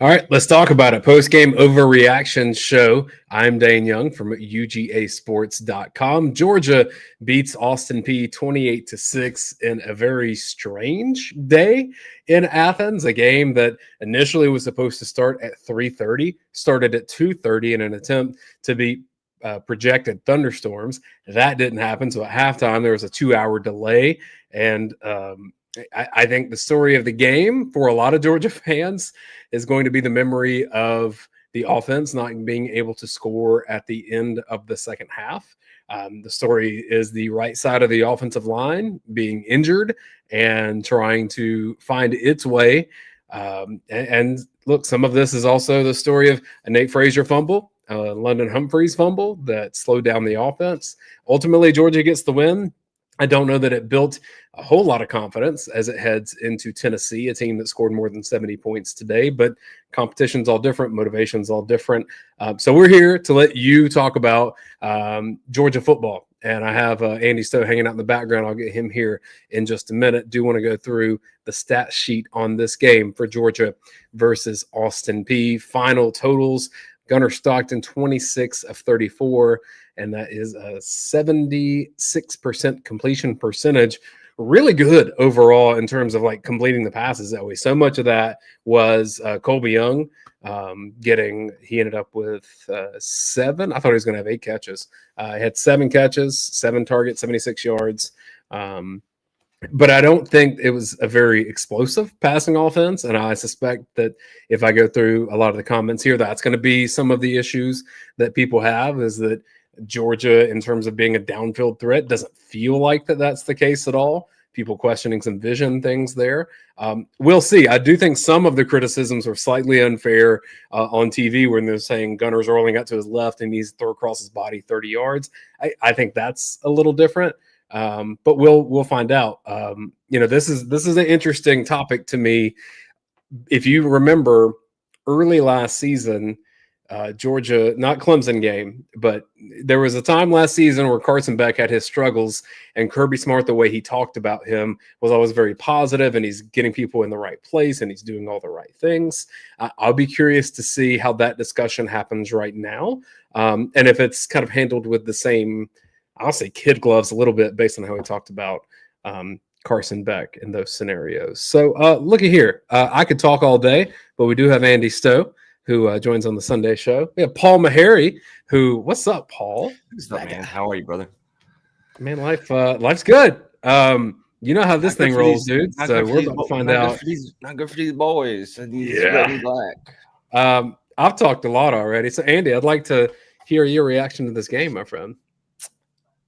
All right, let's talk about it. Postgame Overreaction show. I'm Dane Young from UGAsports.com. Georgia beats Austin Peay 28-6 in a very strange day in Athens. A game that initially was supposed to start at 3:30, started at 2:30 in an attempt to beat projected thunderstorms. That didn't happen. So at halftime, there was a 2-hour delay. And I think the story of the game for a lot of Georgia fans is going to be the memory of the offense not being able to score at the end of the second half. The story is the right side of the offensive line being injured and trying to find its way. And look, some of this is also the story of a Nate Frazier fumble, London Humphreys fumble that slowed down the offense. Ultimately, Georgia gets the win. I don't know that it built a whole lot of confidence as it heads into Tennessee, a team that scored more than 70 points today, but competition's all different, motivation's all different. So we're here to let you talk about Georgia football. And I have Andy Stowe hanging out in the background. I'll get him here in just a minute. Do want to go through the stat sheet on this game for Georgia versus Austin Peay. Final totals: Gunnar Stockton, 26 of 34, and that is a 76% completion percentage. Really good overall in terms of like completing the passes that way. So much of that was Colby Young he ended up with 7. I thought he was going to have 8 catches. He had 7 catches, 7 targets, 76 yards. But I don't think it was a very explosive passing offense. And I suspect that if I go through a lot of the comments here, that's going to be some of the issues that people have, is that Georgia, in terms of being a downfield threat, doesn't feel like that's the case at all. People questioning some vision things there. We'll see. I do think some of the criticisms were slightly unfair on TV when they're saying Gunner's rolling out to his left and he's throw across his body 30 yards. I think that's a little different. But we'll find out. This is an interesting topic to me. If you remember early last season, Georgia, not Clemson game, but there was a time last season where Carson Beck had his struggles, and Kirby Smart, the way he talked about him was always very positive, and he's getting people in the right place and he's doing all the right things. I'll be curious to see how that discussion happens right now. And if it's kind of handled with the same, I'll say kid gloves a little bit based on how he talked about Carson Beck in those scenarios. So looky here. I could talk all day, but we do have Andy Stowe, who joins on the Sunday show. We have Paul Maharry, what's up, Paul? What's up, man? How are you, brother? Man, life's good. You know how this thing rolls, dude. So we're about to find out. Not good for these boys. Red and black. I've talked a lot already. So, Andy, I'd like to hear your reaction to this game, my friend.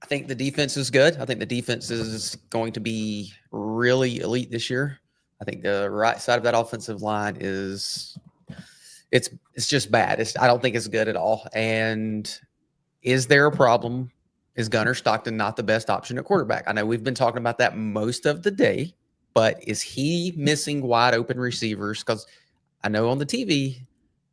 I think the defense is good. I think the defense is going to be really elite this year. I think the right side of that offensive line is it's just bad. I don't think it's good at all. And is there a problem? Is Gunnar Stockton not the best option at quarterback? I know we've been talking about that most of the day, but is he missing wide open receivers? Because I know on the TV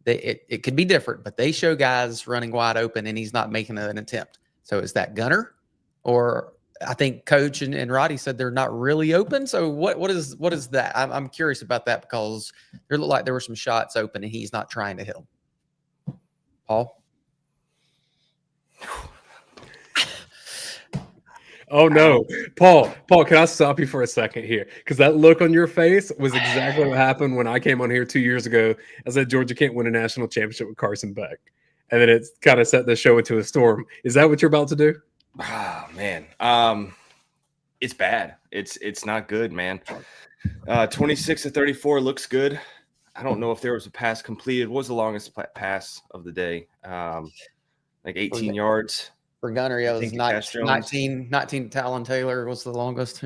it could be different, but they show guys running wide open and he's not making an attempt. So is that Gunnar? Or I think Coach and Roddy said they're not really open. So what is that? I'm curious about that, because there looked like there were some shots open and he's not trying to hit them. Paul? Oh no, Paul, can I stop you for a second here? Because that look on your face was exactly what happened when I came on here 2 years ago. I said Georgia can't win a national championship with Carson Beck, and then it's kind of set the show into a storm. Is that what you're about to do? Oh man, it's bad. It's not good, man. 26 to 34 looks good. I don't know if there was a pass completed. What was the longest pass of the day? Like 18 yards. For Gunnar, yeah, it was 19 Talon Taylor was the longest.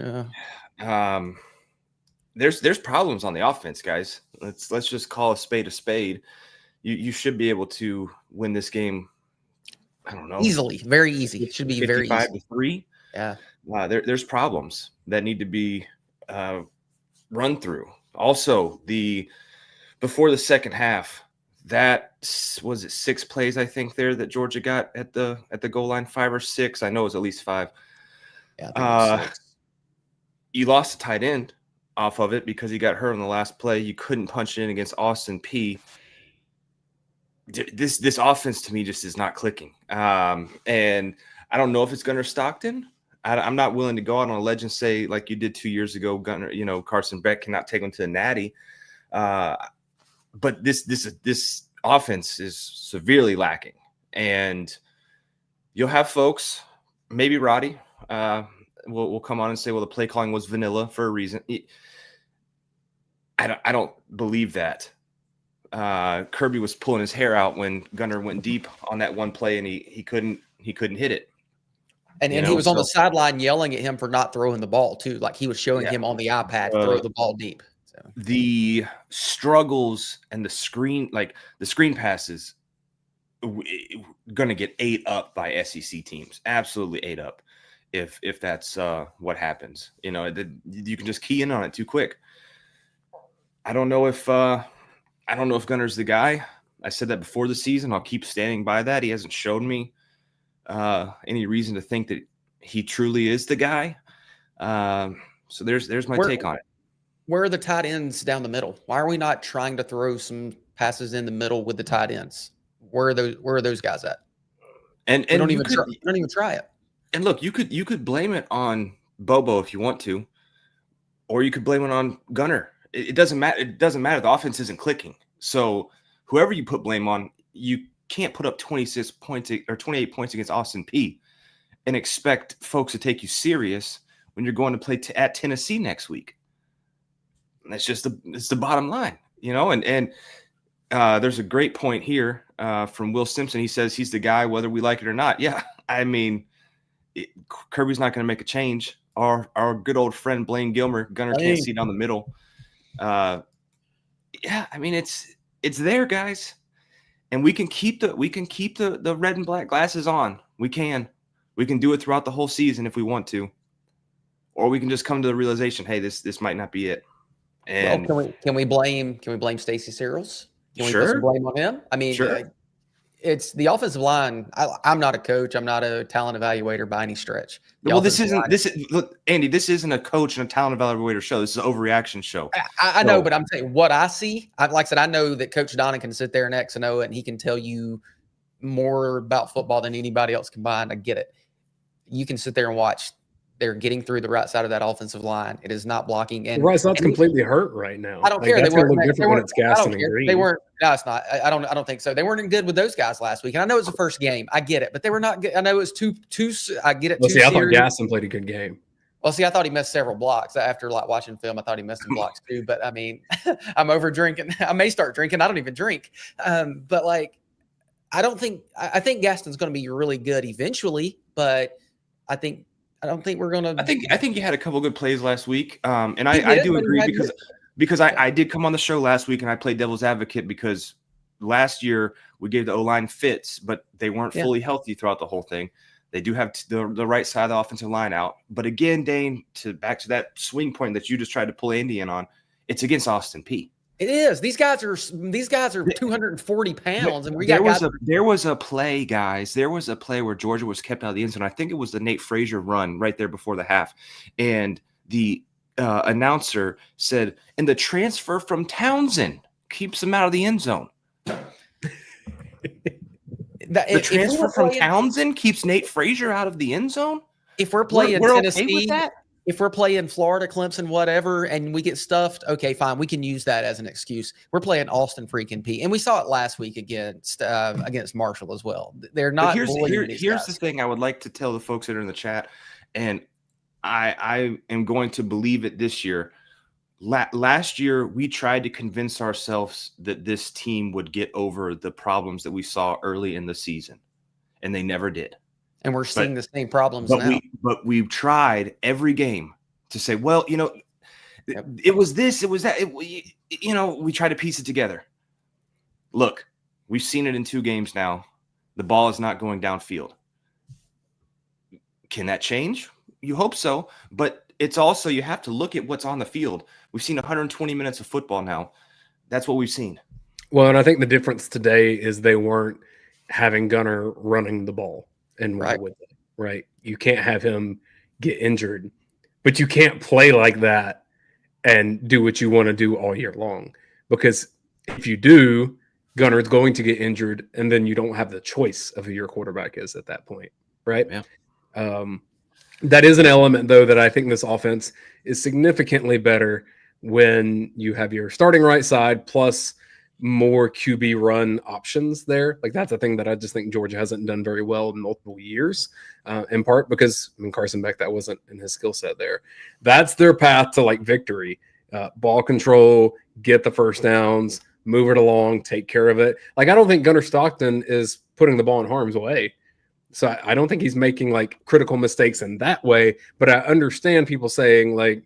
There's problems on the offense, guys. Let's just call a spade a spade. You should be able to win this game. I don't know. Easily, very easy. It should be very easy. 55-3. Yeah. There's problems that need to be run through. Also, before the second half, that was it 6 plays, I think, there that Georgia got at the goal line, 5 or 6. I know it was at least 5. Yeah, you lost a tight end off of it because he got hurt on the last play. You couldn't punch it in against Austin Peay. this offense to me just is not clicking. And I don't know if it's Gunnar Stockton. I'm not willing to go out on a ledge and say, like you did 2 years ago, Gunnar, Carson Beck cannot take him to the Natty. But this offense is severely lacking. And you'll have folks, maybe Roddy, will come on and say, well, the play calling was vanilla for a reason. I don't believe that. Kirby was pulling his hair out when Gunnar went deep on that one play, and he couldn't hit it. And he was on the sideline yelling at him for not throwing the ball too. Like he was showing him on the iPad, throw the ball deep. So the struggles and the screen passes going to get ate up by SEC teams. Absolutely ate up if that's what happens. You can just key in on it too quick. I don't know if Gunner's the guy. I said that before the season. I'll keep standing by that. He hasn't shown me any reason to think that he truly is the guy. So there's my take on it. Where are the tight ends down the middle? Why are we not trying to throw some passes in the middle with the tight ends? Where are those guys at? And we don't even try it. And look, you could blame it on Bobo if you want to, or you could blame it on Gunner. It doesn't matter. It doesn't matter. The offense isn't clicking. So whoever you put blame on, you can't put up 26 points or 28 points against Austin Peay and expect folks to take you serious when you're going to play at Tennessee next week. And that's just the bottom line, And there's a great point here from Will Simpson. He says he's the guy whether we like it or not. Yeah, I mean, Kirby's not going to make a change. Our good old friend Blaine Gilmer, Gunner can't see down the middle. Yeah, I mean it's there, guys, and we can keep the red and black glasses on. We can do it throughout the whole season if we want to, or we can just come to the realization, hey, this might not be it. And can we blame Stacey Searles? Can we put some blame on him? I mean, it's the offensive line. I'm not a coach. I'm not a talent evaluator by any stretch. Look, Andy, this isn't a coach and a talent evaluator show. This is an overreaction show. I know, but I'm saying what I see. Like I said, I know that Coach Donna can sit there and X and O it, and he can tell you more about football than anybody else combined. I get it. You can sit there and watch. They're getting through the right side of that offensive line. It is not blocking. And the right side's completely hurt right now. I don't care. That's going to look different when it's Gaston and Green. They weren't. No, it's not. I don't think so. They weren't good with those guys last week. And I know it was the first game. I get it, but they were not good. I know it was two. I get it. Well, I thought Gaston played a good game. Well, I thought he missed several blocks. After watching film, I thought he missed some blocks too. But I mean, I'm over drinking. I may start drinking. I don't even drink. But I think Gaston's going to be really good eventually. But I don't think we're going to. I think you had a couple good plays last week, and I do agree because I did come on the show last week and I played devil's advocate because last year we gave the O-line fits, but they weren't fully healthy throughout the whole thing. They do have the right side of the offensive line out, but again, Dane, back to that swing point that you just tried to pull Andy in on, it's against Austin Peay. It is. These guys are 240 pounds, and there was a play, guys. There was a play where Georgia was kept out of the end zone. I think it was the Nate Frazier run right there before the half, and the announcer said, "And the transfer from Townsend keeps them out of the end zone." The transfer from Townsend keeps Nate Frazier out of the end zone. If we're playing Tennessee, okay with that? If we're playing Florida, Clemson, whatever, and we get stuffed, okay, fine. We can use that as an excuse. We're playing Austin freaking Peay. And we saw it last week against Marshall as well. They're not. Here's the thing I would like to tell the folks that are in the chat, and I am going to believe it this year. Last year, we tried to convince ourselves that this team would get over the problems that we saw early in the season, and they never did. And we're seeing the same problems now. But we've tried every game to say, well, it was this, it was that. We try to piece it together. Look, we've seen it in 2 games now. The ball is not going downfield. Can that change? You hope so. But it's also, you have to look at what's on the field. We've seen 120 minutes of football now. That's what we've seen. Well, and I think the difference today is they weren't having Gunner running the ball. And with it, right? You can't have him get injured, but you can't play like that and do what you want to do all year long. Because if you do, Gunner's going to get injured, and then you don't have the choice of who your quarterback is at that point, right? Yeah. That is an element, though, that I think this offense is significantly better when you have your starting right side plus more QB run options there. Like, that's a thing that I just think Georgia hasn't done very well in multiple years, in part because, I mean, Carson Beck, that wasn't in his skill set there. That's their path to, like, victory. Ball control, get the first downs, move it along, take care of it. Like, I don't think Gunner Stockton is putting the ball in harm's way. So I don't think he's making, like, critical mistakes in that way. But I understand people saying, like,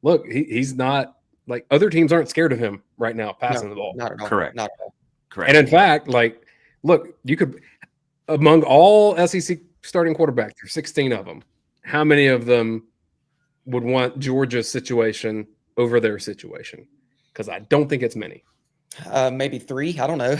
look, he's not, like, other teams aren't scared of him right now passing the ball. Not at all. Correct. Not at all. Correct. And in fact, like, look, you could, among all SEC starting quarterbacks, there's 16 of them. How many of them would want Georgia's situation over their situation? Because I don't think it's many. Maybe 3. I don't know.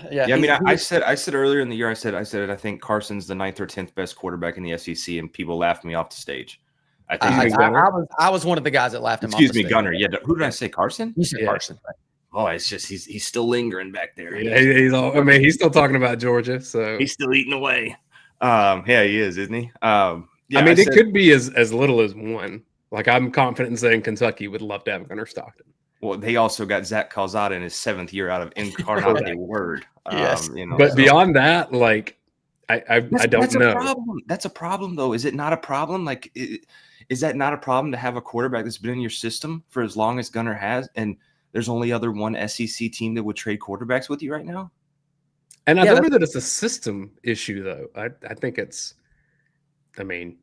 Yeah, I mean, I said earlier in the year, I said I think Carson's the 9th or 10th best quarterback in the SEC, and people laughed me off the stage. I was one of the guys that laughed him off. Excuse me, Gunner. Yeah, who did I say? Carson? You said Carson. Right? Oh, it's just he's still lingering back there. Yeah, he's still talking about Georgia, so he's still eating away. Yeah, he is, isn't he? Yeah, I mean, it could be as little as 1. Like, I'm confident in saying Kentucky would love to have Gunner Stockton. Well, they also got Zach Calzada in his 7th year out of Incarnate Word. Yes, but beyond that, like, I don't know. That's a problem, though. Is it not a problem? Like, is that not a problem to have a quarterback that's been in your system for as long as Gunner has, and there's only one SEC team that would trade quarterbacks with you right now? And I don't know that it's a system issue, though. I think it's, I mean,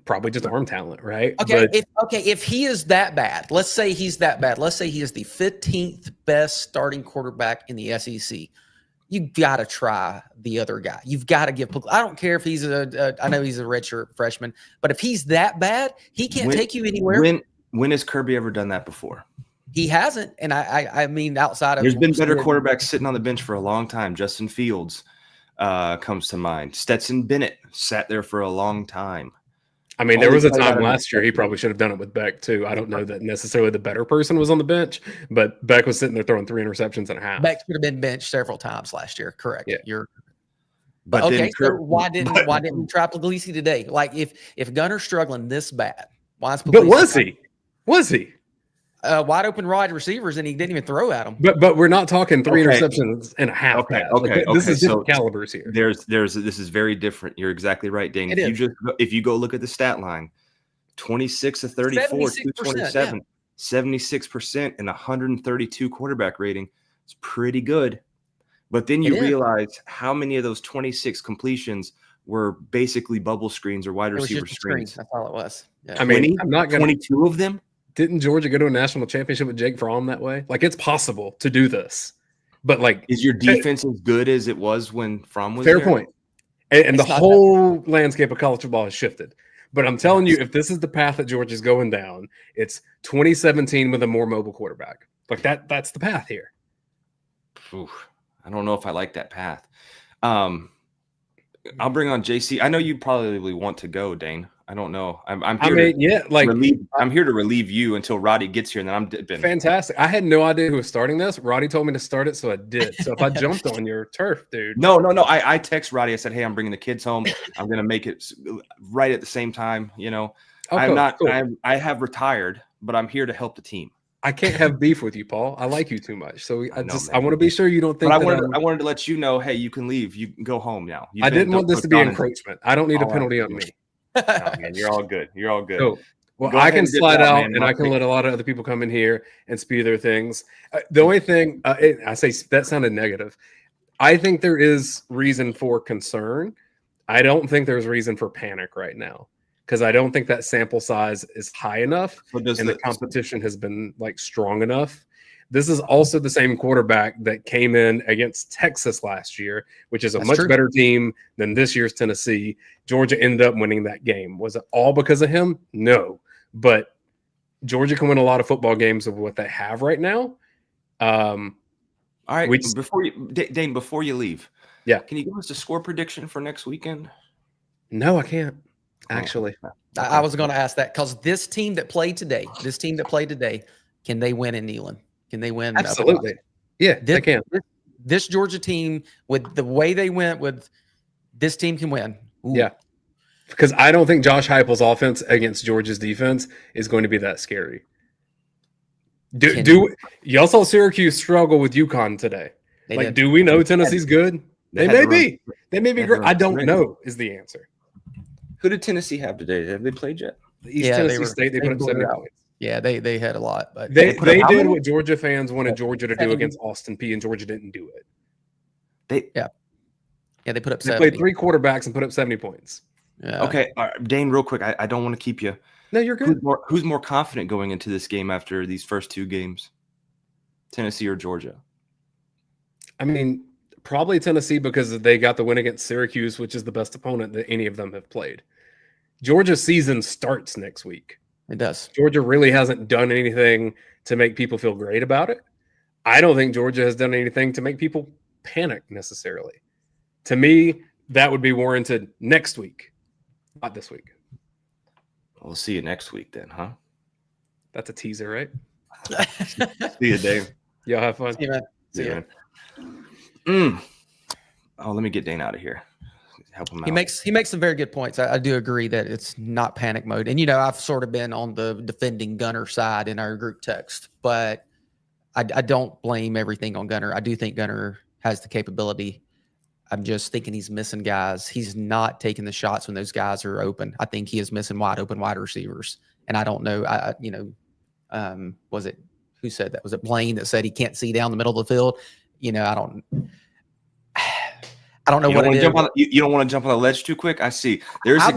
probably just arm talent, right? Okay, if he is that bad, let's say he's that bad. Let's say he is the 15th best starting quarterback in the SEC. You got to try the other guy. You've got to give. I don't care if he's I know he's a redshirt freshman, but if he's that bad, he can't take you anywhere. When has Kirby ever done that before? He hasn't, and I mean, outside of, there's been better quarterbacks sitting on the bench for a long time. Justin Fields comes to mind. Stetson Bennett sat there for a long time. I mean, there was a time last year he probably should have done it with Beck too. I don't know that necessarily the better person was on the bench, but Beck was sitting there throwing 3 interceptions and a half. Beck should have been benched several times last year. Correct. Yeah. But okay, so why didn't we try Puglisi today? Like, if Gunner's struggling this bad, why is Puglisi? But was he? Wide open wide receivers, and he didn't even throw at them. But we're not talking 3 interceptions and a half. Okay. This is different calibers here. This is very different. You're exactly right, Dane. If you go look at the stat line, 26 of 34, 227, 76%, and 132 quarterback rating. It's pretty good. But then you realize how many of those 26 completions were basically bubble screens or wide receiver screens. That's all it was. Yeah. I mean, I'm not gonna, 22 of them. Didn't Georgia go to a national championship with Jake Fromm that way? Like, it's possible to do this, but like, is your defense as good as it was when Fromm was fair there? Point. And the whole landscape of college football has shifted. But I'm telling you, if this is the path that Georgia's going down, it's 2017 with a more mobile quarterback. Like that's the path here. Oof, I don't know if I like that path. I'll bring on JC. I know you probably want to go, Dane. I don't know. I'm here to relieve you until Roddy gets here, and then I'm dipping. Fantastic. I had no idea who was starting this. Roddy told me to start it, so I did. So if I jumped on your turf, dude. No. I text Roddy. I said, "Hey, I'm bringing the kids home. I'm going to make it right at the same time." You know, I'm not. Cool. I have retired, but I'm here to help the team. I can't have beef with you, Paul. I like you too much. So I want to be sure you don't think. But I wanted to let you know, hey, you can leave. You can go home now. I didn't want this to be encroachment. I don't need a penalty on me. No, man, you're all good. You're all good. Cool. Well, I can slide out, and I can let a lot of other people come in here and spew their things. The only thing I say that sounded negative. I think there is reason for concern. I don't think there's reason for panic right now because I don't think that sample size is high enough, and the competition has been like strong enough. This is also the same quarterback that came in against Texas last year, which is a much better team than this year's Tennessee. Georgia ended up winning that game. Was it all because of him? No. But Georgia can win a lot of football games with what they have right now. All right. Dane, before you leave, can you give us a score prediction for next weekend? No, I can't. Actually, I was going to ask that because this team that played today, can they win in Neyland? Can they win? Absolutely. Yeah, they can. this Georgia team, with the way they went, with this team can win. Ooh. Yeah. Because I don't think Josh Heupel's offense against Georgia's defense is going to be that scary. Y'all saw Syracuse struggle with UConn today? Do we know Tennessee's good? They may be. They may be great. I don't know is the answer. Who did Tennessee have today? Have they played yet? East Tennessee State, they put up 70 points. Yeah, they had a lot. But they did what Georgia fans wanted Georgia to do against Austin Peay, and Georgia didn't do it. They put up 70. They played 3 quarterbacks and put up 70 points. Yeah. Okay, Dane, real quick. I don't want to keep you. No, you're good. Who's more confident going into this game after these first 2 games? Tennessee or Georgia? I mean, probably Tennessee because they got the win against Syracuse, which is the best opponent that any of them have played. Georgia's season starts next week. It does. Georgia really hasn't done anything to make people feel great about it. I don't think Georgia has done anything to make people panic necessarily. To me, that would be warranted next week, not this week. We'll see you next week then, huh? That's a teaser, right? See you, Dave. Y'all have fun. See you, man. See you. Oh, let me get Dane out of here. Help him out. He makes some very good points. I do agree that it's not panic mode. And, I've sort of been on the defending Gunner side in our group text, but I don't blame everything on Gunner. I do think Gunner has the capability. I'm just thinking he's missing guys. He's not taking the shots when those guys are open. I think he is missing wide receivers. And I don't know, was it, who said that? Was it Blaine that said he can't see down the middle of the field? I don't know what it is. You don't want to jump on the ledge too quick. I see. There is a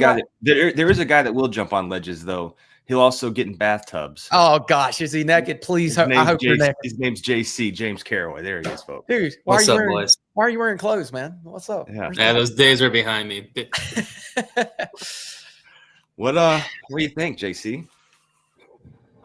guy that will jump on ledges though. He'll also get in bathtubs. Oh gosh, is he naked? Please, I hope you're naked. His name's JC James Caraway. There he is, folks. Dude, what's up, boys? Why are you wearing clothes, man? What's up? Yeah, those days are behind me. What do you think, JC?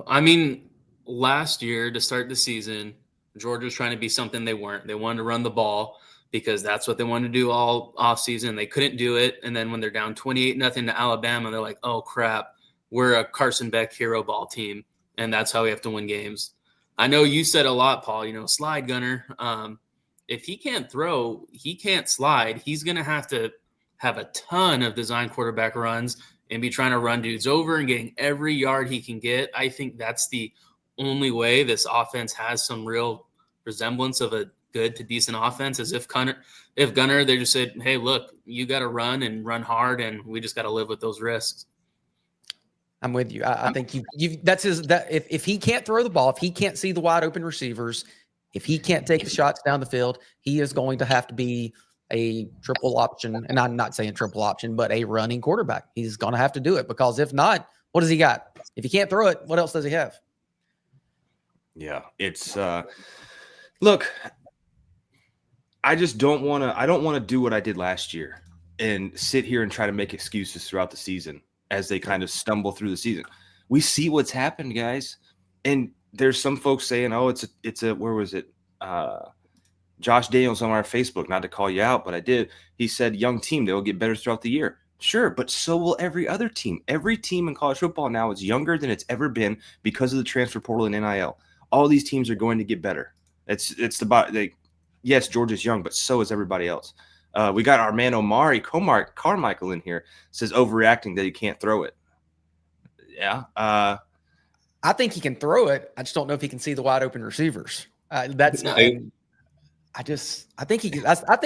I mean, last year to start the season, Georgia was trying to be something they weren't. They wanted to run the ball because that's what they wanted to do all offseason. They couldn't do it. And then when they're down 28-0 to Alabama, they're like, oh, crap, we're a Carson Beck hero ball team, and that's how we have to win games. I know you said a lot, Paul, slide Gunner. If he can't throw, he can't slide. He's going to have a ton of design quarterback runs and be trying to run dudes over and getting every yard he can get. I think that's the only way this offense has some real resemblance of a good to decent offense is if Gunner, they just said, hey, look, you got to run and run hard, and we just got to live with those risks. I'm with you. I think if he can't throw the ball, if he can't see the wide open receivers, if he can't take the shots down the field, he is going to have to be a triple option. And I'm not saying triple option, but a running quarterback. He's going to have to do it because if not, what does he got? If he can't throw it, what else does he have? Yeah, it's look, I don't want to do what I did last year and sit here and try to make excuses throughout the season as they kind of stumble through the season. We see what's happened, guys. And there's some folks saying, oh, it's a where was it? Josh Daniels on our Facebook, not to call you out, but I did. He said, young team, they will get better throughout the year. Sure, but so will every other team. Every team in college football now is younger than it's ever been because of the transfer portal and NIL. All these teams are going to get better. Yes, Georgia's young, but so is everybody else. We got our man Carmichael in here, says overreacting that he can't throw it. Yeah. I think he can throw it. I just don't know if he can see the wide open receivers. I think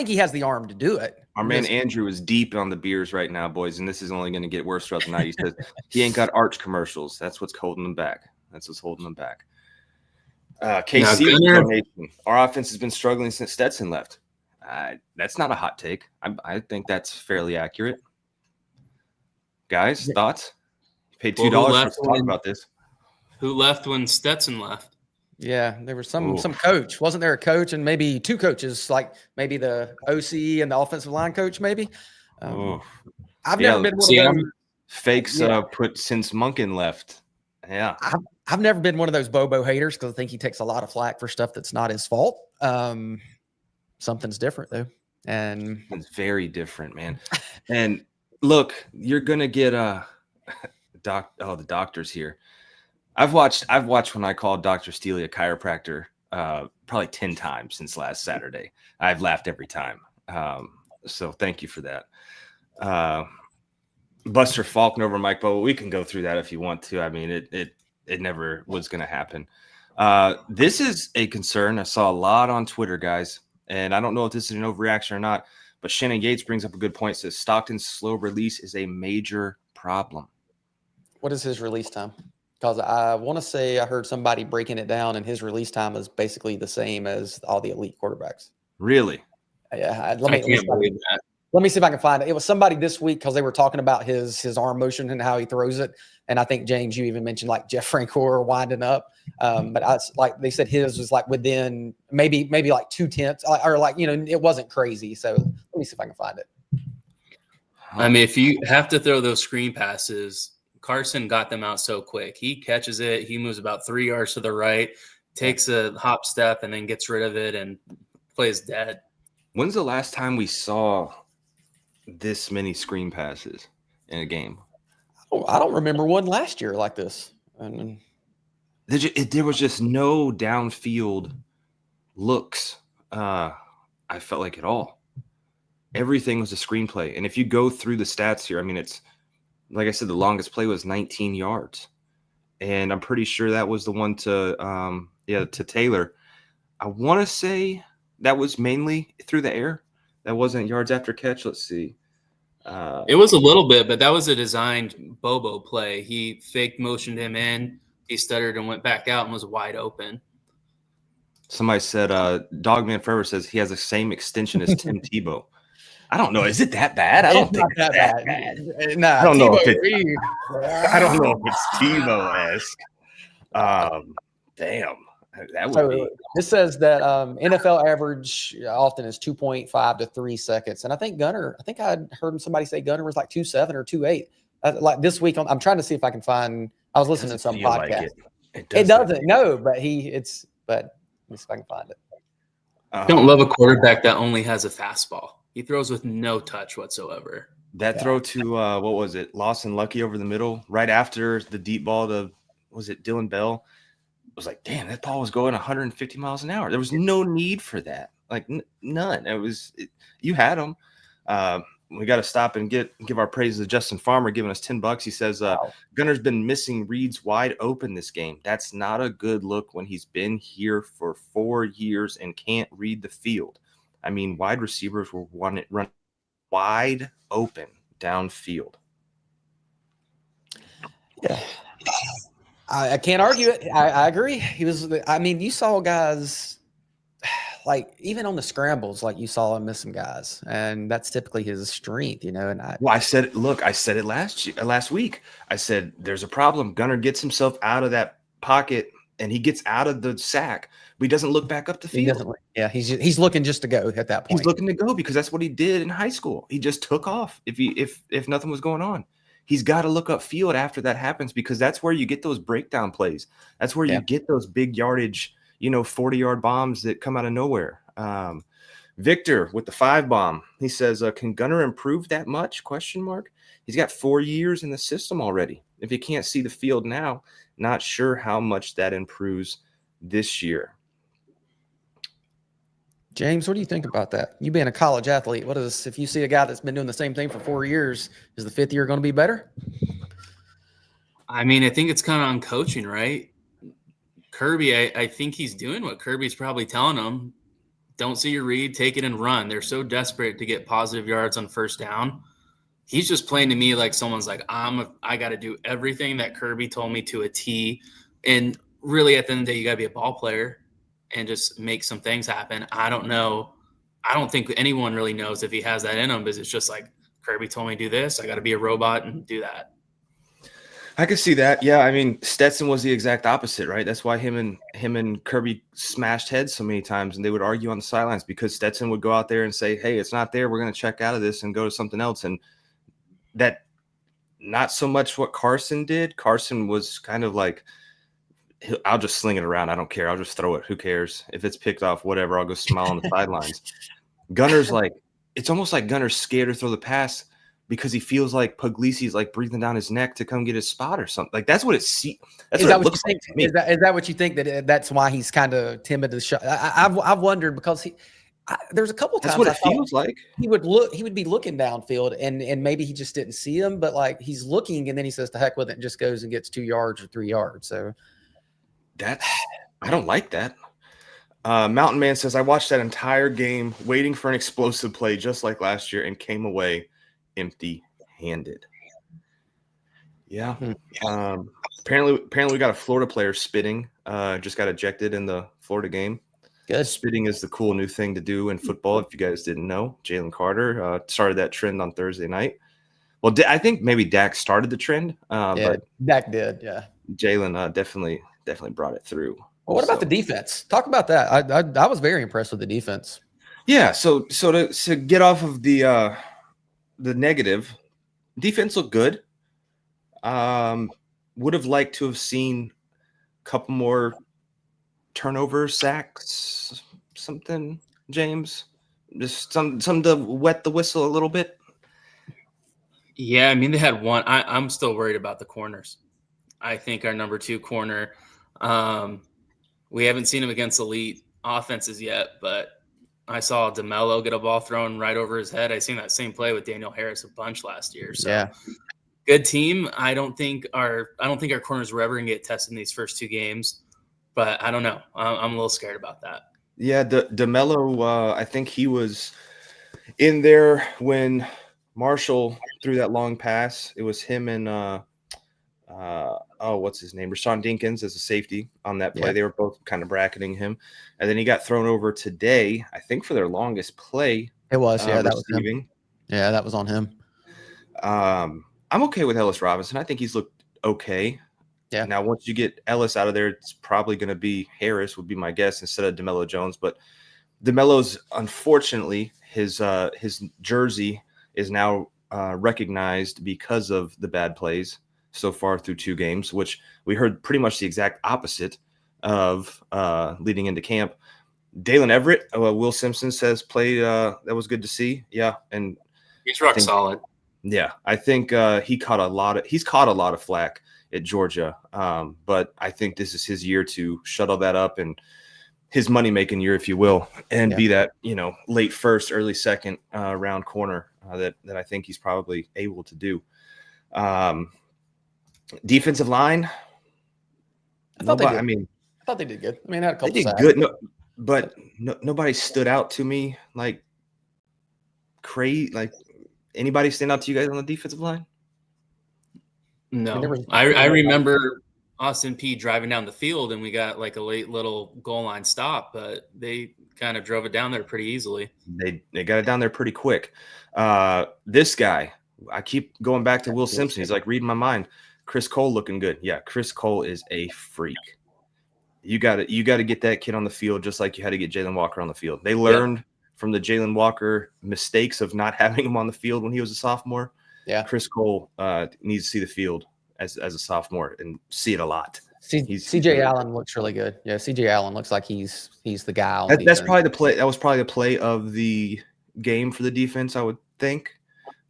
he has the arm to do it. Our man Andrew is deep on the beers right now, boys, and this is only going to get worse throughout the night. He says he ain't got arch commercials. That's what's holding him back. KC, our offense has been struggling since Stetson left. That's not a hot take. I think that's fairly accurate. Guys, thoughts? You paid $2 to talk about this. Who left when Stetson left? Yeah, there was some coach. Wasn't there a coach and maybe two coaches, like maybe the OC and the offensive line coach, maybe? I've never been one of those. Fakes put since Munkin left. Yeah. I've never been one of those Bobo haters because I think he takes a lot of flack for stuff that's not his fault. Something's different though. And it's very different, man. And look, you're gonna get the doctor's here. I've watched when I called Dr. Steely a chiropractor probably 10 times since last Saturday. I've laughed every time. So thank you for that. Buster Faulkner over Mike Bowe. We can go through that if you want to. I mean, it never was going to happen. This is a concern. I saw a lot on Twitter, guys, and I don't know if this is an overreaction or not, but Shannon Yates brings up a good point. Says Stockton's slow release is a major problem. What is his release time? Because I want to say I heard somebody breaking it down, and his release time is basically the same as all the elite quarterbacks. Really? Yeah, I can't believe that. Let me see if I can find it. It was somebody this week because they were talking about his arm motion and how he throws it. And I think, James, you even mentioned like Jeff Francoeur winding up. But like they said, his was like within maybe like 2/10 or like, it wasn't crazy. So let me see if I can find it. I mean, if you have to throw those screen passes, Carson got them out so quick. He catches it. He moves about 3 yards to the right, takes a hop step, and then gets rid of it and plays dead. When's the last time we saw this many screen passes in a game? I don't remember one last year like this. There was just no downfield looks. I felt like at all. Everything was a screenplay. And if you go through the stats here, I mean, it's like I said, the longest play was 19 yards. And I'm pretty sure that was the one to Taylor. I want to say that was mainly through the air. That wasn't yards after catch. Let's see. It was a little bit, but that was a designed Bobo play. He fake motioned him in. He stuttered and went back out and was wide open. Somebody said, Dogman Forever says he has the same extension as Tim Tebow. I don't know. Is it that bad? I don't think it's that bad. Nah, I don't know if it's Tebow-esque. Damn. That would be. This says that NFL average often is 2.5 to 3 seconds. And I think Gunner, I heard somebody say Gunner was like 2.7 or 2.8. Like this week, I'm trying to see if I can find. I was listening to some podcast. Like it doesn't. No, but let me see if I can find it. I don't love a quarterback that only has a fastball. He throws with no touch whatsoever. That throw to what was it? Lawson Lucky over the middle, right after the deep ball to Dylan Bell. It was like, damn, that ball was going 150 miles an hour. There was no need for that. Like none. You had them. We got to stop and give our praise to Justin Farmer giving us $10. He says, Gunner's been missing reads wide open this game. That's not a good look when he's been here for 4 years and can't read the field. I mean, wide receivers were run wide open downfield. Yeah. I can't argue it. I agree. You saw guys like even on the scrambles, like you saw him miss some guys, and that's typically his strength, And I said it last week. I said there's a problem. Gunner gets himself out of that pocket and he gets out of the sack, but he doesn't look back up the field. He's looking just to go at that point. He's looking to go because that's what he did in high school. He just took off if nothing was going on. He's got to look upfield after that happens because that's where you get those breakdown plays. That's where you get those big yardage, 40-yard bombs that come out of nowhere. Victor with the 5 bomb. He says, can Gunner improve that much? ? He's got 4 years in the system already. If he can't see the field now, not sure how much that improves this year. James, what do you think about that? You being a college athlete, if you see a guy that's been doing the same thing for 4 years, is the 5th year going to be better? I mean, I think it's kind of on coaching, right? Kirby, I think he's doing what Kirby's probably telling him. Don't see your read, take it and run. They're so desperate to get positive yards on first down. He's just playing to me like someone's like, I got to do everything that Kirby told me to a T. And really at the end of the day, you got to be a ball player and just make some things happen. I don't know. I don't think anyone really knows if he has that in him, because it's just like, Kirby told me to do this. I got to be a robot and do that. I can see that. Yeah, I mean, Stetson was the exact opposite, right? That's why him and Kirby smashed heads so many times, and they would argue on the sidelines because Stetson would go out there and say, hey, it's not there. We're going to check out of this and go to something else. And that not so much what Carson did. Carson was kind of like, I'll just sling it around. I don't care. I'll just throw it. Who cares? If it's picked off, whatever, I'll go smile on the sidelines. Gunner's like, it's almost like Gunner's scared to throw the pass because he feels like Puglisi's like breathing down his neck to come get his spot or something. Like that's what it Is that what you think? Is that what you think that's why he's kind of timid to shot? I've wondered because there's a couple times that's what it feels like. He would be looking downfield and maybe he just didn't see him, but like he's looking and then he says to heck with it and just goes and gets 2 yards or 3 yards. So I don't like that. Mountain Man says, I watched that entire game waiting for an explosive play just like last year and came away empty-handed. Yeah. Apparently we got a Florida player spitting. Just got ejected in the Florida game. Good. Spitting is the cool new thing to do in football, if you guys didn't know. Jalen Carter started that trend on Thursday night. Well, I think maybe Dak started the trend. But Dak did, yeah. Jalen definitely brought it through. Well, what about the defense? Talk about that. I was very impressed with the defense. Yeah, so to get off of the negative, defense looked good. Would have liked to have seen a couple more turnover sacks, something, James. Just some to wet the whistle a little bit. Yeah, I mean they had one. I'm still worried about the corners. I think our number 2 corner. We haven't seen him against elite offenses yet, but I saw DeMello get a ball thrown right over his head. I seen that same play with Daniel Harris a bunch last year. So yeah, good team. I don't think our corners were ever gonna get tested in these first 2 games, but I don't know. I'm a little scared about that. Yeah, DeMello, I think he was in there when Marshall threw that long pass. It was him and what's his name? Rashawn Dinkins as a safety on that play. Yeah. They were both kind of bracketing him. And then he got thrown over today, I think, for their longest play. It was, that was him. Yeah, that was on him. I'm okay with Ellis Robinson. I think he's looked okay. Yeah. Now, once you get Ellis out of there, it's probably going to be Harris would be my guess instead of DeMello Jones. But DeMello's, unfortunately, his jersey is now recognized because of the bad plays so far through 2 games, which we heard pretty much the exact opposite of leading into camp. Dalen Everett, Will Simpson says played that was good to see. Yeah, and he's rock solid. Yeah, I think he's caught a lot of flack at Georgia, but I think this is his year to shuttle that up and his money-making year, if you will, and be that late first, early second round corner that I think he's probably able to do. Defensive line. I thought they did good. I mean, I had a couple. They did good, but nobody stood out to me like crazy. Like anybody stand out to you guys on the defensive line? No, I remember Austin Peay driving down the field, and we got like a late little goal line stop, but they kind of drove it down there pretty easily. They got it down there pretty quick. This guy, I keep going back to Will Simpson. He's like reading my mind. Chris Cole looking good. Yeah, Chris Cole is a freak. You got to get that kid on the field just like you had to get Jalen Walker on the field. They learned from the Jalen Walker mistakes of not having him on the field when he was a sophomore. Yeah, Chris Cole needs to see the field as a sophomore and see it a lot. CJ Allen looks really good. Yeah, CJ Allen looks like he's the guy. That's probably the play. That was probably the play of the game for the defense. I would think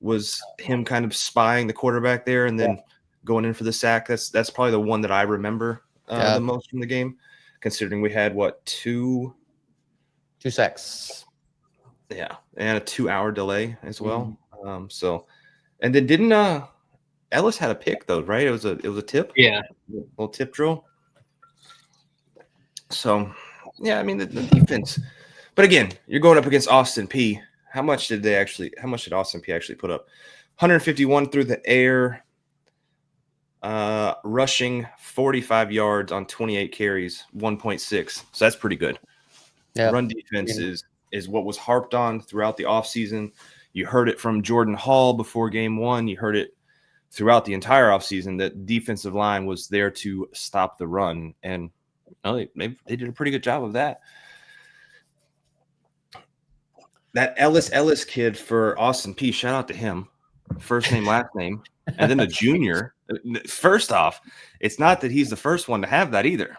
was him kind of spying the quarterback there and then going in for the sack. That's probably the one that I remember the most from the game, considering we had two sacks. Yeah, and a 2-hour delay as well. And then didn't Ellis had a pick though, right? It was a tip. Yeah, a little tip drill. So yeah, I mean the defense. But again, you're going up against Austin Peay. How much did Austin Peay actually put up? 151 through the air, rushing 45 yards on 28 carries, 1.6. So that's pretty good. Yeah. Run defense is what was harped on throughout the offseason. You heard it from Jordan Hall before game 1. You heard it throughout the entire offseason that defensive line was there to stop the run. And they did a pretty good job of that. That Ellis kid for Austin Peay, shout out to him. First name, last name. And then the junior. First off, it's not that he's the first one to have that either.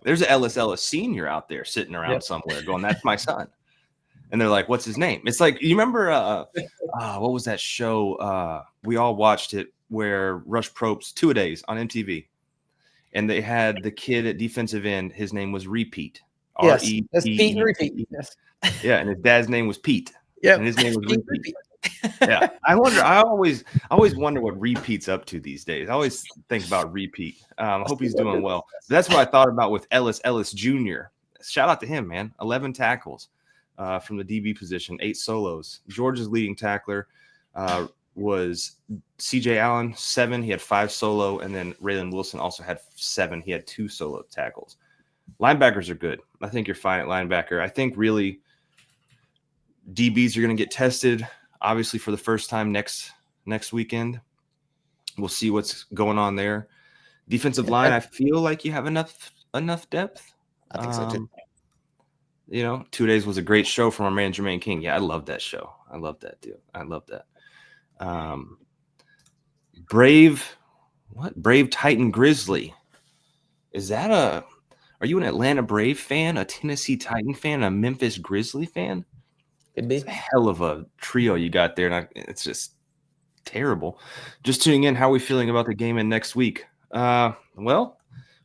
There's an Ellis senior out there sitting around somewhere going, that's my son. And they're like, what's his name? It's like, you remember, what was that show? We all watched it where Rush Probst, 2-a-days on MTV. And they had the kid at defensive end. His name was Repeat. Yes, that's Pete and Repeat. Yes. Yeah, and his dad's name was Pete. Yeah, and his name was Repeat. Yeah, I always wonder what Repeat's up to these days. I always think about Repeat. I hope he's doing well. That's what I thought about with Ellis Jr. Shout out to him, man. 11 tackles from the DB position, 8 solos. Georgia's leading tackler was CJ Allen, 7. He had 5 solo, and then Raylan Wilson also had 7. He had 2 solo tackles. Linebackers are good. I think you're fine at linebacker. I think really DBs are going to get tested, obviously, for the first time next weekend. We'll see what's going on there. Defensive line, I feel like you have enough depth. I think so too. 2 days was a great show from our man Jermaine King. Yeah, I love that show. I love that, dude. I love that. Brave Titan Grizzly. Are you an Atlanta Brave fan, a Tennessee Titan fan, a Memphis Grizzly fan? Could be. It's a hell of a trio you got there, and it's just terrible. Just tuning in, how are we feeling about the game in next week? Well,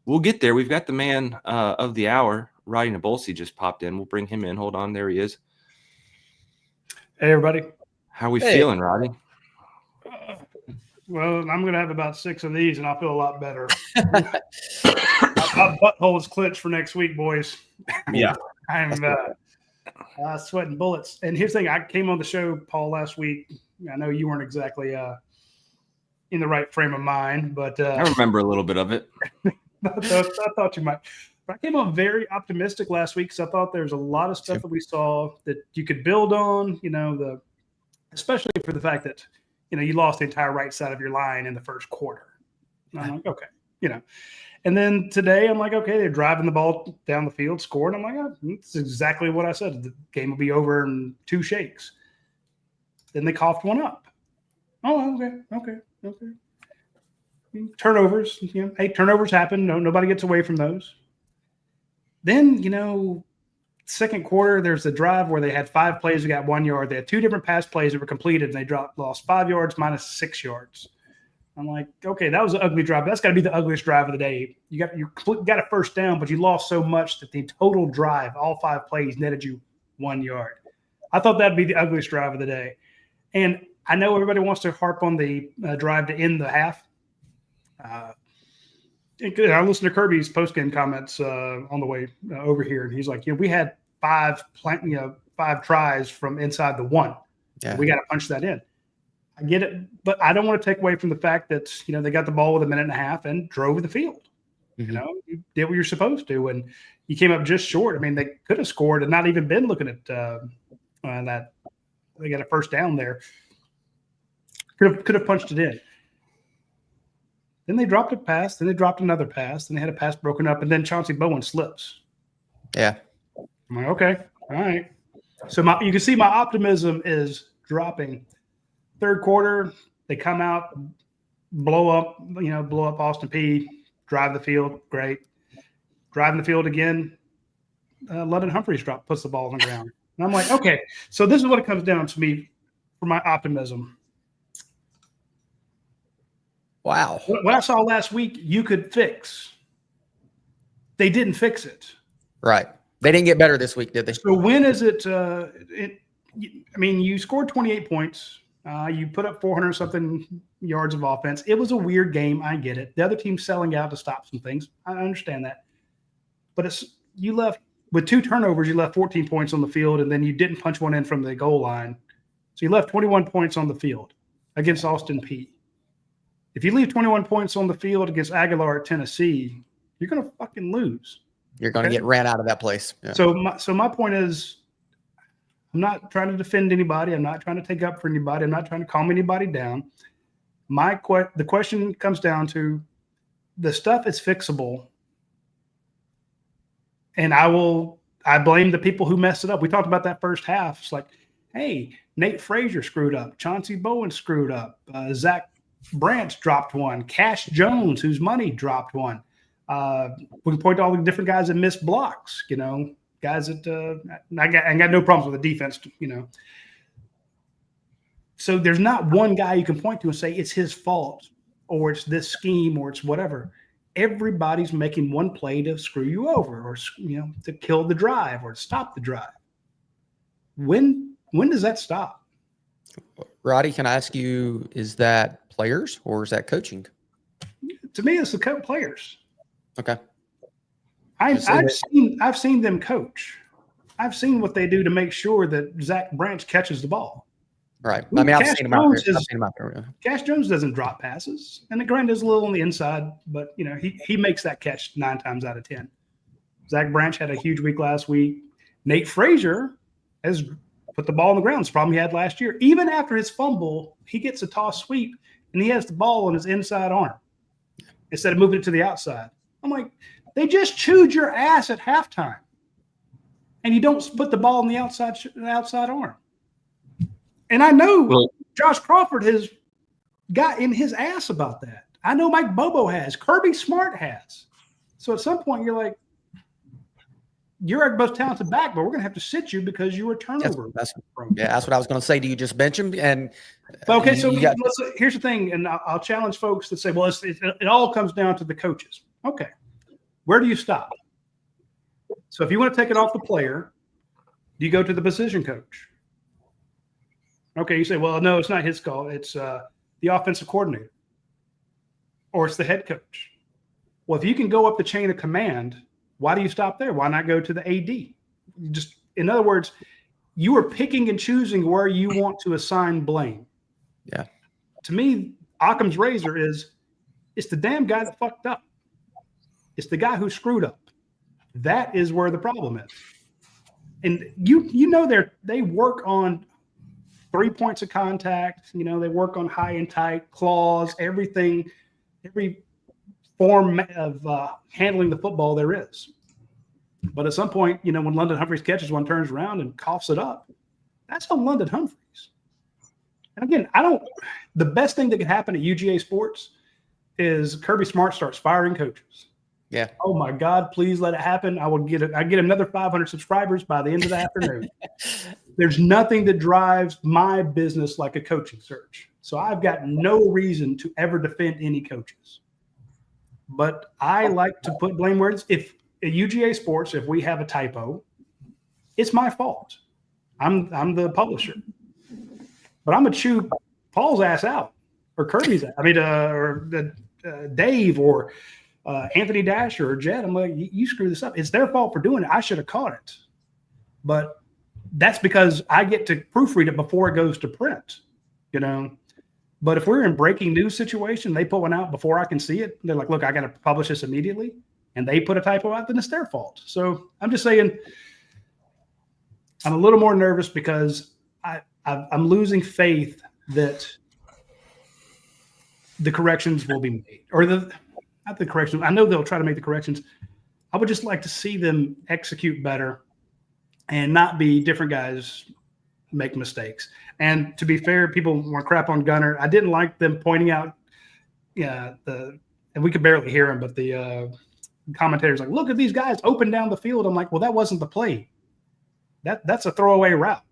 we'll get there. We've got the man of the hour, Radi Nabulsi, just popped in. We'll bring him in. Hold on, there he is. Hey, everybody. How are we feeling, Rodney? Well, I'm going to have about 6 of these, and I'll feel a lot better. My butthole is clenched for next week, boys. Yeah. I'm sweating bullets. And here's the thing. I came on the show, Paul, last week. I know you weren't exactly in the right frame of mind, but I remember a little bit of it. I thought you might. But I came on very optimistic last week because I thought there's a lot of stuff that we saw that you could build on, especially for the fact that, you lost the entire right side of your line in the first quarter. And I'm like, okay, And then today I'm like, okay, they're driving the ball down the field, scoring. I'm like, oh, that's exactly what I said. The game will be over in 2 shakes. Then they coughed one up. Oh, okay. Turnovers, hey, turnovers happen. Nobody gets away from those. Then, second quarter, there's a drive where they had 5 plays, they got 1 yard. They had 2 different pass plays that were completed, and they lost 5 yards minus 6 yards. I'm like, okay, that was an ugly drive. That's got to be the ugliest drive of the day. You got a first down, but you lost so much that the total drive, all 5 plays, netted you 1 yard. I thought that'd be the ugliest drive of the day. And I know everybody wants to harp on the drive to end the half. I listened to Kirby's postgame comments on the way over here, and he's like, we had 5 tries from inside the 1. Yeah. We got to punch that in. I get it, but I don't want to take away from the fact that, they got the ball with 1.5 minutes and drove the field. Mm-hmm. You did what you're supposed to, and you came up just short. I mean, they could have scored and not even been looking at that. They got a first down there. Could have punched it in. Then they dropped a pass. Then they dropped another pass. Then they had a pass broken up, and then Chauncey Bowen slips. Yeah. I'm like, okay, all right. So you can see my optimism is dropping. Third quarter, they come out, blow up Austin Peay, drive the field, great. Driving the field again, London Humphreys puts the ball on the ground. And I'm like, okay, so this is what it comes down to me for my optimism. Wow. What I saw last week, you could fix. They didn't fix it. Right. They didn't get better this week, did they? So when is it? You scored 28 points. You put up 400-something yards of offense. It was a weird game. I get it. The other team's selling out to stop some things. I understand that. But you left with 2 turnovers. You left 14 points on the field, and then you didn't punch one in from the goal line. So you left 21 points on the field against Austin Peay. If you leave 21 points on the field against Aguilar at Tennessee, you're going to fucking lose. You're going to get ran out of that place. Yeah. So my point is, I'm not trying to defend anybody. I'm not trying to take up for anybody. I'm not trying to calm anybody down. The question comes down to the stuff is fixable. And I blame the people who messed it up. We talked about that first half. It's like, hey, Nate Frazier screwed up. Chauncey Bowen screwed up. Zach Branch dropped one. Cash Jones, whose money dropped one. We can point to all the different guys that missed blocks, guys that I got no problems with the defense, you know. So there's not one guy you can point to and say it's his fault or it's this scheme or it's whatever. Everybody's making one play to screw you over or, you know, to kill the drive or to stop the drive. When does that stop? Roddy, can I ask you, is that players or is that coaching? To me, it's the players. Okay. I've seen them coach. I've seen what they do to make sure that Zach Branch catches the ball. Right. I mean, I've seen him out there. Cash Jones doesn't drop passes, and the grind is a little on the inside, but you know he makes that catch 9 times out of 10. Zach Branch had a huge week last week. Nate Frazier has put the ball on the ground. It's the problem he had last year. Even after his fumble, he gets a toss sweep, and he has the ball on his inside arm instead of moving it to the outside. I'm like, they just chewed your ass at halftime, and you don't put the ball on the outside arm. And I know Josh Crawford has got in his ass about that. I know Mike Bobo has. Kirby Smart has. So at some point, you're like, you're our most talented back, but we're going to have to sit you because you were turnover. That's what I was going to say. Do you just bench him? And okay, so here's the thing, and I'll challenge folks to say, well, it all comes down to the coaches. Okay, where do you stop? So if you want to take it off the player, do you go to the position coach? Okay, you say, well, no, it's not his call. It's the offensive coordinator or it's the head coach. Well, if you can go up the chain of command, why do you stop there? Why not go to the AD? Just, in other words, you are picking and choosing where you want to assign blame. Yeah. To me, Occam's razor is it's the damn guy that fucked up. It's the guy who screwed up. That is where the problem is. And you know they work on 3 points of contact, you know, they work on high and tight, claws, everything, every form of handling the football there is. But at some point, you know, when London Humphreys catches one, turns around and coughs it up, that's on London Humphreys. And again, the best thing that could happen at UGA Sports is Kirby Smart starts firing coaches. Yeah. Oh my God, please let it happen. I get another 500 subscribers by the end of the afternoon. There's nothing that drives my business like a coaching search. So I've got no reason to ever defend any coaches. But I like to put blame where it's, if at UGA Sports, if we have a typo, it's my fault. I'm the publisher. But I'm going to chew Paul's ass out or Kirby's ass. I mean, or Dave or Anthony Dasher or Jed. I'm like, you screw this up. It's their fault for doing it. I should have caught it. But that's because I get to proofread it before it goes to print, you know. But if we're in breaking news situation, they put one out before I can see it. They're like, look, I got to publish this immediately. And they put a typo out, then it's their fault. So I'm just saying I'm a little more nervous because I'm losing faith that the corrections will be made. Or not the corrections. I know they'll try to make the corrections. I would just like to see them execute better and not be different guys make mistakes. And to be fair, people want crap on Gunner. I didn't like them pointing out, and we could barely hear him, but the commentators like, look at these guys open down the field. I'm like, well, that wasn't the play. That's a throwaway route.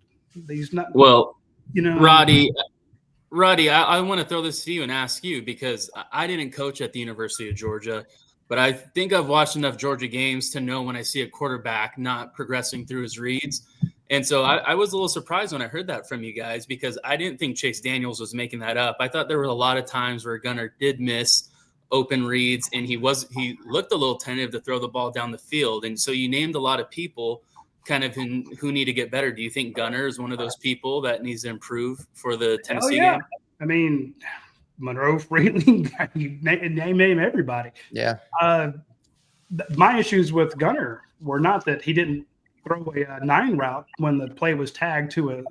He's not. Well, you know, Roddy, I want to throw this to you and ask you because I didn't coach at the University of Georgia, but I think I've watched enough Georgia games to know when I see a quarterback not progressing through his reads. And so I was a little surprised when I heard that from you guys because I didn't think Chase Daniels was making that up. I thought there were a lot of times where Gunner did miss open reads and he looked a little tentative to throw the ball down the field. And so you named a lot of people kind of who need to get better. Do you think Gunner is one of those people that needs to improve for the Tennessee game? I mean, Monroe, Freeling, you name everybody. Yeah. My issues with Gunner were not that he didn't throw a 9 route when the play was tagged to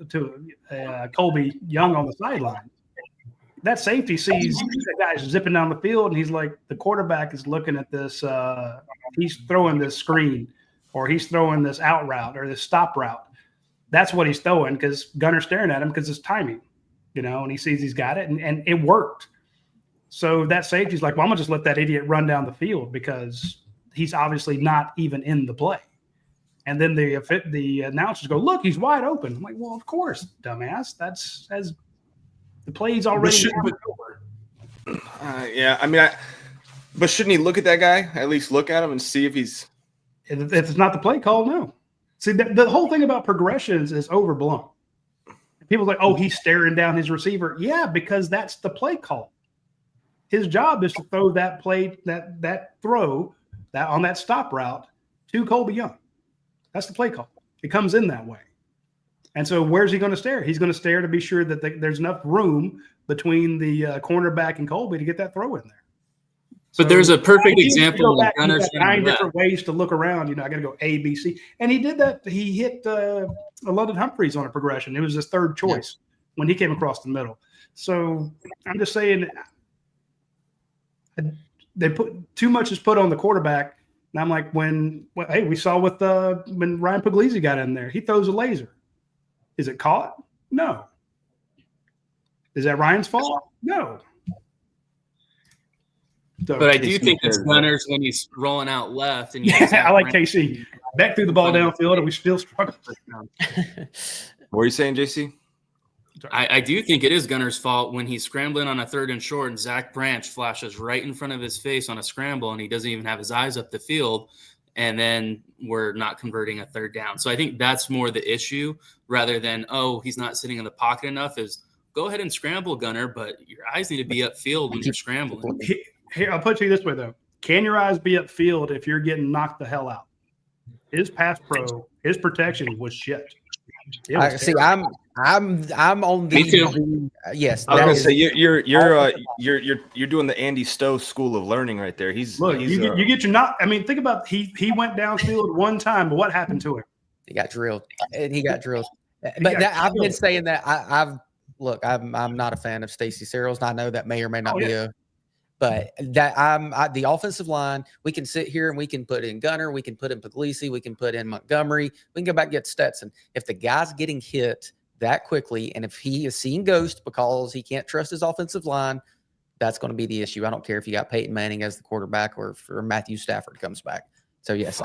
a Colby Young on the sideline. That safety sees that guy's zipping down the field, and he's like, the quarterback is looking at this. He's throwing this screen, or he's throwing this out route or this stop route. That's what he's throwing because Gunner's staring at him because it's timing, you know, and he sees he's got it, and it worked. So that safety's like, well, I'm going to just let that idiot run down the field because he's obviously not even in the play. And then the announcers go, look, he's wide open. I'm like, well, of course, dumbass. That's as the play's already over. Yeah, I mean, but shouldn't he look at that guy? At least look at him and see if he's. If it's not the play call, no. See, the whole thing about progressions is overblown. People are like, oh, he's staring down his receiver. Yeah, because that's the play call. His job is to throw that throw on that stop route to Colby Young. That's the play call. It comes in that way. And so where's he going to stare? He's going to stare to be sure that there's enough room between the cornerback and Colby to get that throw in there. But there's a perfect example of Gunner's 9 different ways to look around. I got to go A, B, C. And he did that. He hit London Humphreys on a progression. It was his third choice when he came across the middle. So I'm just saying they put too much is put on the quarterback. And I'm like, we saw with when Ryan Puglisi got in there, he throws a laser. Is it caught? No. Is that Ryan's fault? No. So, but I do think it's Gunners when he's rolling out left. And I like KC. Back threw the ball downfield, and we still struggle. What were you saying, JC? I do think it is Gunner's fault when he's scrambling on a 3rd and short, and Zach Branch flashes right in front of his face on a scramble, and he doesn't even have his eyes up the field, and then we're not converting a 3rd down. So I think that's more the issue rather than, oh, he's not sitting in the pocket enough, is go ahead and scramble, Gunner, but your eyes need to be upfield when you're scrambling. Here, I'll put it to you this way, though. Can your eyes be upfield if you're getting knocked the hell out? His pass pro, his protection was shit. I'm on the. Me too. Yes, I was gonna say you're doing the Andy Stowe school of learning right there. You get your knock. I mean, think about he went downfield one time, but what happened to him? He got drilled, and he got drilled. But I've been saying that I'm not a fan of Stacey Searles, and I know that may or may not be but that the offensive line, we can sit here and we can put in Gunner, we can put in Puglisi, we can put in Montgomery, we can go back and get Stetson. If the guy's getting hit that quickly, and if he is seeing ghosts because he can't trust his offensive line, that's going to be the issue. I don't care if you got Peyton Manning as the quarterback or if Matthew Stafford comes back. So yes,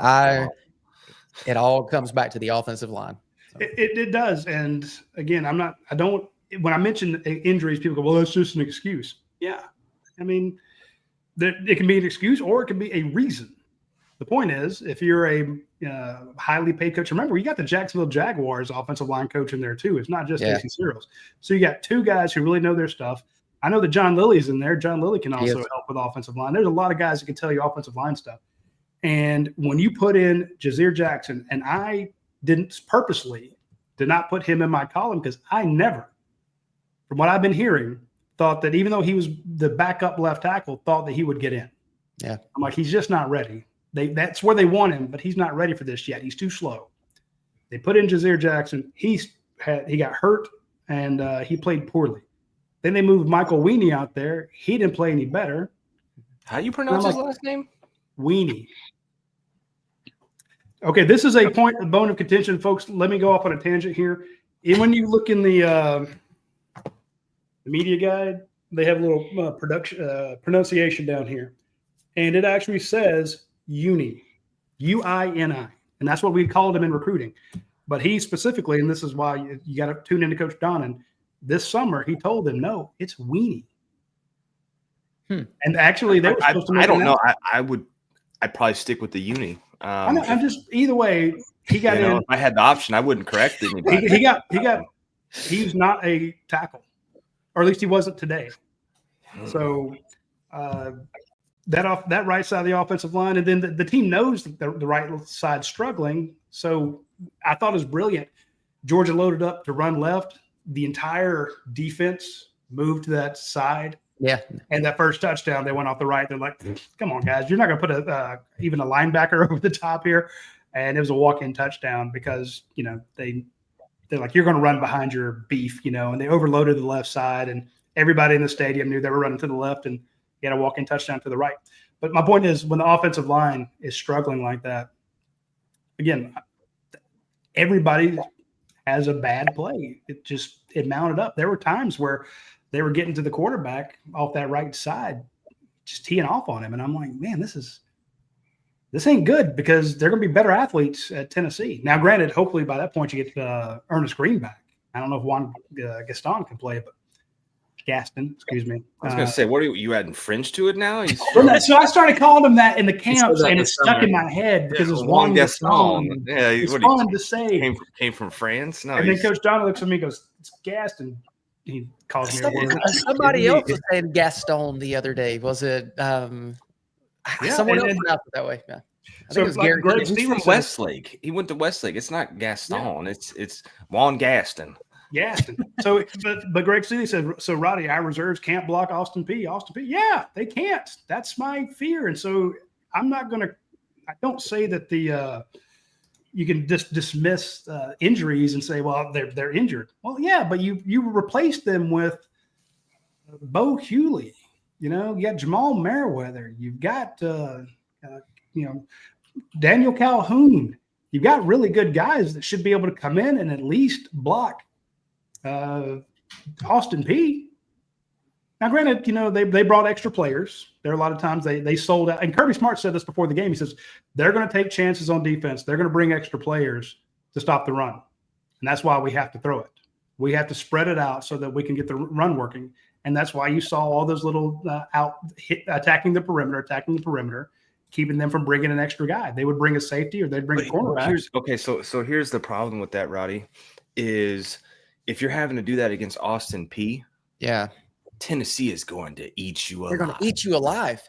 it all comes back to the offensive line. So. It does. And again, when I mention injuries, people go, well, that's just an excuse. Yeah. I mean, it can be an excuse or it can be a reason. The point is, if you're a highly paid coach, remember, you got the Jacksonville Jaguars offensive line coach in there too. It's not just Stacey Searles. So you got 2 guys who really know their stuff. I know that John Lilly's in there. John Lilly can also help with offensive line. There's a lot of guys that can tell you offensive line stuff. And when you put in Jazeer Jackson, and I did not put him in my column because I never, from what I've been hearing, thought that even though he was the backup left tackle, thought that he would get in. Yeah. I'm like, he's just not ready. That's where they want him, but he's not ready for this yet. He's too slow. They put in Jazeer Jackson. He got hurt, and he played poorly. Then they moved Michael Weenie out there. He didn't play any better. How do you pronounce his last name? Weenie. Okay, this is a bone of contention, folks. Let me go off on a tangent here. And when you look in the media guide, they have a little pronunciation down here, and it actually says Uni, U-I-N-I, and that's what we called him in recruiting. But he specifically, and this is why you got to tune into Coach Donnan, this summer he told them, no, it's Weenie. And actually, they were supposed to make I don't know. I'd probably stick with the Uni. I'm just either way. He got in. If I had the option, I wouldn't correct anybody. He's not a tackle. Or at least he wasn't today. So that right side of the offensive line, and then the team knows the right side struggling. So I thought it was brilliant. Georgia loaded up to run left. The entire defense moved to that side. Yeah. And that first touchdown, they went off the right. They're like, come on, guys. You're not going to put even a linebacker over the top here. And it was a walk-in touchdown because, they're like, you're going to run behind your beef, and they overloaded the left side, and everybody in the stadium knew they were running to the left, and you had a walk-in touchdown to the right. But my point is, when the offensive line is struggling like that, again, everybody has a bad play. It mounted up. There were times where they were getting to the quarterback off that right side, just teeing off on him. And I'm like, man, this is this ain't good because they're going to be better athletes at Tennessee. Now, granted, hopefully by that point you get Ernest Green back. I don't know if Juan Gaston can play, but Gaston, excuse me. I was going to say, what are you adding French to it now? So I started calling him that in the camps, that and in it stuck summer. in my head because it's Juan Juan Gaston. Gaston. Yeah, It's what fun to say. Came from France. No, And then Coach John looks at me and goes, "It's Gaston." He calls me a word. Somebody else was saying Gaston the other day. Was it someone else pronounced it that way? Yeah. I think it was Gary. Greg He's from Westlake. He went to Westlake. It's not Gaston. Yeah. It's Juan Gaston. Gaston. So, but Greg Seeley said, so Roddy, our reserves can't block Austin Peay. Austin Peay, yeah, they can't. That's my fear. And so I'm not going to. I don't say that you can just dismiss injuries and say, well, they're injured. Well, yeah, but you replaced them with Bo Hughley. You got Jamal Merriweather. You've got Daniel Calhoun. You've got really good guys that should be able to come in and at least block Austin Peay. Now, granted, they brought extra players. There are a lot of times they sold out. And Kirby Smart said this before the game. He says they're going to take chances on defense. They're going to bring extra players to stop the run. And that's why we have to throw it. We have to spread it out so that we can get the run working. And that's why you saw all those little attacking the perimeter, keeping them from bringing an extra guy. They would bring a safety or they'd bring a cornerback. So here's the problem with that, Roddy, is if you're having to do that against Austin Peay, yeah, Tennessee is going to eat you alive. They're going to eat you alive.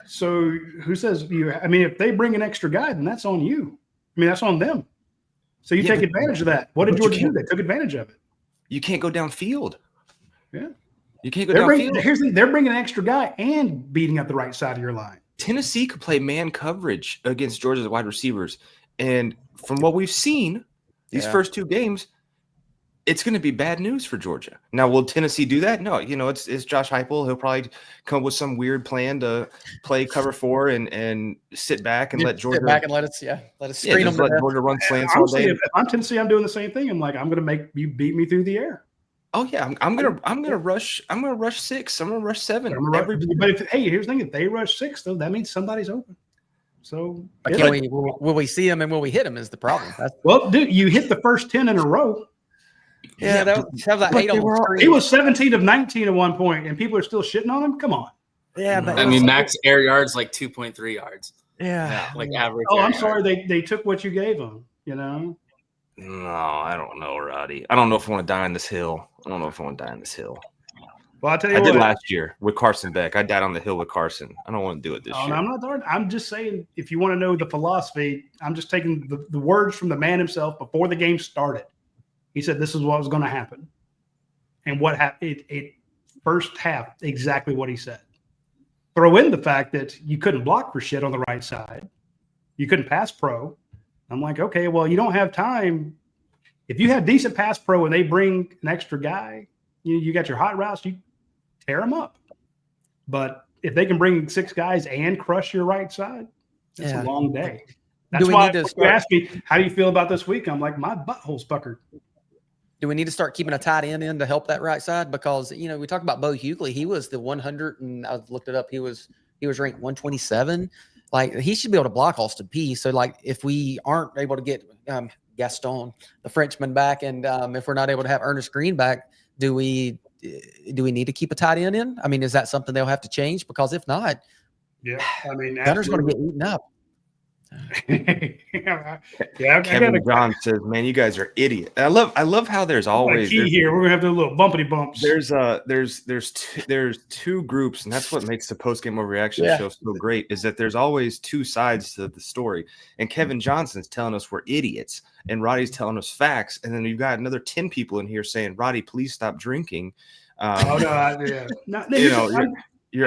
So who says you? I mean, if they bring an extra guy, then that's on you. I mean, that's on them. So you take advantage of that. What did Georgia do? They took advantage of it. You can't go downfield. Yeah, you can't go downfield. Here's the thing: they're bringing an extra guy and beating up the right side of your line. Tennessee could play man coverage against Georgia's wide receivers, and from what we've seen, these first two games, it's going to be bad news for Georgia. Now, will Tennessee do that? No, it's Josh Heupel. He'll probably come up with some weird plan to play cover 4 and sit back and let Georgia let us screen them. Let Georgia run slants all day. If I'm Tennessee, I'm doing the same thing. I'm like, I'm going to make you beat me through the air. Oh yeah, I'm gonna rush. I'm gonna rush 6. I'm gonna rush 7. But here's the thing: if they rush 6, though, that means somebody's open. So will we see him and will we hit him? Is the problem? Well, dude, you hit the first 10 in a row. Yeah, that was like 8 on the screen. He was 17 of 19 at one point, and people are still shitting on him. Come on. Yeah, but I mean, max air yards like 2.3 yards. Yeah, like average. Oh, I'm sorry. They took what you gave them. No, I don't know, Roddy. I don't know if I want to die on this hill. Well, I'll tell you what. I did last year with Carson Beck. I died on the hill with Carson. I don't want to do it this year. No, I'm not. I'm just saying, if you want to know the philosophy, I'm just taking the words from the man himself before the game started. He said this is what was going to happen. And what happened? It first half, exactly what he said. Throw in the fact that you couldn't block for shit on the right side. You couldn't pass pro. I'm like, okay, well, you don't have time. If you have decent pass pro and they bring an extra guy, you got your hot routes, you tear them up. But if they can bring 6 guys and crush your right side, it's a long day. That's why you ask me, how do you feel about this week? I'm like, my butthole's puckered. Do we need to start keeping a tight end in to help that right side? Because, we talk about Bo Hughley. He was the 100, and I looked it up. He was ranked 127. Like, he should be able to block Austin Peay. So, like, if we aren't able to get Gaston, the Frenchman, back, and if we're not able to have Ernest Green back, do we need to keep a tight end in? I mean, is that something they'll have to change? Because if not, I mean, Gunner's going to get eaten up. Kevin John says, "Man, you guys are idiots." I love how there's always key here. We're gonna have to do a little bumpity bumps. There's two groups, and that's what makes the postgame overreaction show so great. Is that there's always two sides to the story, and Kevin Johnson's telling us we're idiots, and Roddy's telling us facts, and then you've got another 10 people in here saying, "Roddy, please stop drinking." You're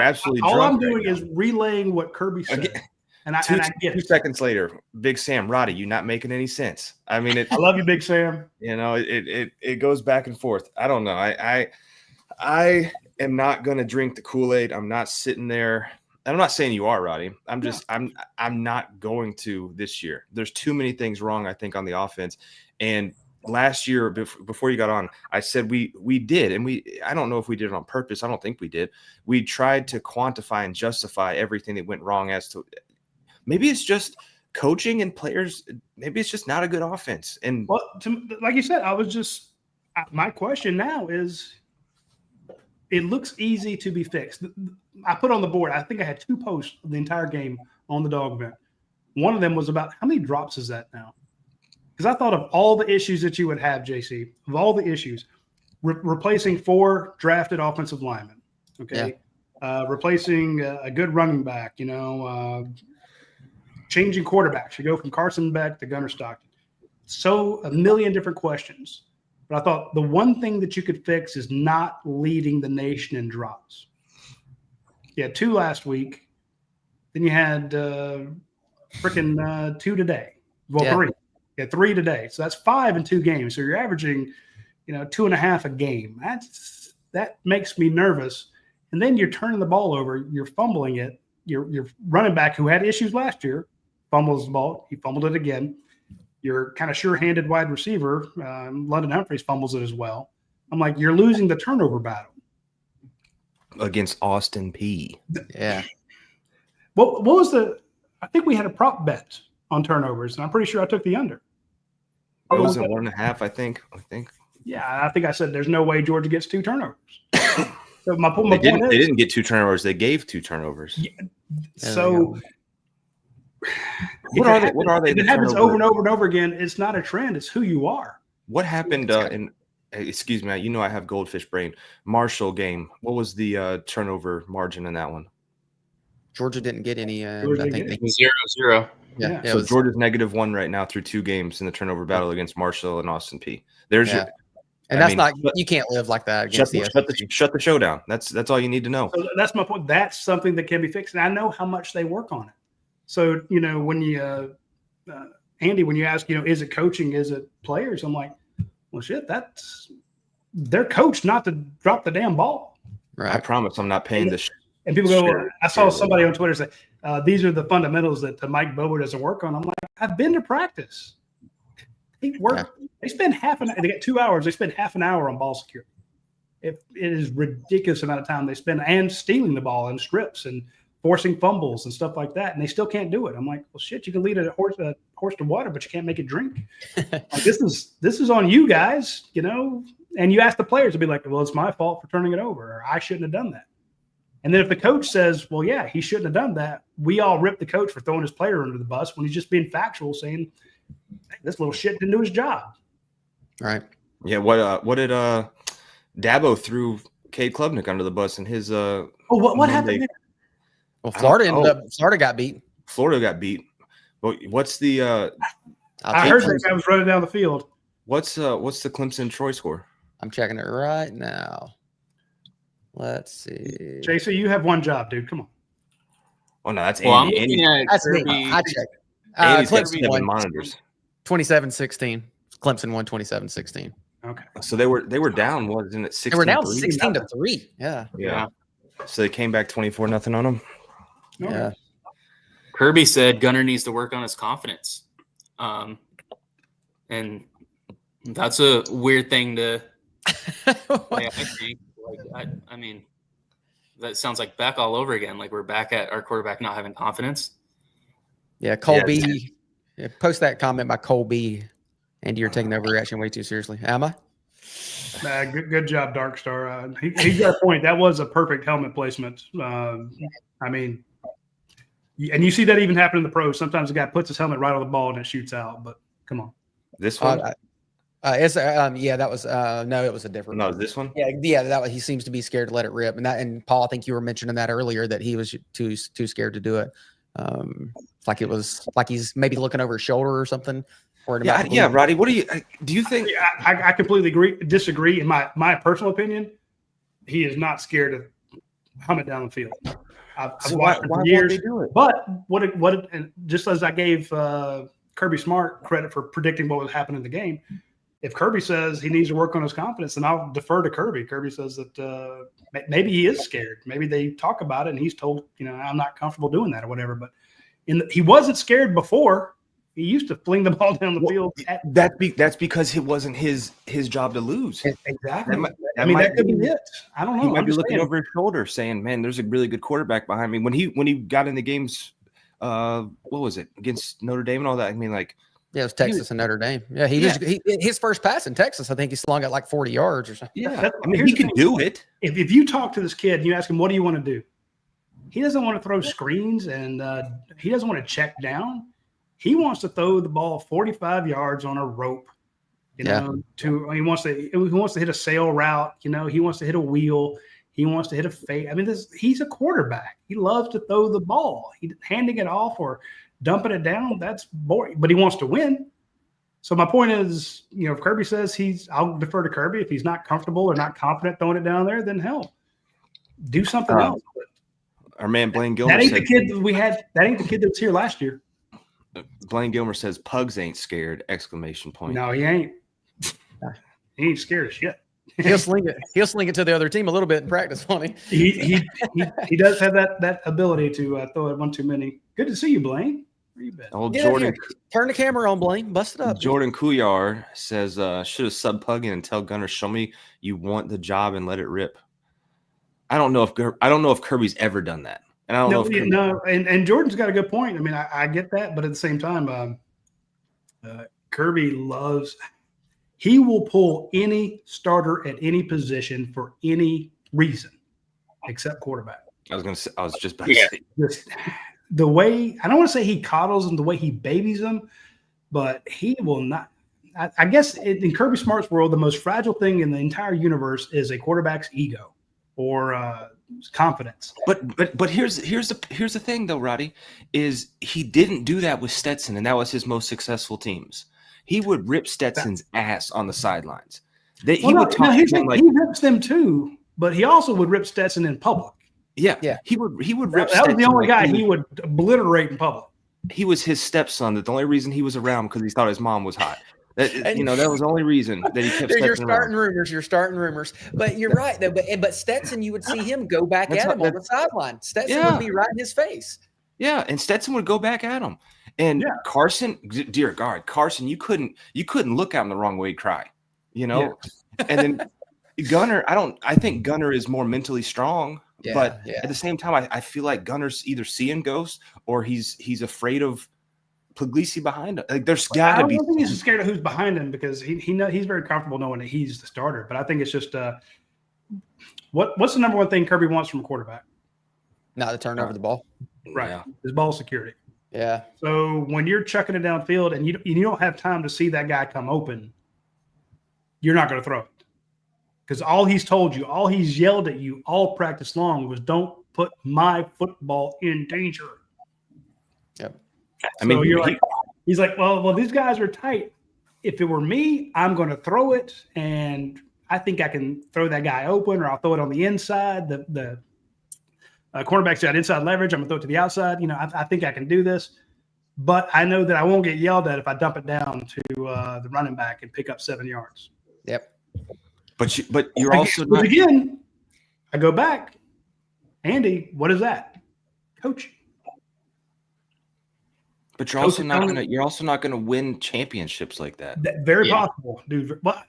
absolutely all drunk. I'm doing is relaying what Kirby said. And I get 2 seconds later, Big Sam, Roddy, you're not making any sense. I mean, I love you, Big Sam. It goes back and forth. I don't know. I am not going to drink the Kool-Aid. I'm not sitting there. I'm not saying you are, Roddy. I'm not going to this year. There's too many things wrong, I think, on the offense. And last year, before you got on, I said we did, and I don't know if we did it on purpose. I don't think we did. We tried to quantify and justify everything that went wrong as to maybe it's just coaching and players. Maybe it's just not a good offense. And Well, like you said, my question now is, it looks easy to be fixed. I put on the board, I think I had 2 posts of the entire game on the dog event. One of them was about how many drops is that now? Because I thought of all the issues that you would have, JC, of all the issues, replacing 4 drafted offensive linemen, okay? Yeah. Replacing a good running back, changing quarterbacks. You go from Carson Beck to Gunnar Stockton. So a million different questions. But I thought the one thing that you could fix is not leading the nation in drops. You had 2 last week. Then you had 2 today. Well, 3. You had 3 today. So that's 5 in 2 games. So you're averaging, 2.5 a game. That makes me nervous. And then you're turning the ball over. You're fumbling it. Your running back, who had issues last year, fumbles the ball. He fumbled it again. Your kind of sure-handed wide receiver, London Humphreys, fumbles it as well. I'm like, you're losing the turnover battle against Austin Peay. Yeah. What was I think we had a prop bet on turnovers, and I'm pretty sure I took the under. It was at 1.5, I think. Yeah, I think I said there's no way Georgia gets 2 turnovers. So my point They is, didn't get 2 turnovers. They gave 2 turnovers. Yeah, so what are they? If it happens over and over and over again, it's not a trend. It's who you are. What happened excuse me, I have goldfish brain. Marshall game. What was the turnover margin in that one? Georgia didn't get any. I think it was 0-0. Yeah. So Georgia's -1 right now through 2 games in the turnover battle against Marshall and Austin Peay. There's your. And you can't live like that against shut the show down. That's all you need to know. So that's my point. That's something that can be fixed. And I know how much they work on it. So, when you, Andy, when you ask, is it coaching? Is it players? I'm like, well, shit, they're coached not to drop the damn ball. Right. I promise I'm not paying this. And people go, I saw somebody on Twitter say, these are the fundamentals that Mike Bobo doesn't work on. I'm like, I've been to practice. They spend they get 2 hours. They spend half an hour on ball security. It is ridiculous amount of time they spend and stealing the ball and strips and forcing fumbles and stuff like that. And they still can't do it. I'm like, well, shit, you can lead a horse to water, but you can't make it drink. Like, this is on you guys, and you ask the players to be like, well, it's my fault for turning it over, or I shouldn't have done that. And then if the coach says, well, yeah, he shouldn't have done that, we all rip the coach for throwing his player under the bus when he's just being factual, saying, hey, this little shit didn't do his job. Right. Yeah. What did Dabo threw Cade Klubnik under the bus in his what happened there? Well, Florida got beat. Florida got beat. But what's the I heard that guy was running down the field. What's the Clemson Troy score? I'm checking it right now. Let's see. JC, you have one job, dude. Come on. Oh no, that's Andy. That's me. I checked. Clemson won monitors. 27-16. Clemson won 27-16. Okay. So they were down, wasn't it? 16-3? They were down 16-3. Yeah. So they came back 24-0 on them. Okay. Yeah. Kirby said Gunnar needs to work on his confidence. And that's a weird thing to say, I think. I mean, that sounds like back all over again. Like we're back at our quarterback not having confidence. Yeah, Colby. Yeah, post that comment by Colby. And you're taking the overreaction way too seriously. Am I? Good job, Dark Star. He got a point. That was a perfect helmet placement. I mean, and you see that even happen in the pros. Sometimes the guy puts his helmet right on the ball and it shoots out. But come on, this one. That was no, it was a different. No, this one. Yeah, that he seems to be scared to let it rip, and Paul, I think you were mentioning that earlier that he was too scared to do it. It's like he's maybe looking over his shoulder or something. Yeah, Roddy. What do you think? I completely disagree. In my personal opinion, he is not scared to hum it down the field. I've watched it for years. But and just as I gave Kirby Smart credit for predicting what would happen in the game, if Kirby says he needs to work on his confidence, then I'll defer to Kirby. Kirby says that maybe he is scared. Maybe they talk about it and he's told, I'm not comfortable doing that or whatever. But he wasn't scared before. He used to fling the ball down the field. That's because it wasn't his job to lose. Exactly. That could be it. I don't know. He might be looking over his shoulder saying, man, there's a really good quarterback behind me. When he got in the games what was it, against Notre Dame and all that. I mean, like, Yeah, it was Texas and Notre Dame. Yeah, his first pass in Texas, I think he slung it like 40 yards or something. yeah, I mean, he could do it. If you talk to this kid and you ask him, what do you want to do? He doesn't want to throw screens and he doesn't want to check down. He wants to throw the ball 45 yards on a rope. He wants to hit a sail route. He wants to hit a wheel. He wants to hit a fade. I mean, he's a quarterback. He loves to throw the ball. Handing it off or dumping it down, that's boring. But he wants to win. So my point is, if Kirby says I'll defer to Kirby. If he's not comfortable or not confident throwing it down there, then hell, do something else. Our man Blaine Gilmer. That ain't the kid that we had. That ain't the kid that was here last year. Blaine Gilmer says Pugs ain't scared! Exclamation point. No, he ain't. He ain't scared of shit. He'll sling it. He'll sling it to the other team a little bit in practice, won't he? He does have that ability to throw it one too many. Good to see you, Blaine. Where you been? Old Jordan. Turn the camera on, Blaine. Bust it up. Jordan Kuyar says, should have sub Pug in and tell Gunner, show me you want the job and let it rip. I don't know if Kirby's ever done that. And I don't know if and Jordan's got a good point. I mean, I get that, but at the same time, Kirby he will pull any starter at any position for any reason except quarterback. I was just about to say. The way, I don't want to say he coddles them, the way he babies them, but he will not. I guess in Kirby Smart's world, the most fragile thing in the entire universe is a quarterback's ego or confidence. But here's the thing though, Roddy, is he didn't do that with Stetson, and that was his most successful teams. He would rip Stetson's ass on the sidelines. He rips them too, but he also would rip Stetson in public. Yeah. He would rip. That was the only guy he would obliterate in public. He was his stepson. That the only reason he was around because he thought his mom was hot. That was the only reason that he kept. You're starting rumors. But you're right though. But Stetson, you would see him go back at him on the sideline. Stetson would be right in his face. Yeah, and Stetson would go back at him. And Carson, dear God, Carson, you couldn't look at him the wrong way, cry. And then Gunner, I think Gunner is more mentally strong. But at the same time, I feel like Gunner's either seeing ghosts or he's afraid of Puglisi behind him. Like there's got to be. I don't think he's scared of who's behind him because he's very comfortable knowing that he's the starter. But I think it's just what's the number one thing Kirby wants from a quarterback? Not to turn over the ball. Right, yeah. His ball security. Yeah. So when you're chucking it downfield and you don't have time to see that guy come open, you're not going to throw it. Because all he's told you, all he's yelled at you all practice long was don't put my football in danger. Yep. He's like, well, these guys are tight. If it were me, I'm going to throw it, and I think I can throw that guy open, or I'll throw it on the inside. The cornerback's got inside leverage. I'm going to throw it to the outside. I think I can do this. But I know that I won't get yelled at if I dump it down to the running back and pick up 7 yards. Yep. But you're also not. Again, I go back. Andy, what is that? Coaching. But you're also not gonna win championships like that. Very possible, dude. But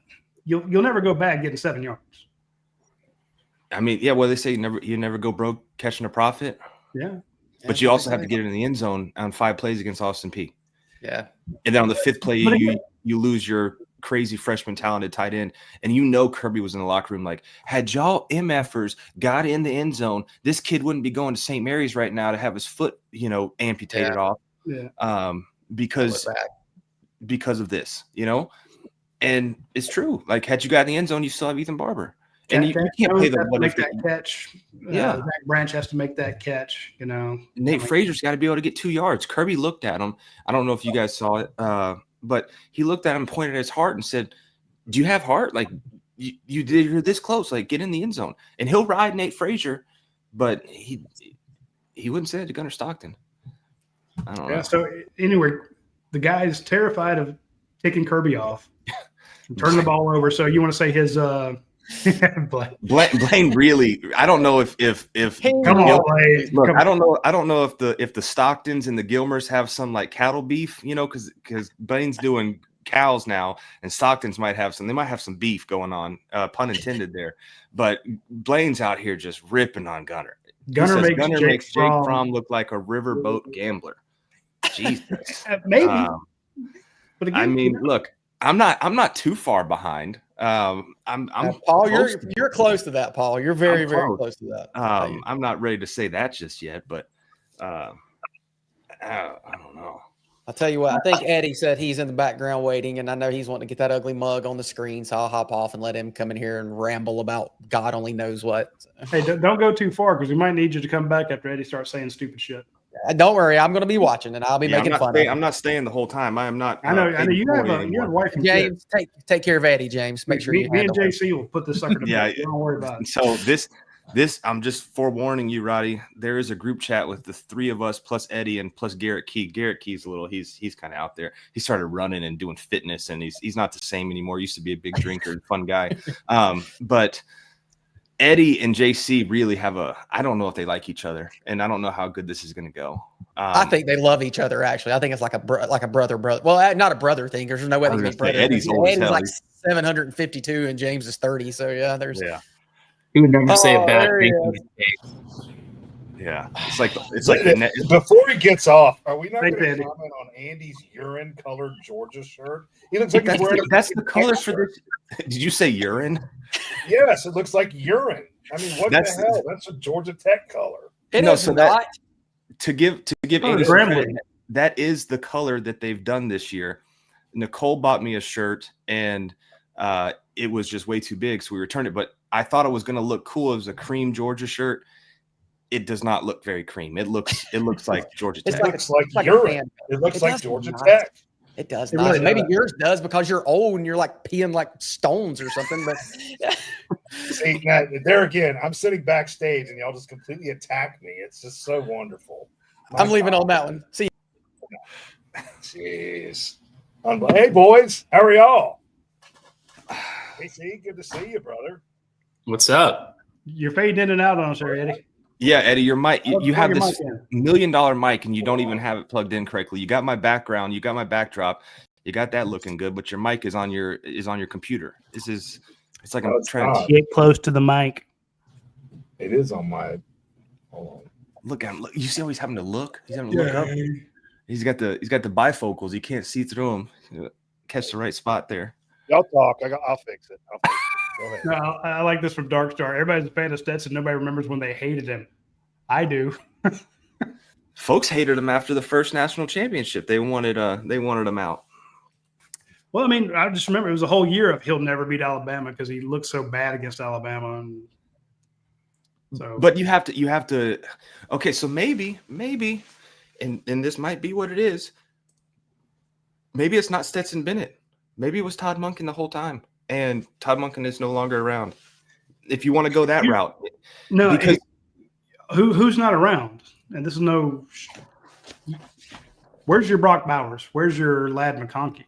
you'll never go back getting 7 yards. I mean, well, they say you never go broke catching a profit. Yeah. But you also have to get it in the end zone on 5 plays against Austin Peay. Yeah. And then on the 5th play, you lose your crazy freshman talented tight end. And Kirby was in the locker room like, had y'all MFers got in the end zone, this kid wouldn't be going to St. Mary's right now to have his foot, amputated off. Yeah. Because of this, and it's true. Like, had you got in the end zone, you still have Ethan Barber. And you can't pay that catch. Zach Branch has to make that catch. Nate Frazier's got to be able to get 2 yards. Kirby looked at him. I don't know if you guys saw it, but he looked at him, pointed at his heart, and said, "Do you have heart? Like you're this close. Like get in the end zone." And he'll ride Nate Frazier, but he wouldn't say it to Gunner Stockton. I don't know. So anyway, the guy is terrified of taking Kirby off, and turning the ball over. So you want to say his Blaine really, I don't know if come on, Blaine. Look, I don't know if the Stocktons and the Gilmers have some like cattle beef, because Blaine's doing cows now, and Stocktons might have some beef going on, pun intended there. But Blaine's out here just ripping on Gunner. Gunner says, makes Gunner Jake makes Jake Fromm Fromm look like a riverboat gambler. Jesus. maybe. But again, I mean, look, I'm not too far behind. I'm Paul, close you're close to that, Paul. You're very, I'm very close. close to that. I'm not ready to say that just yet, but I don't know. I'll tell you what, I think Eddie said he's in the background waiting, and I know he's wanting to get that ugly mug on the screen, so I'll hop off and let him come in here and ramble about God only knows what. hey, don't go too far because we might need you to come back after Eddie starts saying stupid shit. Don't worry, I'm going to be watching, and I'll be making fun of him. I'm not staying the whole time. I am not. I know you have a wife and James, take care of Eddie, James. Make sure you me and handle him. JC will put this sucker to bed. Don't worry about it. So this I'm just forewarning you, Roddy. There is a group chat with the three of us plus Eddie and plus Garrett Key. Garrett Key's he's kind of out there. He started running and doing fitness, and he's not the same anymore. He used to be a big drinker and fun guy. But Eddie and JC really have I don't know if they like each other, and I don't know how good this is going to go. I think they love each other. Actually, I think it's like a brother. Well, not a brother thing. There's no way they can be brother. Eddie's old as hell. Like 752, and James is 30. So yeah, there's. Yeah. He would never say a bad thing. Yeah, it's like the before he gets off, are we not going Thanks, to Andy. comment on Andy's urine-colored Georgia shirt? He looks like he's wearing that's the colors for this. Did you say urine? Yes, it looks like urine. I mean, what That's the hell? That's a Georgia Tech color. It No, is so not. To give Andy some Gremlin. credit, that is the color that they've done this year. Nicole bought me a shirt, and it was just way too big, so we returned it. But I thought it was going to look cool. It was a cream Georgia shirt. It does not look very cream. It looks like Georgia Tech. It looks like urine. It looks like Georgia Tech. It does It not. really Maybe does. yours does because you're old and you're like peeing like stones or something. But See, now, there again, I'm sitting backstage, and y'all just completely attack me. It's just so wonderful. I'm leaving on that one. See you. Jeez. Hey, boys. How are y'all? Hey, see, good to see you, brother. What's up? You're fading in and out on us there, Eddie. Yeah, Eddie, your mic. You have Plug your this mic $1 million mic, and you don't even have it plugged in correctly. You got my background. You got my backdrop. You got that looking good, but your mic is on your computer. It's like I'm trying to Get close to the mic. It is on my. Hold on. look at him. Look, you see how he's having to look? He's having to look up. He's got the bifocals. You can't see through them. Catch the right spot there. Y'all talk. I'll fix it. Go ahead. No, I like this from Dark Star. Everybody's a fan of Stetson. Nobody remembers when they hated him. I do. Folks hated him after the first national championship. They wanted him out. Well, I mean, I just remember it was a whole year of he'll never beat Alabama because he looked so bad against Alabama. And so, But you have to. Okay, so maybe, and this might be what it is. Maybe it's not Stetson Bennett. Maybe it was Todd Monken the whole time, and Todd Monken is no longer around. If you want to go that route, no, because who's not around? And this is no. Where's your Brock Bowers? Where's your Lad McConkey?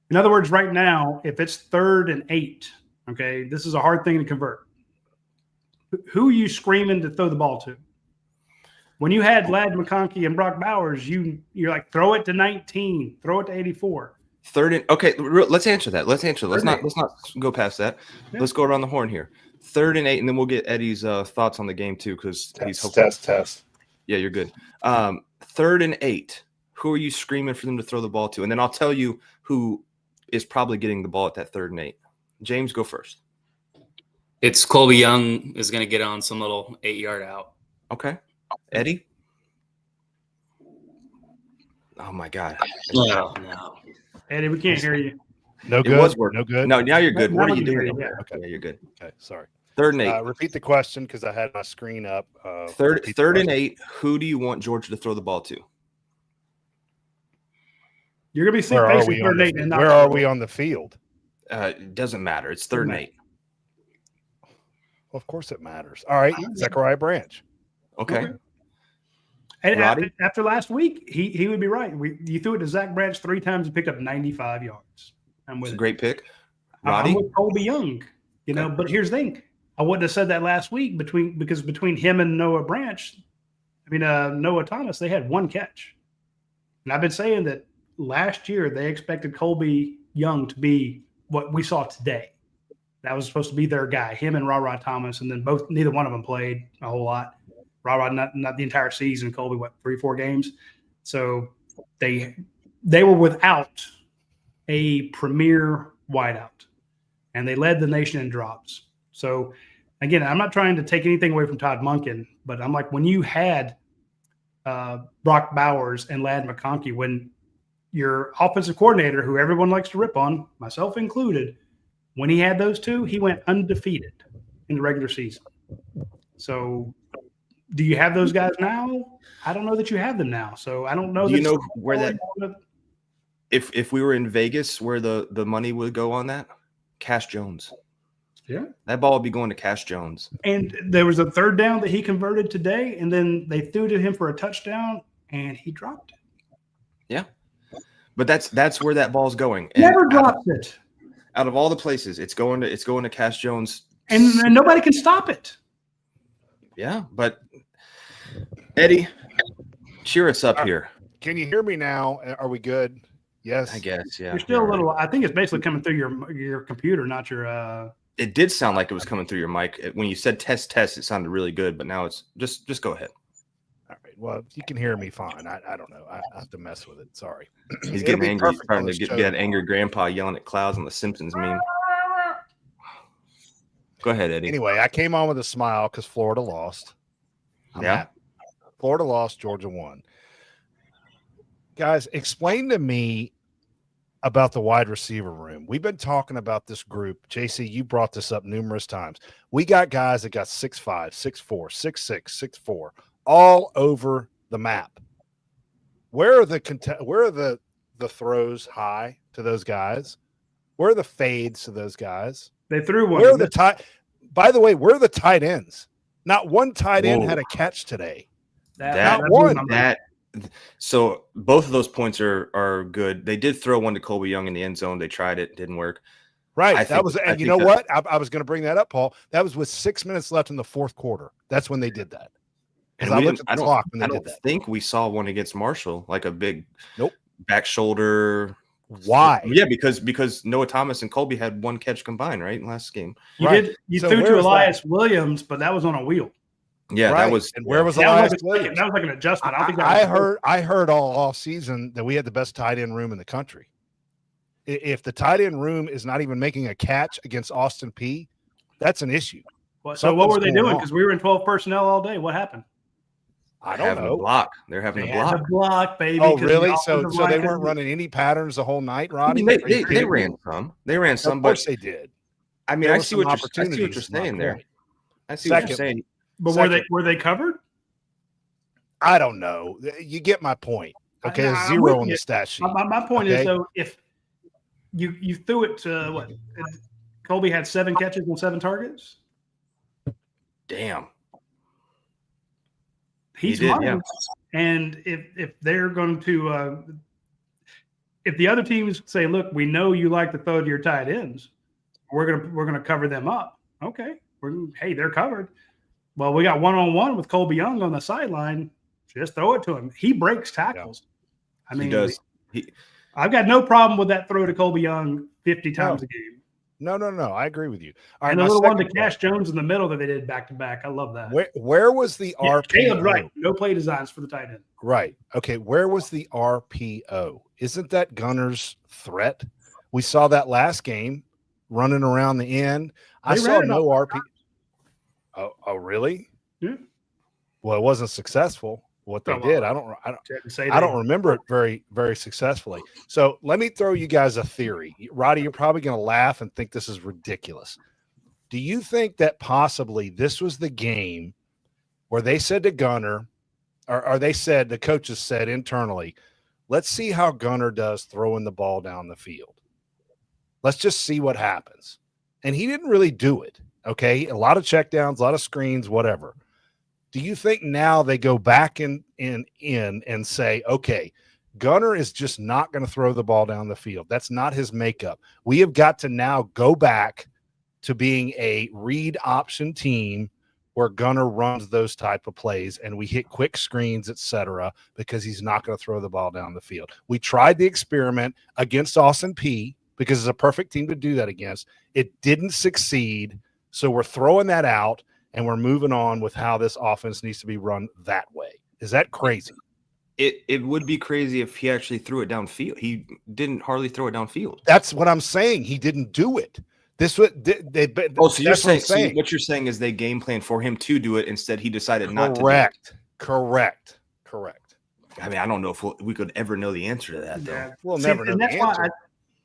In other words, right now, if it's 3rd and 8, okay, this is a hard thing to convert. Who are you screaming to throw the ball to? When you had Lad McConkey and Brock Bowers, you're like, throw it to 19, throw it to 84. okay, let's answer that. Let's not go past that. Yeah. Let's go around the horn here. 3rd and 8, and then we'll get Eddie's thoughts on the game too, because he's Test. Yeah, you're good. 3rd and 8. Who are you screaming for them to throw the ball to? And then I'll tell you who is probably getting the ball at that 3rd and 8. James, go first. It's Colby Young is going to get on some little 8-yard out. Okay. Eddie? Oh, my God. No. Eddie, we can't hear you. No It good. was working. No good. No, now you're good. Now What are we you can hear doing? you, yeah. Okay, you're good. Okay, sorry. 3rd and 8. Repeat the question because I had my screen up. Third repeat the and question. 8. Who do you want Georgia to throw the ball to? You're going to be Where are facing we 3rd on and 8. And not Where are we on the field? It doesn't matter. It's 3rd and 8. Well, of course it matters. All right, Zechariah Branch. Okay. And Roddy? after last week, he would be right. You threw it to Zach Branch 3 times and picked up 95 yards. I'm with It's a it. great pick. I'm Roddy? with Colby Young, Okay. But here's the thing. I wouldn't have said that last week because between him and Noah Thomas, they had 1 catch. And I've been saying that last year they expected Colby Young to be what we saw today. That was supposed to be their guy, him and Rara Thomas, and then neither one of them played a whole lot. not the entire season. Colby, 3-4 games. So they were without a premier wideout, and they led the nation in drops. So again, I'm not trying to take anything away from Todd Monken, but I'm like, when you had Brock Bowers and Ladd McConkey, when your offensive coordinator, who everyone likes to rip on, myself included, when he had those two, he went undefeated in the regular season. So do you have those guys now? I don't know that you have them now. So I don't know. Do you know where that – if we were in Vegas, where the money would go on that? Cash Jones. Yeah. That ball would be going to Cash Jones. And there was a third down that he converted today, and then they threw to him for a touchdown, and he dropped it. Yeah. But that's where that ball's going. And Never drops it. Out of all the places, it's going to Cash Jones. And nobody can stop it. Yeah, but Eddie, cheer us up here. Can you hear me now? Are we good? Yes. I guess, yeah. You're still a little – I think it's basically coming through your computer, not your It did sound like it was coming through your mic. When you said test, it sounded really good, but now it's just go ahead. All right. Well, you can hear me fine. I don't know. I have to mess with it. Sorry. He's It'll getting be angry. He's perfect trying on to this get show. that angry grandpa yelling at clouds on the Simpsons meme. Go ahead, Eddie. Anyway, I came on with a smile because Florida lost. Yeah. Florida lost, Georgia won. Guys, explain to me about the wide receiver room. We've been talking about this group. JC, you brought this up numerous times. We got guys that got 6'5", 6'4", 6'6", 6'4", all over the map. Where are the throws high to those guys? Where are the fades to those guys? They threw one. Where are the tight? By the way, where are the tight ends? Not one tight end had a catch today. That Not one. So both of those points are good. They did throw one to Colby Young in the end zone. They tried it, didn't work. Right. And you know what? I was going to bring that up, Paul. That was with 6 minutes left in the fourth quarter. That's when they did that. And I looked at the clock when they I did don't that. think we saw one against Marshall, like a big Nope. back shoulder. Why? Yeah, because Noah Thomas and Colby had one catch combined, right, last game. You So threw where to is Elias Williams, but that was on a wheel. Yeah, Right. that was. And where was That Elias was Williams? like an adjustment. I don't think I heard all off season that we had the best tight end room in the country. If the tight end room is not even making a catch against Austin Peay, that's an issue. So what were they Something's doing? going on. Because we were in 12 personnel all day. What happened? I They're don't having know. a block. They're having They a had block. the block, baby. Oh, 'cause the really? So offensive they line weren't couldn't- running any patterns the whole night, I Rodney? mean, Are you they kidding me? ran some. They ran Of some, but course they did. I mean, There I were see some what you're opportunities, is my saying there. point. I see what you're Secondly, saying. But Second. were they covered? I don't know. You get my point. Okay, I'm a zero with on you. the stat sheet. My point is, Okay. though, if you threw it to what? Colby had 7 catches and 7 targets. Damn. He's He did, running. yeah. And if they're going to if the other teams say, look, we know you like to throw to your tight ends, we're gonna cover them up. Okay. Hey, they're covered. Well, we got 1-on-1 with Colby Young on the sideline. Just throw it to him. He breaks tackles. I mean, He does. I've got no problem with that throw to Colby Young 50 times a game. No. I agree with you. All right, And the my little one to second Cash Jones in the middle that they did back to back. I love that. where was the Yeah, RPO? Caleb's right. No play designs for the tight end. Right. Okay. Where was the RPO? Isn't that Gunner's threat? We saw that last game running around the end. I They saw ran it no up. RPO. Oh, really? Yeah. Well, it wasn't successful. What they Oh, did, well, I don't Didn't say I they- don't remember it very, very successfully. So let me throw you guys a theory. Roddy, you're probably going to laugh and think this is ridiculous. Do you think that possibly this was the game where they said to Gunner, or the coaches said internally, let's see how Gunner does throwing the ball down the field. Let's just see what happens. And he didn't really do it. Okay. A lot of checkdowns, a lot of screens, whatever. Do you think now they go back in and say, okay, Gunner is just not going to throw the ball down the field. That's not his makeup. We have got to now go back to being a read option team where Gunner runs those type of plays and we hit quick screens, etc., because he's not going to throw the ball down the field. We tried the experiment against Austin Peay because it's a perfect team to do that against. It didn't succeed. So we're throwing that out. and we're moving on with how this offense needs to be run that way. Is that crazy? It would be crazy if he actually threw it downfield. He didn't hardly throw it downfield. That's what I'm saying. He didn't do it. This what they. Oh, so you're saying, saying. So what you're saying is they game plan for him to do it. Instead, he decided not to. Correct. I mean, I don't know if we could ever know the answer to that, though. Yeah. We'll never know and the answer.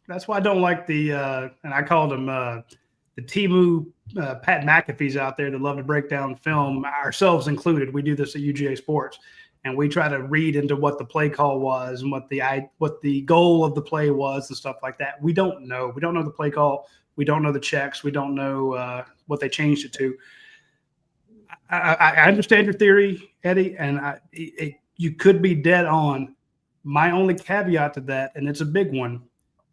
That's why I don't like the and I called them the Timu Pat McAfee's out there that love to break down film, ourselves included. We do this at UGA Sports, and we try to read into what the play call was and what the goal of the play was and stuff like that. We don't know. We don't know the play call. We don't know the checks. We don't know what they changed it to. I understand your theory, Eddie, and you could be dead on. My only caveat to that, and it's a big one,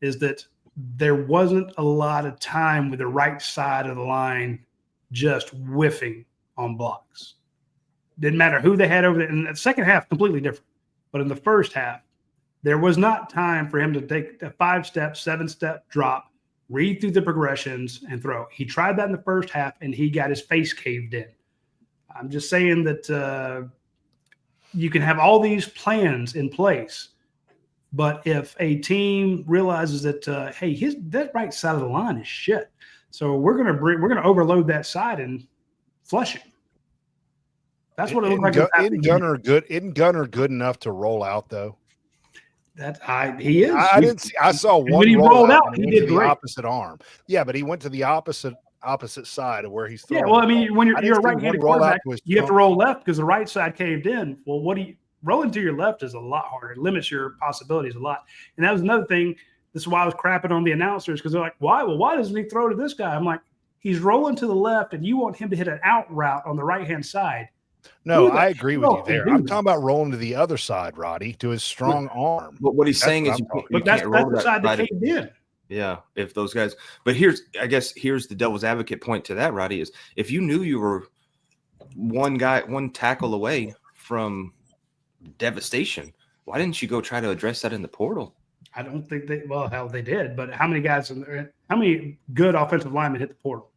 is that there wasn't a lot of time with the right side of the line just whiffing on blocks. Didn't matter who they had over there. In the second half, completely different. But in the first half, there was not time for him to take a 5-step, 7-step drop, read through the progressions, and throw. He tried that in the first half, and he got his face caved in. I'm just saying that you can have all these plans in place, but if a team realizes that hey, that right side of the line is shit, so we're gonna overload that side and flush it. That's what it looked like. Isn't Gunner good enough to roll out though? He is. I saw one when he rolled out, he did the great. opposite arm. Yeah, but he went to the opposite side of where he's throwing. Yeah, well, I mean, when you're a right-handed quarterback, you have to roll left because the right side caved in. Well, rolling to your left is a lot harder. It limits your possibilities a lot. And that was another thing. This is why I was crapping on the announcers, because they're like, why? Well, why doesn't he throw to this guy? I'm like, he's rolling to the left, and you want him to hit an out route on the right-hand side. No, I agree with you there. I'm talking about rolling to the other side, Roddy, to his strong arm. But what he's saying is that's the side that caved in. Yeah, if those guys. But here's the devil's advocate point to that, Roddy, is if you knew you were one tackle away from devastation, why didn't you go try to address that in the portal? I don't think they did. But how many good offensive linemen hit the portal?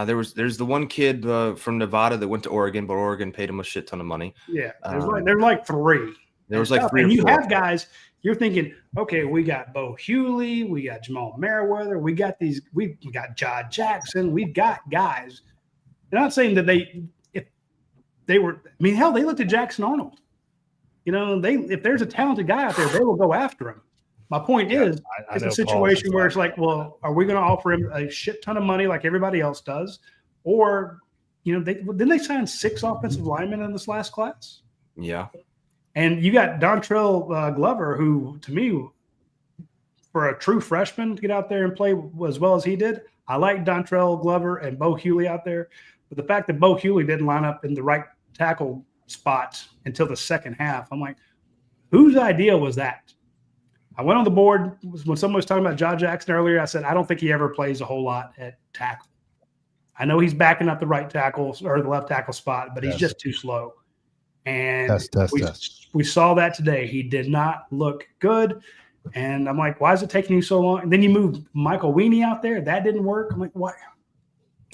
There's the one kid from Nevada that went to Oregon, but Oregon paid him a shit ton of money. Yeah, there's like 3. There was like 3 and or 4. You have guys. You're thinking, okay, we got Bo Hewley, we got Jamal Merriweather, we got John Jackson, we've got guys. I'm not saying that if they were. I mean, hell, they looked at Jackson Arnold. If there's a talented guy out there, they will go after him. My point is, it's a situation where it's like, well, are we going to offer him a shit ton of money like everybody else does, or didn't they sign 6 offensive linemen in this last class? Yeah. And you got Dontrell Glover, who, to me, for a true freshman to get out there and play as well as he did, I like Dontrell Glover and Bo Hewley out there. But the fact that Bo Hewley didn't line up in the right tackle spot until the second half, I'm like, whose idea was that? I went on the board when someone was talking about John Jackson earlier. I said, I don't think he ever plays a whole lot at tackle. I know he's backing up the right tackle or the left tackle spot, but he's just too slow. And we saw that today. He did not look good. And I'm like, why is it taking you so long? And then you moved Michael Weenie out there. That didn't work. I'm like, why?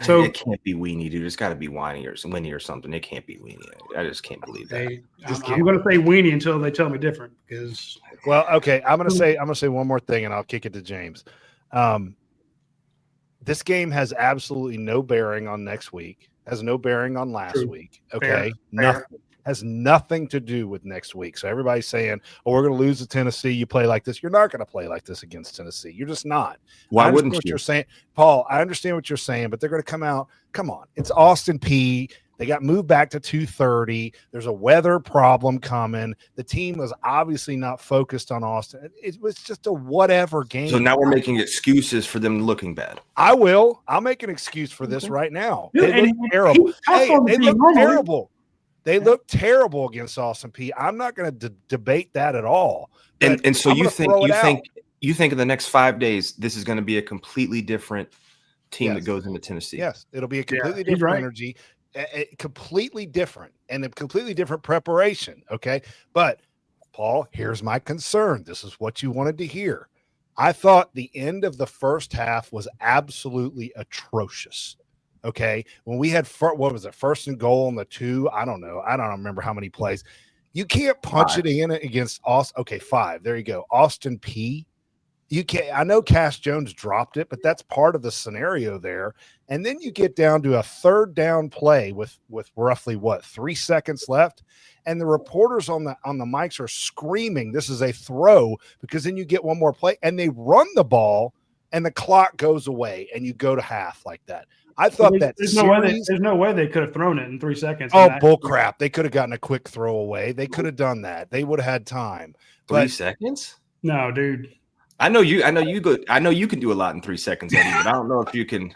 So it can't be Weenie, dude. It's got to be Winnie or something. It can't be Weenie. I just can't believe that. I'm going to say Weenie until they tell me different. Because okay, I'm going to say one more thing, and I'll kick it to James. This game has absolutely no bearing on next week. Has no bearing on last week. Okay, nothing. Has nothing to do with next week. So everybody's saying, "Oh, we're going to lose to Tennessee. You play like this." You're not going to play like this against Tennessee. You're just not. Why wouldn't what you're saying, Paul? I understand what you're saying, but they're going to come out. Come on, it's Austin Peay. They got moved back to 2:30. There's a weather problem coming. The team was obviously not focused on Austin. It was just a whatever game. So now we're making excuses for them looking bad. I'll make an excuse for this right now. They look terrible. They look terrible. They look terrible against Austin Peay. I'm not going to debate that at all. And so you think in the next 5 days this is going to be a completely different team that goes into Tennessee? Yes, it'll be a completely different energy, completely different, and a completely different preparation. Okay, but Paul, here's my concern. This is what you wanted to hear. I thought the end of the first half was absolutely atrocious. Okay, when we had what was it, first and goal on the 2? I don't know. I don't remember how many plays. You can't punch 5. it in against Austin. Okay, 5. There you go. Austin Peay. You can't. I know Cass Jones dropped it, but that's part of the scenario there. And then you get down to a 3rd down play with roughly 3 seconds left, and the reporters on the mics are screaming, "This is a throw!" Because then you get one more play, and they run the ball, and the clock goes away, and you go to half like that. I thought there's no way they could have thrown it in 3 seconds. Oh, bull crap! They could have gotten a quick throwaway. They could have done that. They would have had time. 3 seconds? No, dude. I know you can do a lot in 3 seconds, Eddie, but I don't know if you can.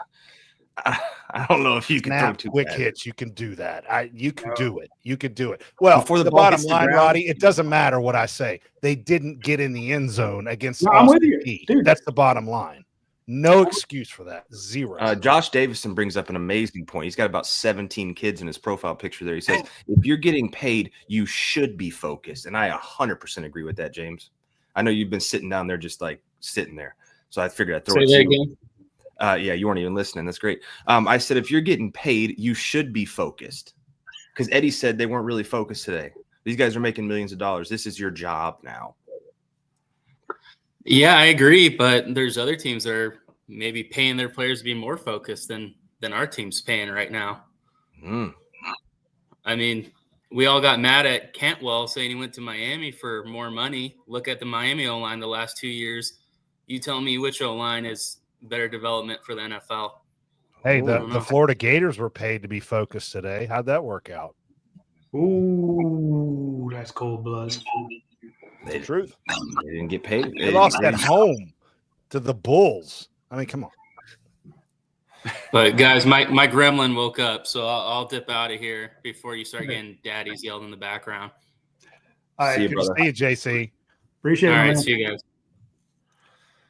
I don't know if you can throw 2 quick bad. hits. You can do that. You can do it. You could do it. Well, Before the the ball bottom hits the line, ground. Roddy, it doesn't matter what I say. They didn't get in the end zone against. No, I'm with Austin you, Peay. dude. That's the bottom line. No excuse for that. Zero. Josh Davison brings up an amazing point. He's got about 17 kids in his profile picture there. He says, if you're getting paid, you should be focused. And I 100% agree with that, James. I know you've been sitting down there just like sitting there. So I figured I'd throw it to you. Yeah, you weren't even listening. That's great. I said, if you're getting paid, you should be focused. Because Eddie said they weren't really focused today. These guys are making millions of dollars. This is your job now. Yeah, I agree. But there's other teams that are maybe paying their players to be more focused than our team's paying right now. I mean, we all got mad at Cantwell saying he went to Miami for more money. Look at the Miami O-line the last 2 years. You tell me which O-line is better development for the NFL. Hey, the Florida Gators were paid to be focused today. How'd that work out? Ooh, that's cold blood. The truth. They didn't get paid. They lost at home to the Bulls. I mean, come on. But guys, my gremlin woke up, so I'll dip out of here before you start getting daddies yelled in the background. All right, See you, Good brother. to see you, JC. appreciate All it. right, Man. see you guys.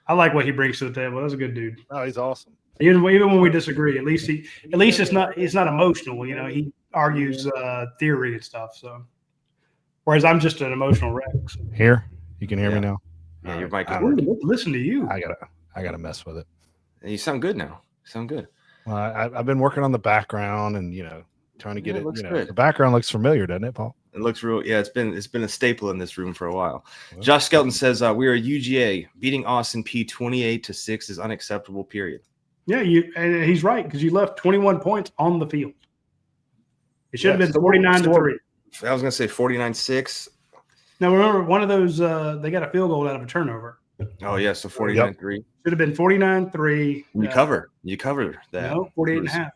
I like what he brings to the table. That's a good dude. Oh, he's awesome. Even when we disagree, at least it's not emotional. You know, he argues theory and stuff. So, whereas I'm just an emotional wreck. So. Here, you can hear me now. Yeah, your mic is I- working. Listen to you. I gotta mess with it. You sound good now. You sound good. Well, I've been working on the background and trying to get Yeah, it it. looks The good. background looks familiar, doesn't it, Paul? It looks real. Yeah, it's been a staple in this room for a while. Well. Josh Skelton says we are UGA. Beating Austin Peay 28-6 is unacceptable. Period. Yeah, and he's right because you left 21 points on the field. It should have been so 49-3. I was gonna say 49-6. Now remember, one of those they got a field goal out of a turnover. Oh yeah, so 49-3. Should have been 49-3. You cover that. No, 48.5.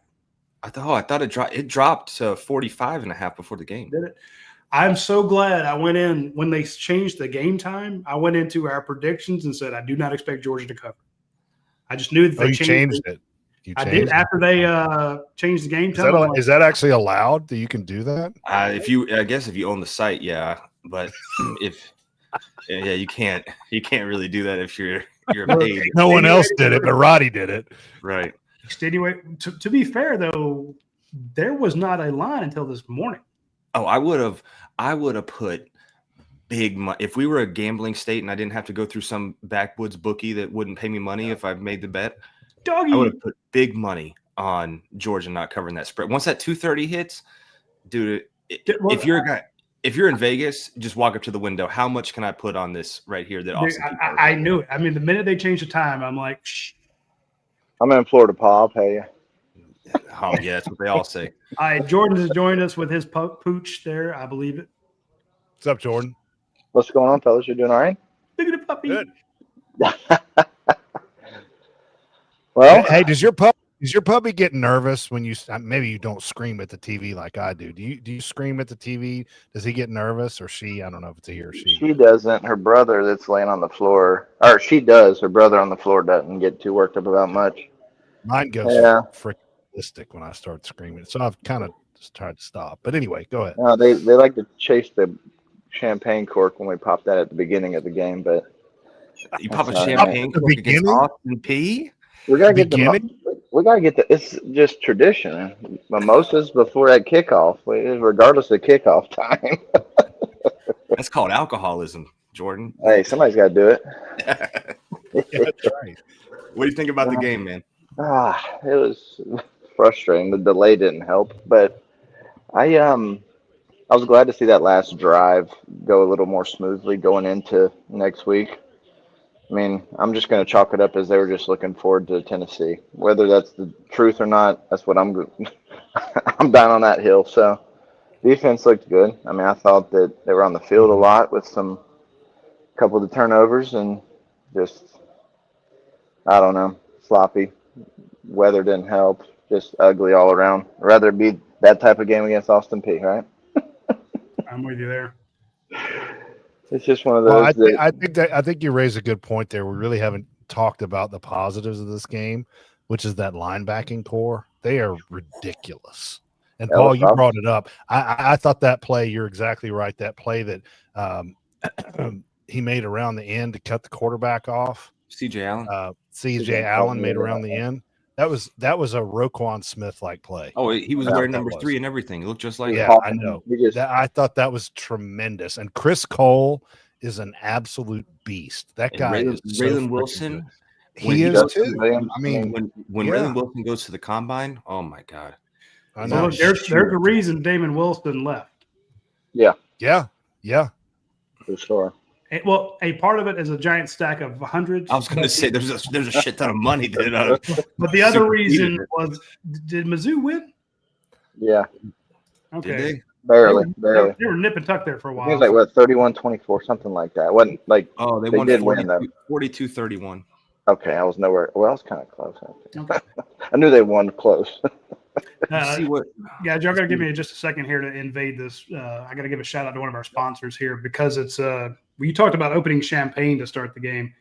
I thought it dropped to 45.5 before the game. Did it? I'm so glad I went in when they changed the game time. I went into our predictions and said I do not expect Georgia to cover. I just knew that they You changed it. I did after they changed the game time. Is that actually allowed? That you can do that? I guess if you own the site, yeah. But you can't really do that if you're paid. No one else did it, but Roddy did it. Right. Anyway, to be fair though, there was not a line until this morning. Oh, I would have put big money if we were a gambling state and I didn't have to go through some backwoods bookie that wouldn't pay me money if I made the bet. Doggy. I would have put big money on Georgia not covering that spread. Once that 230 hits, dude, if you're a guy, if you're in Vegas, just walk up to the window. How much can I put on this right here? That Dude, I knew it. I mean, the minute they changed the time, I'm like, shh. I'm in Florida, Paul. I'll pay you. Oh yeah, that's what they all say. All right, Jordan has joined us with his pooch there. I believe it. What's up, Jordan? What's going on, fellas? You doing all right? Look at the puppy. Good. Well, Hey, does your puppy get nervous when you maybe you don't scream at the TV like I do? Do you scream at the TV? Does he get nervous or she? I don't know if it's a he or she. she doesn't. Her brother that's laying on the floor, or she does. Her brother on the floor doesn't get too worked up about much. Mine goes freaking ballistic when I start screaming. So I've kind of just tried to stop. But anyway, go ahead. They like to chase the champagne cork when we pop that at the beginning of the game, but You pop a That's all champagne right. cork against Beginning? Austin Peay. we gotta get Beginning? it's just tradition. Mimosas before that kickoff, regardless of kickoff time. That's called alcoholism, Jordan. Hey, somebody's got to do it. Yeah, that's right. What do you think about the game, man? It was frustrating. The delay didn't help, but I was glad to see that last drive go a little more smoothly going into next week. I mean, I'm just going to chalk it up as they were just looking forward to Tennessee. Whether that's the truth or not, that's what I'm down on that hill. So defense looked good. I mean, I thought that they were on the field a lot with some couple of the turnovers and just, I don't know, sloppy. Weather didn't help. Just ugly all around. I'd rather it be that type of game against Austin Peay, right? I'm with you there. It's just one of Well, those. I think you raised a good point there. We really haven't talked about the positives of this game, which is that linebacking core. They are ridiculous. And That Paul, was you awesome. brought it up. I thought that play, you're exactly right. That play that he made around the end to cut the quarterback off. CJ Allen. CJ Allen made around the end. That was a Roquan Smith like play. Oh, he was That's wearing what that number was. 3 and everything. It looked just like Yeah, him. I know. He just- I thought that was tremendous. And Chris Cole is an absolute beast. That And guy is so Raylan freaking Wilson. good. when He he is goes too. to- I mean, When yeah. Raylan Wilson goes to the combine, oh my God. I So know. look, there's a reason Damon Wilson left. Yeah. for sure. Well, a part of it is a giant stack of hundreds. I was going to say there's a shit ton of money that. But the other superseded reason it. was, did Mizzou win? Yeah, Okay. Did they? barely. They were nip and tuck there for a I while. think it was like what 31-24, something like that. It wasn't like Oh, they They won did win, though. 42-31. okay. I was nowhere. Well, I was kind of close. I think. Okay. I knew they won close. See what? Guys, y'all got to give me just a second here to invade this. I got to give a shout out to one of our sponsors here because it's you talked about opening champagne to start the game,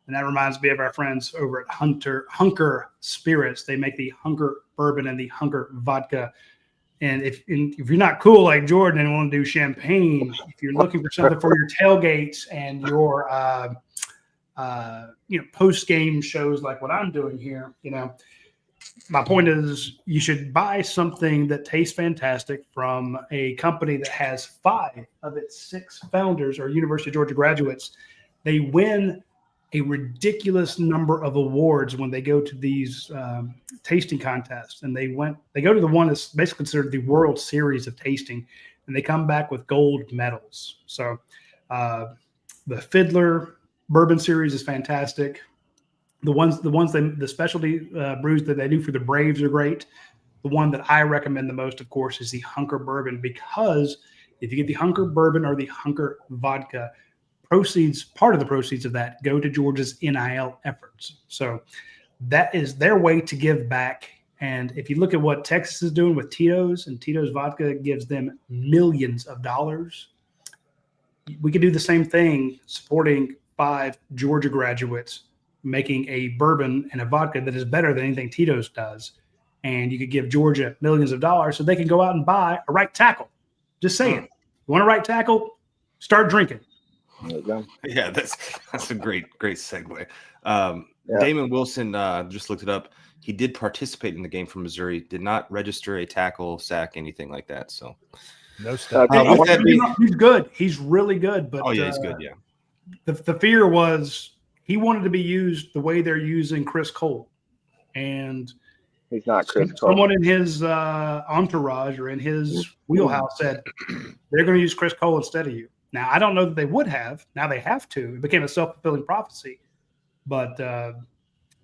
and that reminds me of our friends over at Hunker Spirits. They make the Hunker bourbon and the Hunker vodka. And if you're not cool like Jordan and want to do champagne, if you're looking for something for your tailgates and your post game shows like what I'm doing here, my point is you should buy something that tastes fantastic from a company that has 5 of its 6 founders are University of Georgia graduates. They win a ridiculous number of awards when they go to these tasting contests, and they go to the one that's basically considered the World Series of tasting, and they come back with gold medals. So the Fiddler Bourbon Series is fantastic. The specialty brews that they do for the Braves are great. The one that I recommend the most, of course, is the Hunker Bourbon, because if you get the Hunker Bourbon or the Hunker Vodka, part of the proceeds of that go to Georgia's NIL efforts. So that is their way to give back. And if you look at what Texas is doing with Tito's, and Tito's Vodka gives them millions of dollars, we could do the same thing supporting 5 Georgia graduates making a bourbon and a vodka that is better than anything Tito's does. And you could give Georgia millions of dollars so they can go out and buy a right tackle. Just saying. You want a right tackle? Start drinking. There you go. Yeah, that's a great segue. Yeah. Damon Wilson, just looked it up. He did participate in the game for Missouri, did not register a tackle, sack, anything like that. So No stuff. He's good. He's really good. But he's good. Yeah. The fear was he wanted to be used the way they're using Chris Cole. And He's not Chris Cole. someone in his entourage or in his wheelhouse said they're going to use Chris Cole instead of you. Now, I don't know that they would have. Now they have to. It became a self-fulfilling prophecy. But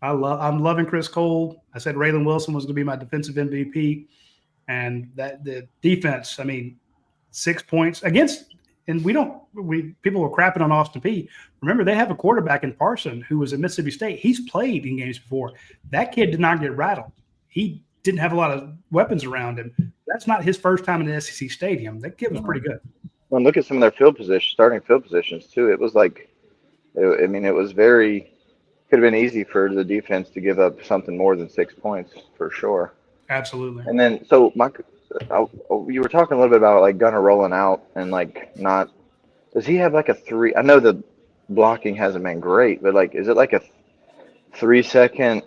I'm loving Chris Cole. I said Raylan Wilson was going to be my defensive MVP. And that the defense, 6 points against – and people were crapping on Austin Peay. Remember, they have a quarterback in Parson who was at Mississippi State. He's played in games before. That kid did not get rattled. He didn't have a lot of weapons around him. That's not his first time in the SEC stadium. That kid was pretty good. Well, look at some of their starting field positions too. It was like, it was very, could have been easy for the defense to give up something more than 6 points for sure. Absolutely. And then, so you were talking a little bit about like Gunner rolling out and like not. Does he have like a 3? I know the blocking hasn't been great, but like, is it like a 3-second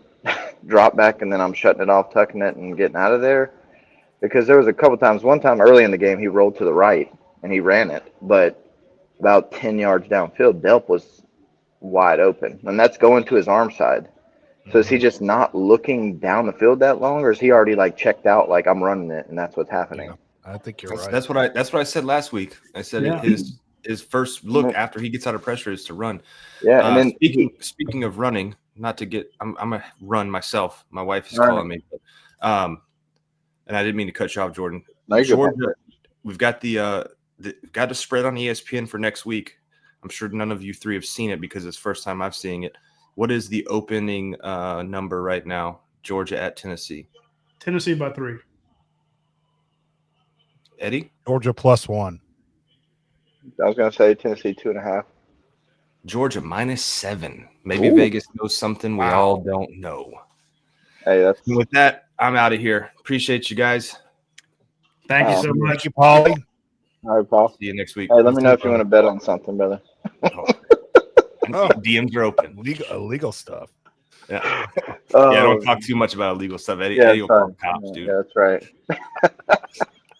drop back and then I'm shutting it off, tucking it, and getting out of there? Because there was a couple times. One time early in the game, he rolled to the right and he ran it, but about 10 yards downfield, Delp was wide open, and that's going to his arm side. So is he just not looking down the field that long, or is he already like checked out, like I'm running it, and that's what's happening? Yeah, I think you're right. That's what I said last week. I said Yeah. his first look after he gets out of pressure is to run. Yeah, and then speaking of running, not to get I'm a run myself. My wife is Right. calling me, but, and I didn't mean to cut you off, Jordan. No, you're good. Georgia, we've got the spread on ESPN for next week. I'm sure none of you three have seen it because it's the first time I've seen it. What is the opening number right now? Georgia at Tennessee. Tennessee by 3. Eddie? Georgia +1. I was gonna say Tennessee 2.5. Georgia -7. Maybe Ooh. Vegas knows something we all don't know. Hey, that's And with that, I'm out of here. Appreciate you guys. Thank you so Thank much. you, Paulie. all right, Paul. See you next week. Hey, let me know if you want to bet on something, brother. Oh. DMs are open. Illegal stuff. Yeah. Oh, Yeah, don't talk too much about illegal stuff. Eddie, yeah, Eddie will call sorry. cops, dude. Yeah, that's right.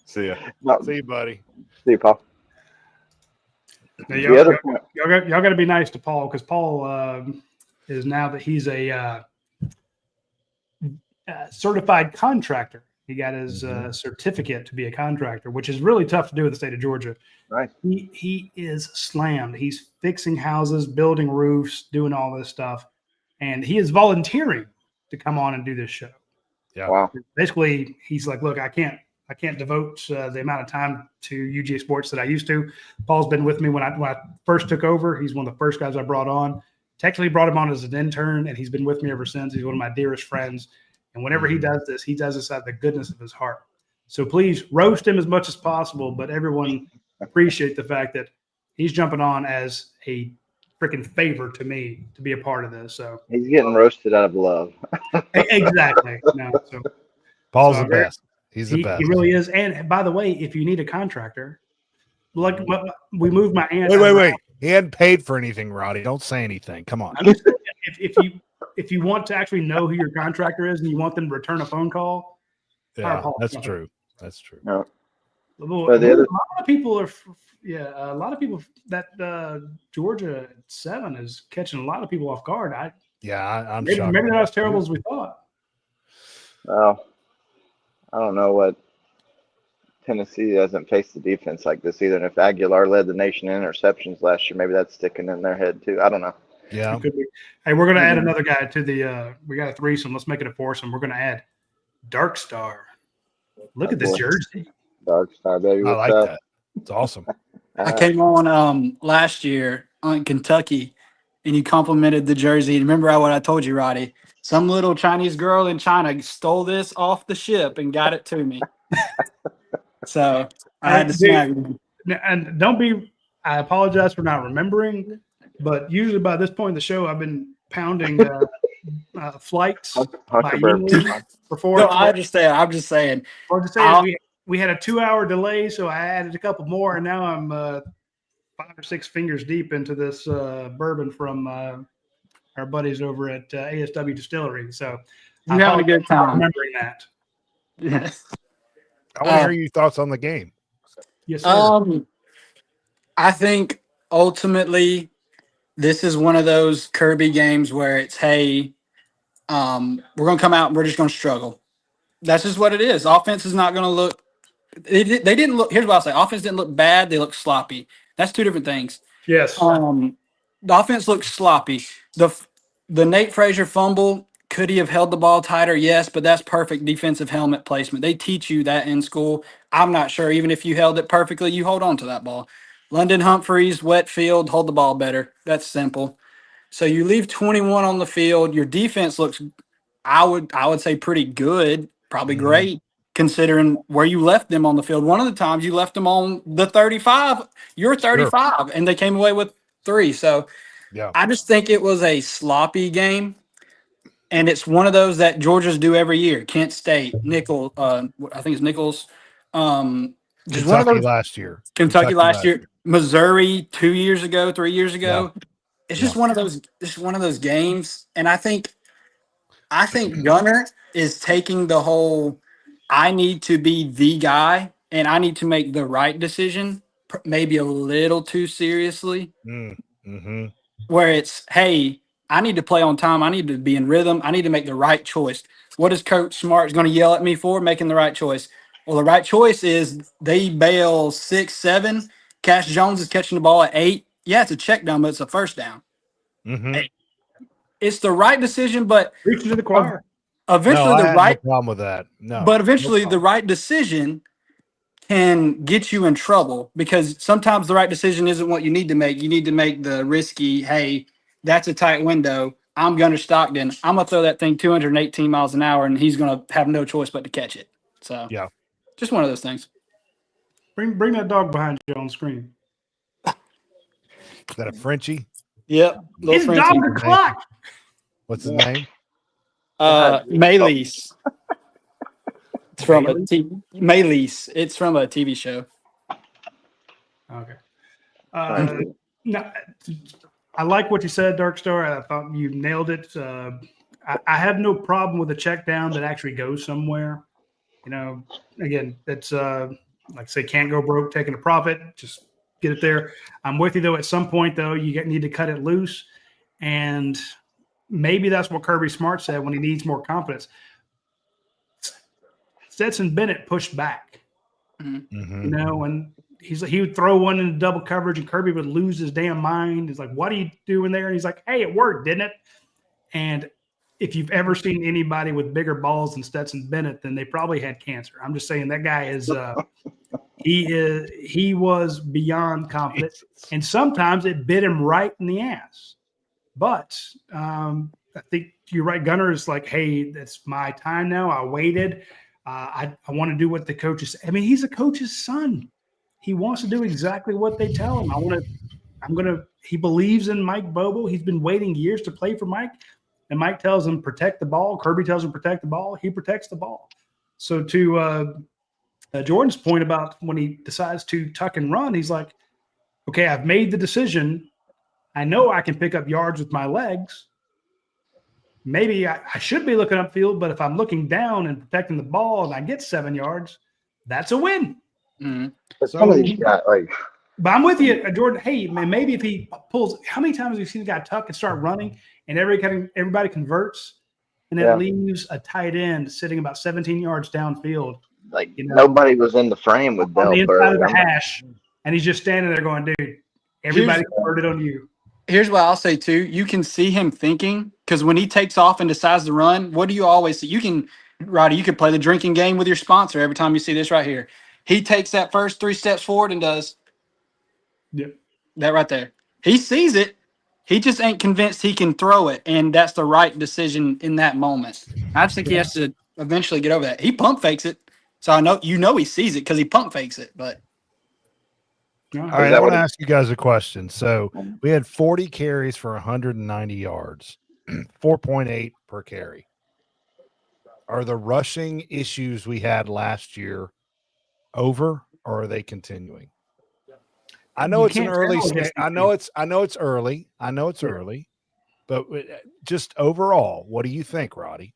See ya. No, See you, buddy. see you, Paul. Now, The y'all, other point, y'all got to be nice to Paul, because Paul is, now that he's a certified contractor, he got his certificate to be a contractor, which is really tough to do in the state of Georgia. right? He is slammed. He's fixing houses, building roofs, doing all this stuff, and he is volunteering to come on and do this show. Yeah. Wow. Basically, he's like, look, I can't devote the amount of time to UGA sports that I used to. Paul's been with me when I first took over. He's one of the first guys I brought on. Technically brought him on as an intern, and he's been with me ever since. He's one of my dearest friends. And whenever he does this out of the goodness of his heart. So please roast him as much as possible, but everyone appreciate the fact that he's jumping on as a freaking favor to me to be a part of this. So He's getting roasted out of love. exactly. No, so Paul's So the best. He's the he best. really is. And by the way, if you need a contractor, like we moved my aunt. Wait. He hadn't paid for anything, Roddy. Don't say anything. Come on. I'm just saying, if you want to actually know who your contractor is and you want them to return a phone call, Yeah, Paul. that's true. That's true. No. Well, the other- a lot of people are, a lot of people that Georgia 7 is catching a lot of people off guard. I'm Maybe shocked. they're not as terrible as we thought. Well, I don't know what Tennessee hasn't faced the defense like this either. And if Aguilar led the nation in interceptions last year, maybe that's sticking in their head too. I don't know. Yeah. It could be. Hey, we're going to add another guy to the. We got a threesome. Let's make it a foursome. We're going to add Dark Star. Look at this jersey. Dark Star, baby. I What's like up? that. It's awesome. I came on last year on Kentucky, and you complimented the jersey. Remember what I told you, Roddy? Some little Chinese girl in China stole this off the ship and got it to me. So I had to snag it. And don't be. I apologize for not remembering, but usually by this point in the show, I've been pounding flights by Yingling before. No, I understand. I'm just saying. Or to say we had a 2-hour delay, so I added a couple more, and now I'm 5 or 6 fingers deep into this bourbon from our buddies over at ASW Distillery. So You're having a good time. Remembering that. Yes. I want to hear your thoughts on the game. Yes, sir. I think ultimately this is one of those Kirby games where it's, hey, we're going to come out and we're just going to struggle. That's just what it is. Offense is not going to look. They didn't look. Here's what I'll say: offense didn't look bad. They looked sloppy. That's two different things. Yes. The offense looked sloppy. The Nate Frazier fumble, could he have held the ball tighter? Yes, but that's perfect defensive helmet placement. They teach you that in school. I'm not sure. Even if you held it perfectly, you hold on to that ball. London Humphreys, wet field, hold the ball better. That's simple. So you leave 21 on the field. Your defense looks, I would say, pretty good, probably great, considering where you left them on the field. One of the times you left them on the 35, you're 35, and they came away with 3. So Yeah. I just think it was a sloppy game, and it's one of those that Georgia's do every year. Kent State, Nickel, I think it's Nichols. Just one of Kentucky those. last year. Kentucky last year. Missouri 2 years ago, 3 years ago. Yeah. It's just one of those. It's one of those games, and I think Gunner is taking the whole. I need to be the guy, and I need to make the right decision. Maybe a little too seriously. Mm-hmm. Where it's, hey, I need to play on time. I need to be in rhythm. I need to make the right choice. What is Coach Smart going to yell at me for? Making the right choice. Well, the right choice is they bail 6, 7. Cash Jones is catching the ball at 8. Yeah, it's a check down, but it's a first down. Mm-hmm. It's the right decision, but Preaching to the choir. eventually No, I the had right no problem with that. No, but eventually no the right decision can get you in trouble because sometimes the right decision isn't what you need to make. You need to make the risky, hey, that's a tight window. I'm Gunner Stockton. I'm going to throw that thing 218 miles an hour, and he's going to have no choice but to catch it. So, Yeah. just one of those things. Bring that dog behind you on screen. Is that a Frenchie? Yep. His dog the clock. What's his name? Maylease. It's from Maylease. It's from a TV show. Okay. No, I like what you said, Dark Star. I thought you nailed it. I have no problem with a check down that actually goes somewhere. You know, again, that's like I say, can't go broke taking a profit. Just get it there. I'm with you though. At some point though, you need to cut it loose, and maybe that's what Kirby Smart said when he needs more confidence. Stetson Bennett pushed back, Mm-hmm. you know, and he would throw one into double coverage, and Kirby would lose his damn mind. He's like, "What are you doing there?" And he's like, "Hey, it worked, didn't it?" And if you've ever seen anybody with bigger balls than Stetson Bennett, then they probably had cancer. I'm just saying that guy is he was beyond confident, and sometimes it bit him right in the ass. But I think you're right. Gunner is like, "Hey, that's my time now. I waited. I want to do what the coaches." I mean, he's a coach's son. He wants to do exactly what they tell him. He believes in Mike Bobo. He's been waiting years to play for Mike, and Mike tells him protect the ball. Kirby tells him protect the ball. He protects the ball. So to Jordan's point about when he decides to tuck and run, he's like, okay, I've made the decision. I know I can pick up yards with my legs. Maybe I should be looking upfield, but if I'm looking down and protecting the ball and I get 7 yards, that's a win. Mm-hmm. But some of these guys, like, but I'm with you, Jordan. Hey, man, maybe if he pulls, how many times have you seen the guy tuck and start running and everybody converts and it leaves a tight end sitting about 17 yards downfield? like nobody was in the frame with On the Bell inside of Burr. the hash, and he's just standing there going, dude, everybody converted on you. Here's what I'll say too. You can see him thinking because when he takes off and decides to run, what do you always see? You can, Roddy, you can play the drinking game with your sponsor every time you see this right here. He takes that first 3 steps forward and does that right there. He sees it. He just ain't convinced he can throw it, and that's the right decision in that moment. I just think he has to eventually get over that. He pump fakes it, so I know he sees it because he pump fakes it. But all right, I want to ask you guys a question. So we had 40 carries for 190 yards, 4.8 per carry. Are the rushing issues we had last year over, or are they continuing? I know it's an early stage. I know it's early. I know it's early, but just overall, what do you think, Roddy?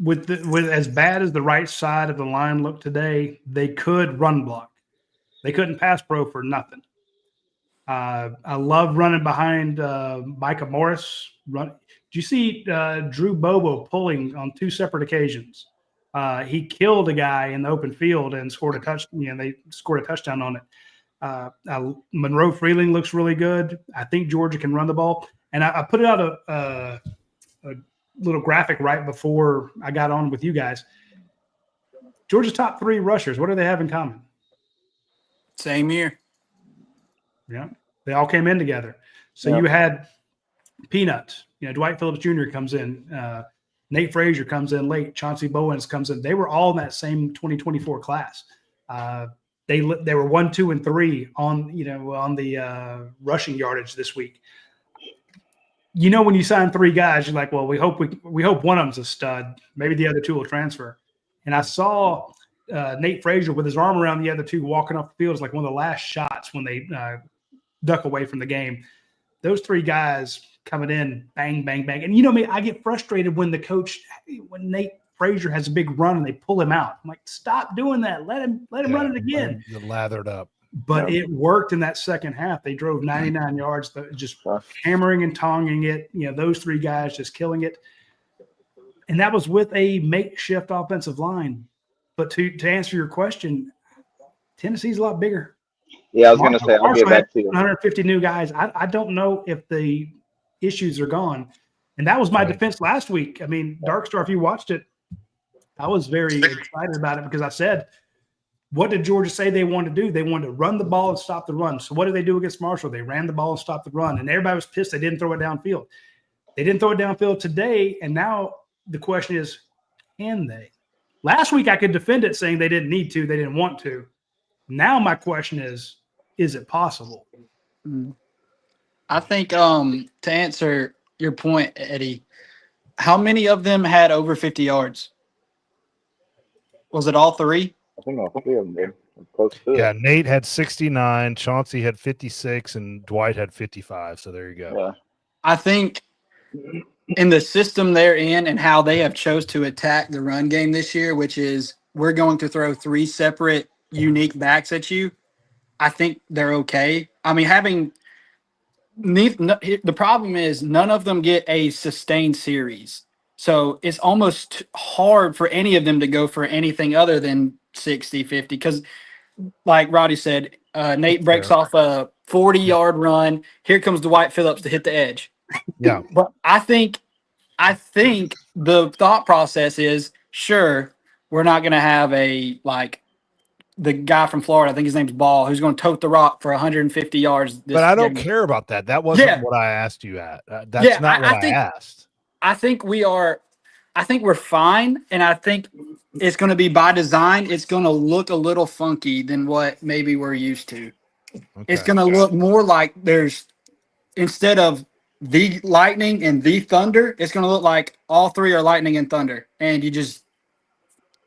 With as bad as the right side of the line looked today, they could run block. They couldn't pass pro for nothing. I love running behind Micah Morris. Did you see Drew Bobo pulling on 2 separate occasions? He killed a guy in the open field and scored a touchdown. They scored a touchdown on it. Monroe Freeling looks really good. I think Georgia can run the ball. And I put it out a little graphic right before I got on with you guys. Georgia's top 3 rushers, what do they have in common? same year. Yeah, they all came in together. So you had Peanuts. Dwight Phillips Jr. comes in. Nate Frazier comes in late. Chauncey Bowens comes in. They were all in that same 2024 class. They were 1, 2, and 3 on the rushing yardage this week. When you sign 3 guys, you're like, well, we hope one of them's a stud. Maybe the other 2 will transfer. And I saw Nate Frazier with his arm around the other 2 walking off the field. It's like one of the last shots when they duck away from the game. Those 3 guys coming in, bang, bang, bang. And me, I get frustrated when Nate Frazier has a big run and they pull him out. I'm like, stop doing that. Let him run it again. You're lathered up. but it worked in that second half. They drove 99 yards, just hammering and tonging it. Those three guys just killing it. And that was with a makeshift offensive line. But to answer your question, Tennessee's a lot bigger. Yeah, I was going to say, I'll get back to you. 150 new guys. I don't know if the issues are gone. And that was my defense last week. I mean, Darkstar, if you watched it, I was very excited about it because I said, what did Georgia say they wanted to do? They wanted to run the ball and stop the run. So what did they do against Marshall? They ran the ball and stopped the run. And everybody was pissed they didn't throw it downfield. They didn't throw it downfield today. And now the question is, can they? Last week I could defend it saying they didn't need to, they didn't want to. Now my question is it possible? I think to answer your point, Eddie, how many of them had over 50 yards? Was it all three? I think all three of them did. Close to it. Yeah, Nate had 69, Chauncey had 56, and Dwight had 55. So there you go. Yeah. I think in the system they're in and how they have chose to attack the run game this year, which is we're going to throw three separate unique backs at you, I think they're okay. I mean, the problem is none of them get a sustained series. So it's almost hard for any of them to go for anything other than 60, 50. Because like Roddy said, Nate breaks off a 40-yard run. Here comes Dwight Phillips to hit the edge. Yeah. But I think the thought process is, sure, we're not going to have the guy from Florida, I think his name's Ball, who's going to tote the rock for 150 yards. But I don't care about that. That wasn't what I asked you at. That's not what I asked. I think we're fine, and I think it's going to be by design. It's going to look a little funky than what maybe we're used to. Okay. It's going to look more like there's, instead of the lightning and the thunder, it's going to look like all three are lightning and thunder. And you just,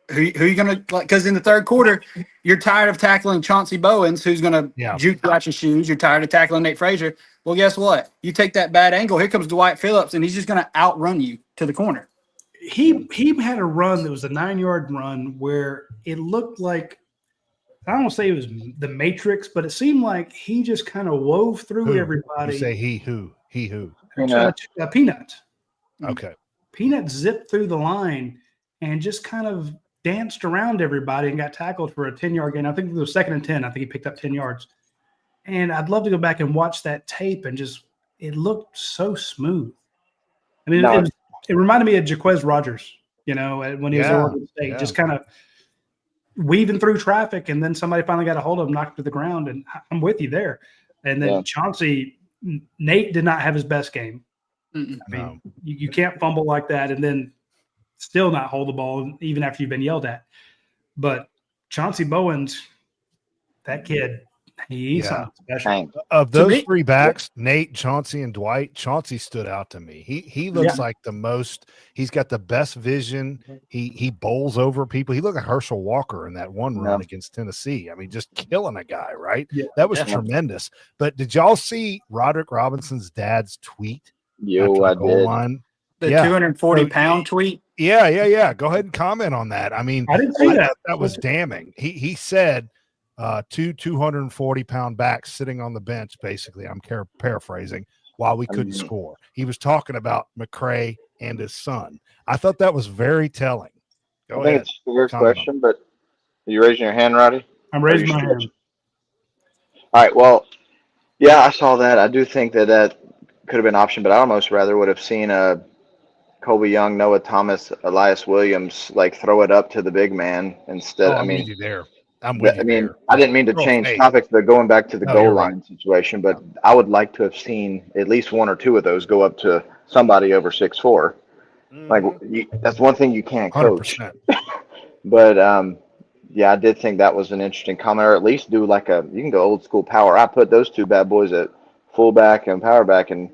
who you going to, because in the third quarter, you're tired of tackling Chauncey Bowens, who's going to juke you out your shoes. You're tired of tackling Nate Frazier. Well, guess what? You take that bad angle. Here comes Dwight Phillips, and he's just going to outrun you to the corner. He had a run that was a 9-yard run where it looked like, I don't want to say it was the Matrix, but it seemed like he just kind of wove through everybody. You say he who? Peanut. Okay. Peanut zipped through the line and just kind of danced around everybody and got tackled for a 10-yard gain. I think it was 2nd and 10. I think he picked up 10 yards. And I'd love to go back and watch that tape and just, it looked so smooth. I mean, it reminded me of Jaquez Rogers, when he was at Oregon State, just kind of weaving through traffic. And then somebody finally got a hold of him, knocked him to the ground. And I'm with you there. And then Chauncey, Nate did not have his best game. I mean, you can't fumble like that and then still not hold the ball even after you've been yelled at. But Chauncey Bowens, that kid, he's something special. Of those three backs, Nate, Chauncey, and Dwight, Chauncey stood out to me. He looks like the most. He's got the best vision. He bowls over people. He looked like Herschel Walker in that one run against Tennessee. I mean, just killing a guy, right? Yeah. That was tremendous. But did y'all see Roderick Robinson's dad's tweet? I did. Line? The 240-pound tweet? Yeah. Go ahead and comment on that. I mean, I didn't see that. That was damning. He said two 240-pound backs sitting on the bench, basically. I'm paraphrasing, while we couldn't score. He was talking about McCray and his son. I thought that was very telling. I think it's a fair question, but are you raising your hand, Roddy? I'm raising my hand. All right, well, yeah, I saw that. I do think that could have been an option, but I almost rather would have seen Colby Young, Noah Thomas, Elias Williams, throw it up to the big man instead. I'm with you there. I'm with you there. I didn't mean to change topics, but going back to the goal line situation, but I would like to have seen at least one or two of those go up to somebody over 6'4". That's one thing you can't coach. 100%. But I did think that was an interesting comment, or at least do you can go old school power. I put those two bad boys at fullback and power back and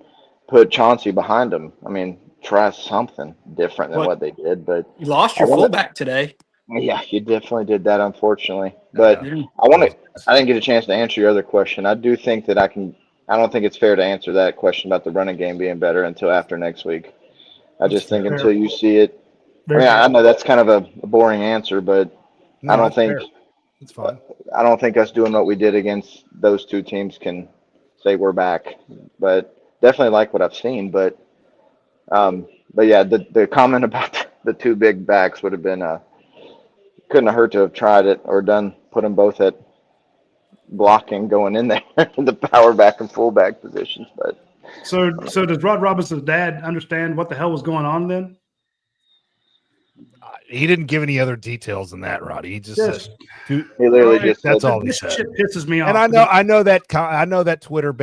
put Chauncey behind them. I mean, try something different than what they did. But you lost your fullback today. Yeah, you definitely did that, unfortunately. But I didn't get a chance to answer your other question. I do think that I don't think it's fair to answer that question about the running game being better until after next week. I just think until you see it. I know that's kind of a boring answer, but I don't think It's fine. I don't think us doing what we did against those two teams can say we're back, but definitely like what I've seen. But yeah, the comment about the two big backs would have been couldn't have hurt to have tried it or put them both at blocking going in there, the power back and fullback positions. But So does Rod Robinson's dad understand what the hell was going on then? He didn't give any other details than that, Roddy. He just Yes. said, he literally just that's said, all he This said. shit pisses me off. And I know that Twitter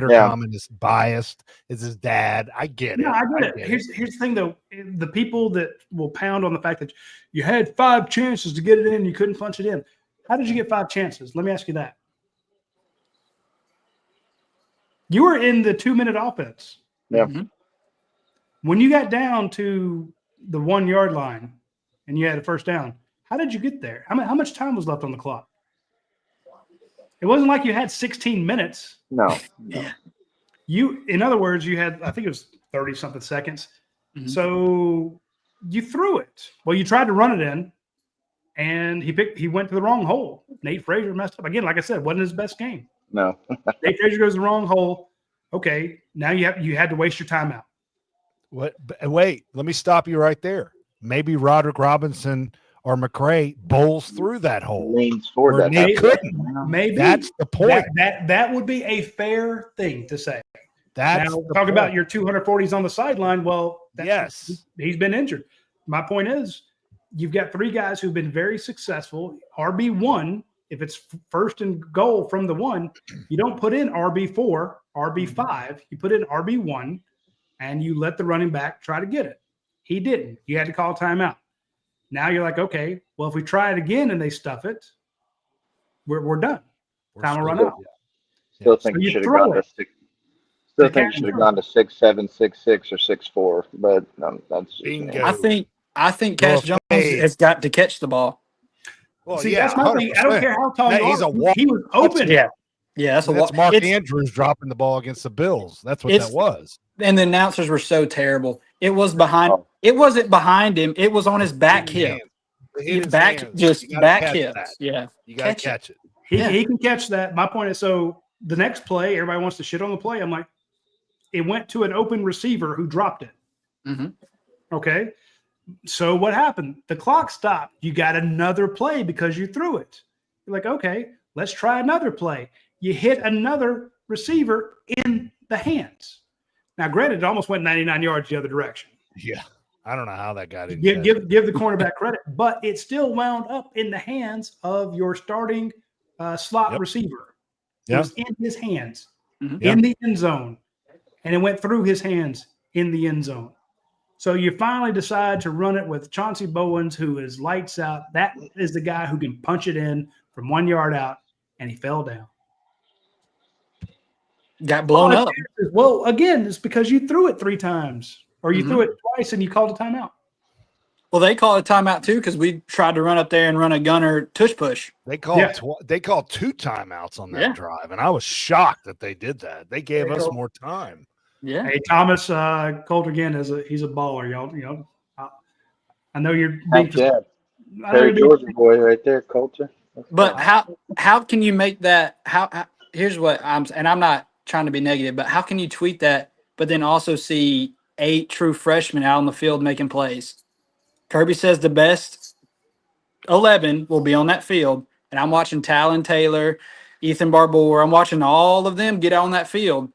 Yeah. comment is biased. It's his dad. I get it. No, I get it. Here's the thing, though. The people that will pound on the fact that you had 5 chances to get it in and you couldn't punch it in. How did you get 5 chances? Let me ask you that. You were in the 2-minute offense. Yeah. When you got down to the 1-yard line and you had a first down, how did you get there? How much time was left on the clock? It wasn't like you had 16 minutes. No. In other words, you had, I think it was 30-something seconds. Mhm. So you threw it. Well, you tried to run it in, and he went to the wrong hole. Nate Frazier messed up. Again, like I said, wasn't his best game. No. Nate Frazier goes to the wrong hole. Okay, now you had to waste your timeout. Wait, let me stop you right there. Maybe Roderick Robinson or McCray bowls through that hole. Leans forward Where that Nate half. couldn't. Maybe That's the point. That would be a fair thing to say. That's Now, the talk about point. your 240s on the sideline. Well, Yes. he's been injured. My point is, you've got 3 guys who've been very successful. RB1, if it's first and goal from the 1, you don't put in RB4, RB5. You put in RB1, and you let the running back try to get it. He didn't. You had to call timeout. Now you're like, okay, well, if we try it again and they stuff it, we're done. Time will run out. Still think So you you should have throw gone to it. 6. Still think you should have gone to 6'7", 6'6", or 6'4", but that's just me. Bingo. I think Cash Jones Hey. has got to catch the ball. Well, See, yeah, that's my thing. I don't 100%. care how tall Yeah, you he's are. a walk- He was open. Yeah, that's a That's lot. Mark It's- Andrews dropping the ball against the Bills. That's what It's- that was. And the announcers were so terrible. It was behind. Oh. It wasn't behind him. It was on his back hip. His Back, hands. just You gotta back catch hip. that. Yeah. You got to Catch it. catch it. He can catch that. My point is, so the next play, everybody wants to shit on the play. I'm like, it went to an open receiver who dropped it. Mm-hmm. Okay. So what happened? The clock stopped. You got another play because you threw it. You're like, okay, let's try another play. You hit another receiver in the hands. Now, granted, it almost went 99 yards the other direction. Yeah. I don't know how that got in. Give the cornerback credit, but it still wound up in the hands of your starting slot receiver. It Yep. was in his hands, Mhm. in the end zone, and it went through his hands in the end zone. So you finally decide to run it with Chauncey Bowens, who is lights out. That is the guy who can punch it in from 1 yard out, and he fell down. Got blown up. Well, again, it's because you threw it 3 times, or you Mhm. threw it twice and you called a timeout. Well, they called a timeout too because we tried to run up there and run a gunner tush push. They called Yeah. they called 2 timeouts on that Yeah. drive, and I was shocked that they did that. They gave There you us go. more time. Yeah. Hey, Thomas Colt again he's a baller, y'all. You know, I know you're being Heck yeah. I know Terry you're being- Georgia boy right there, culture. But how can you make that? How here's what I'm not trying to be negative, but how can you tweet that, but then also see 8 true freshmen out on the field making plays? Kirby says the best 11 will be on that field, and I'm watching Talon Taylor, Ethan Barbour. I'm watching all of them get out on that field.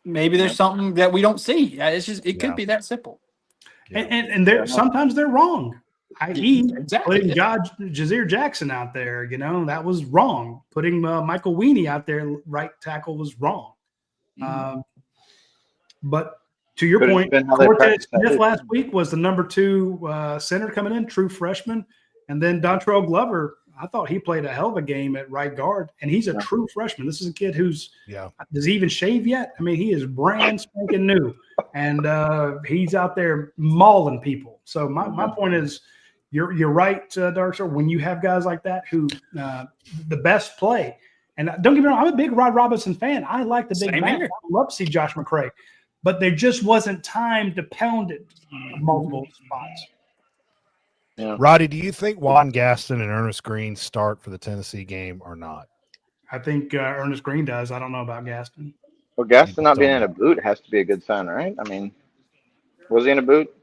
Maybe there's something that we don't see. It's just it Yeah. E, could be that simple. and they're sometimes they're wrong. i.e., Exactly. putting Jazeer Jackson out there, that was wrong. Putting Michael Weenie out there, right tackle, was wrong. But to your Could've point, been how they Cortez practiced that Smith week. last week was the number 2 center coming in, true freshman. And then Dontrell Glover, I thought he played a hell of a game at right guard, and he's a true freshman. This is a kid who's does he even shave yet? I mean, he is brand spanking new, and he's out there mauling people. So my point is, you're right, Darkstar. When you have guys like that who the best play, and don't get me wrong, I'm a big Rod Robinson fan. I like the big Same man. here. I love to see Josh McCray, but there just wasn't time to pound it multiple spots. Yeah. Roddy, do you think Juan Gaston and Ernest Green start for the Tennessee game or not? I think Ernest Green does. I don't know about Gaston. Well, Gaston not being Don't in a boot has to be a good sign, right? I mean, was he in a boot?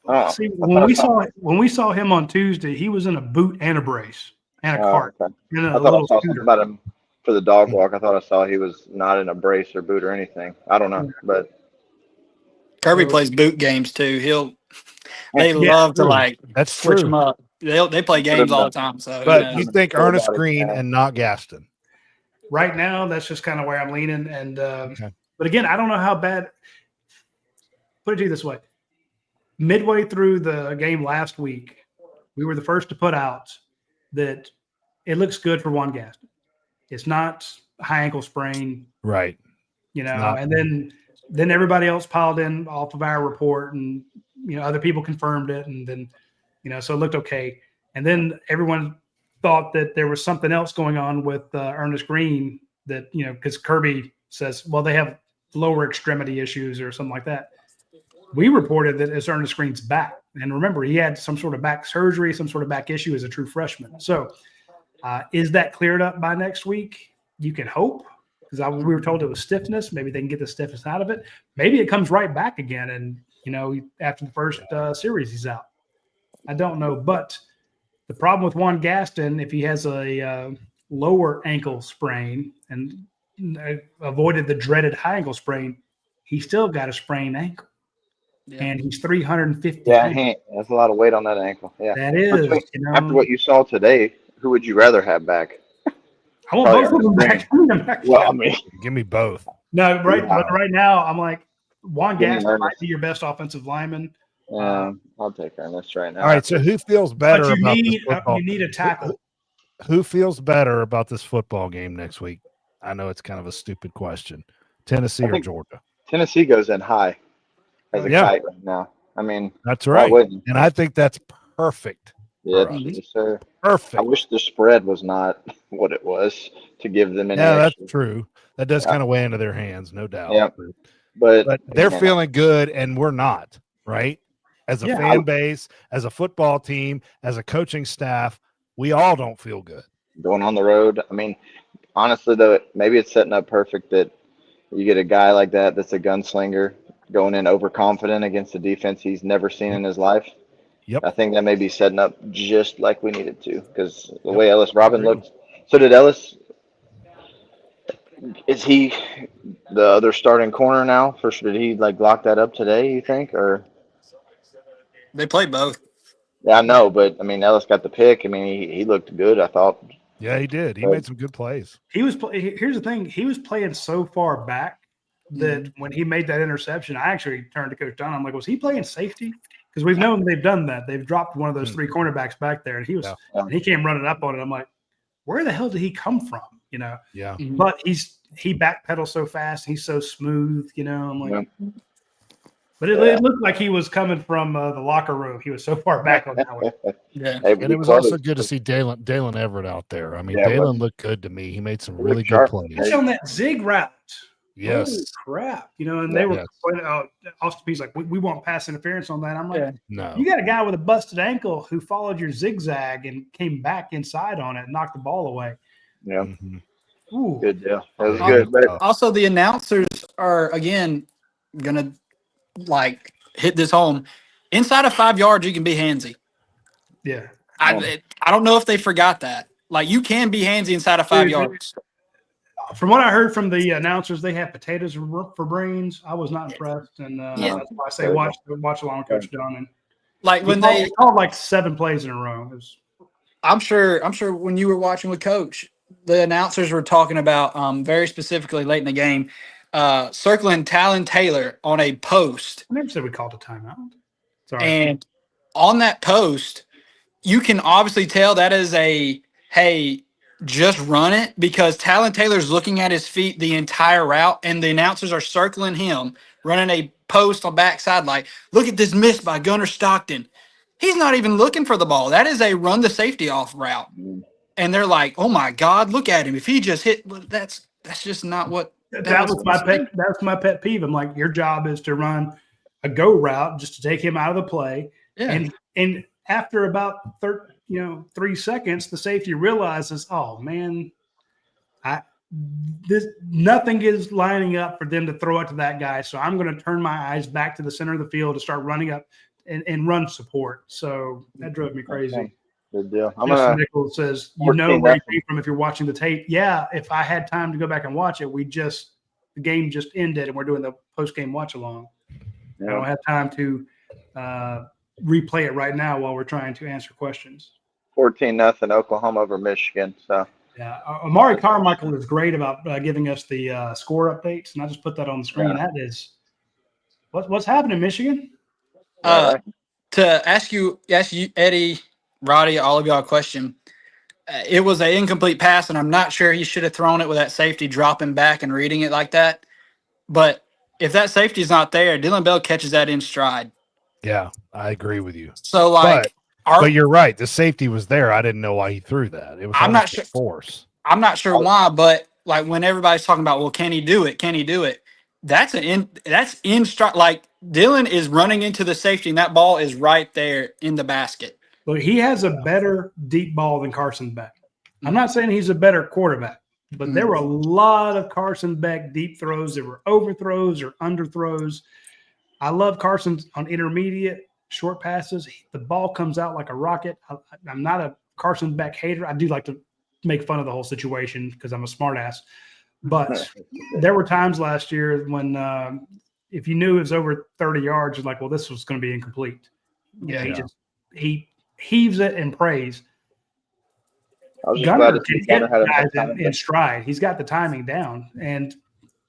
Oh, See, I thought I saw. when we saw him on Tuesday, he was in a boot and a brace and a cart Okay. and I a thought I little saw something scooter. about him for the dog walk. I thought I saw he was not in a brace or boot or anything. I don't know, but Kirby So- plays boot games too. They Yeah, love to true. like That's switch true. them up. They play games all the time. So But who you knows? think Full Ernest body Green pad. and not Gaston? Right now, that's just kind of where I'm leaning. And Okay. but again, I don't know how bad. Put it to you this way: midway through the game last week, we were the first to put out that it looks good for Juan Gaston. It's not a high ankle sprain, Right. you know. not. And then everybody else piled in off of our report, and other people confirmed it, and then so it looked okay. And then everyone thought that there was something else going on with Ernest Green, that because Kirby says, well, they have lower extremity issues or something like that. We reported that it's Ernest Green's back, and remember, he had some sort of back surgery, some sort of back issue as a true freshman. So is that cleared up by next week? You can hope, because we were told it was stiffness. Maybe they can get the stiffness out of it. Maybe it comes right back again, and after the first series he's out. I don't know, but the problem with Juan Gaston, if he has a lower ankle sprain and avoided the dreaded high ankle sprain, he still got a sprained ankle, and he's 350 yeah, pounds. that's a lot of weight on that ankle. Yeah. That is, After what you saw today, who would you rather have back? I want both of them back. Well, I mean, Give me both. No, right. Wow. But right now, I'm like, Juan Give me Gaston might Ernest. be your best offensive lineman. I'll take Ernest right now. All right. So who feels better But about this football? you need a tackle. Who feels better about this football game next week? I know it's kind of a stupid question. Tennessee I or think- Georgia? Tennessee goes in high as a Yeah. kite right now. I mean, That's why right. wouldn't? And I think that's perfect. Yeah, for us. yes, sir. Perfect. I wish the spread was not what it was to give them any Yeah, that's extra. true. That does Yeah. kind of weigh into their hands, no doubt. Yeah. But They're man, feeling good, and we're not, right? As a Yeah. fan base, as a football team, as a coaching staff, we all don't feel good. going on the road. I mean, honestly, though, maybe it's setting up perfect that you get a guy like that that's a gunslinger going in overconfident against a defense he's never seen in his life. Yep. I think that may be setting up just like we needed to, because the Yep. way Ellis Robin Agreed. looked. So did Ellis. Is he the other starting corner now? First, did he lock that up today, you think? Or They play both. yeah, I know, but I mean, Ellis got the pick. I mean, he looked good, I thought. Yeah, he did. He Right. made some good plays. He was. Here's the thing: he was playing so far back that Mm-hmm. when he made that interception, I actually turned to Coach Don. I'm like, was he playing safety? Because we've known they've done that. They've dropped one of those three cornerbacks back there, and he was. Yeah. And he came running up on it. I'm like, where the hell did he come from? Yeah. But he backpedals so fast. He's so smooth. I'm like. Yeah. But it looked like he was coming from the locker room. He was so far back on that one. Yeah. Hey, And it was also good to see Dalen Everett out there. I mean, Yeah, Dalen looked good to me. He made some He really looked good sharp. plays. He's on that zig route. Yes. Holy crap. And they were Yes. pointing out, Austin Peay's like, we want pass interference on that. I'm like, Yeah. No. you got a guy with a busted ankle who followed your zigzag and came back inside on it and knocked the ball away. Yeah, Mhm. Ooh. good deal. That was Yeah. good. But Also, the announcers are again gonna hit this home. Inside of 5 yards, you can be handsy. Yeah. I don't know if they forgot that. You can be handsy inside of 5 Dude, yards. From what I heard from the announcers, they have potatoes for brains. I was not impressed. And Yeah. that's why I say watch along with Coach Dunn. And When they they, called 7 plays in a row. It was, I'm sure when you were watching with Coach, the announcers were talking about very specifically late in the game, circling Talon Taylor on a post. I never said we called a timeout. Sorry. And on that post, you can obviously tell that is hey, just run it, because Talon Taylor's looking at his feet the entire route, and the announcers are circling him, running a post on backside look at this miss by Gunnar Stockton. He's not even looking for the ball. That is a run the safety off route. And they're like, oh my God, look at him. If he just hit, that's just not what. That was my pet. That's my pet peeve. I'm like, your job is to run a go route just to take him out of the play. Yeah. And after about 3 seconds, the safety realizes, oh man, nothing is lining up for them to throw it to that guy. So I'm going to turn my eyes back to the center of the field to start running up and run support. So that drove me crazy. Good deal. Nichols says, you know where he came from if you're watching the tape. Yeah, if I had time to go back and watch it, the game just ended and we're doing the post-game watch-along. Yeah. I don't have time to replay it right now while we're trying to answer questions. 14-0 Oklahoma over Michigan. So yeah, Amari Carmichael is great about giving us the score updates, and I just put that on the screen. Yeah. That is what's happening, Michigan. To ask you, Eddie, Roddy, all of y'all a question. It was an incomplete pass, and I'm not sure he should have thrown it with that safety dropping back and reading it like that. But if that safety is not there, Dylan Bell catches that in stride. Yeah, I agree with you. So, like, but you're right. The safety was there. I didn't know why he threw that. It was I'm not sure. Force. I'm not sure why, but like when everybody's talking about, well, can he do it? Can he do it? That's in stride. Like Dylan is running into the safety, and that ball is right there in the basket. Well, he has a better deep ball than Carson Beck. I'm not saying he's a better quarterback, but there were a lot of Carson Beck deep throws. There were overthrows or underthrows. I love Carson on intermediate short passes. The ball comes out like a rocket. I'm not a Carson Beck hater. I do like to make fun of the whole situation because I'm a smartass. But there were times last year when if you knew it was over 30 yards, you're like, well, this was going to be incomplete. He heaves it and prays. Gunner can hit guys in stride. He's got the timing down. And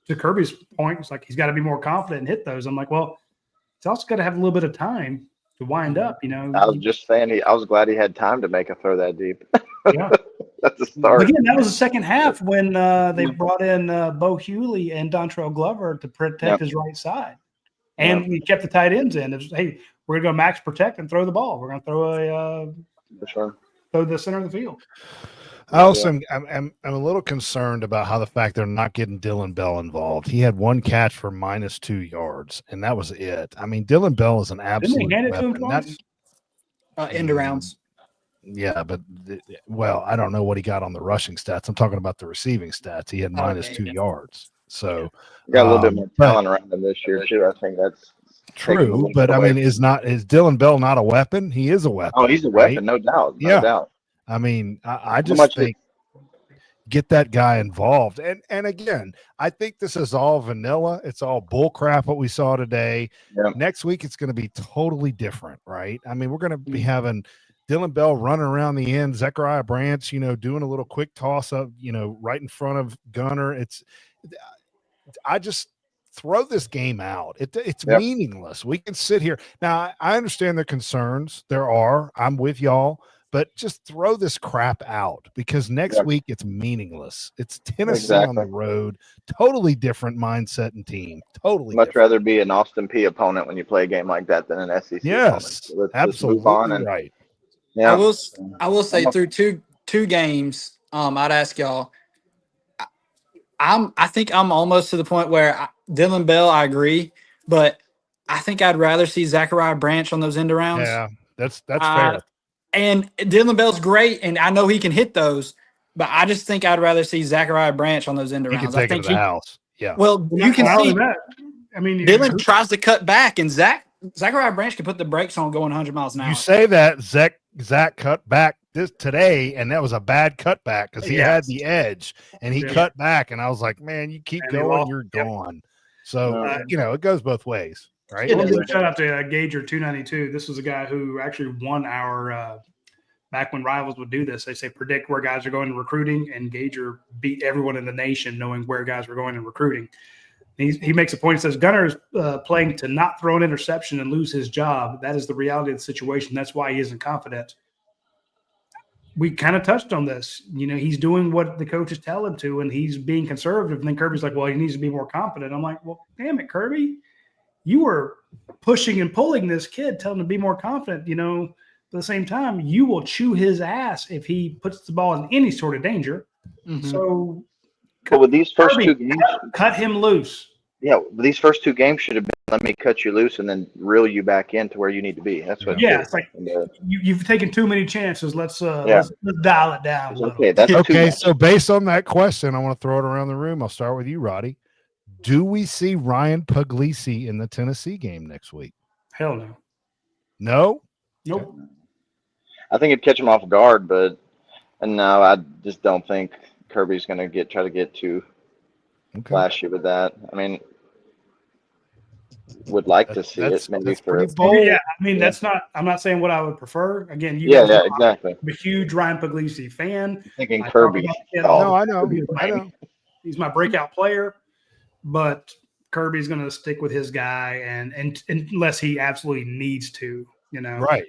to Kirby's point, it's like he's got to be more confident and hit those. I'm like, well, he's also got to have a little bit of time to wind up, you know. I was just saying, I was glad he had time to make a throw that deep. Yeah. That's a start. Again, that was the second half when they brought in Bo Hewley and Dontrell Glover to protect his right side. And we kept the tight ends in. It was, hey, we're going to go max protect and throw the ball. We're going to throw the center of the field. I also am a little concerned about how the fact they're not getting Dylan Bell involved. He had one catch for -2 yards, and that was it. I mean, Dylan Bell is an absolute Didn't they hand it to him weapon. twice? End arounds. Yeah, but I don't know what he got on the rushing stats. I'm talking about the receiving stats. He had -2 yards. So got a little bit more talent around him this year too. I think that's true. But I mean, is Dylan Bell not a weapon? He is a weapon. Oh, he's a weapon, no doubt. No doubt. I mean, I just think get that guy involved. And again, I think this is all vanilla. It's all bull crap what we saw today. Yeah. Next week, it's going to be totally different, right? I mean, we're going to be having Dylan Bell running around the end, Zechariah Branch, doing a little quick toss up, right in front of Gunner. I just throw this game out. It's meaningless. We can sit here. Now, I understand the concerns. I'm with y'all. But just throw this crap out because next week it's meaningless. It's Tennessee on the road, totally different mindset and team. Totally much rather be an Austin Peay opponent when you play a game like that than an SEC. Yes, opponent. So absolutely right. Yeah, I will say through two games. I'd ask y'all. I think I'm almost to the point where Dylan Bell, I agree, but I think I'd rather see Zachariah Branch on those end arounds. Yeah, that's fair. And Dylan Bell's great, and I know he can hit those, but I just think I'd rather see Zachariah Branch on those end arounds. He can take it to the house. Yeah. Well, you can see that. I mean, Dylan tries to cut back, and Zachariah Branch can put the brakes on going 100 miles an hour. You say that Zach cut back today, and that was a bad cutback because he had the edge, and he cut back, and I was like, man, you keep going, you're gone. So, it goes both ways. Right. Shout out to Gager 292. This was a guy who actually won our back when rivals would do this. They say predict where guys are going in recruiting, and Gager beat everyone in the nation knowing where guys were going in recruiting. He makes a point. He says Gunner is playing to not throw an interception and lose his job. That is the reality of the situation. That's why he isn't confident. We kind of touched on this. He's doing what the coaches tell him to, and he's being conservative. And then Kirby's like, well, he needs to be more confident. I'm like, well, damn it, Kirby. You were pushing and pulling this kid, telling him to be more confident, at the same time, you will chew his ass if he puts the ball in any sort of danger. Mm-hmm. So with these first two games, cut him loose. Yeah, these first 2 games should have been let me cut you loose and then reel you back into where you need to be. That's what. Yeah, it it's is. like And, you've taken too many chances. Let's Yeah. let's dial it down a it's little. okay. That's too Okay, much. so based on that question, I want to throw it around the room. I'll start with you, Roddy. Do we see Ryan Puglisi in the Tennessee game next week? Hell no. No? Nope. I think it'd catch him off guard, but no, I just don't think Kirby's going to try to get too Okay. flashy with that. I mean, would like to see it maybe that's for pretty bold. Yeah, I mean, Yeah. that's not. I'm not saying what I would prefer. Again, you Yeah, guys yeah, know exactly. I'm a huge Ryan Puglisi fan. Thinking I talk Kirby. about it Oh, all No, the I time. know. He's I know. He's my breakout player, but Kirby's going to stick with his guy, and unless he absolutely needs to, Right.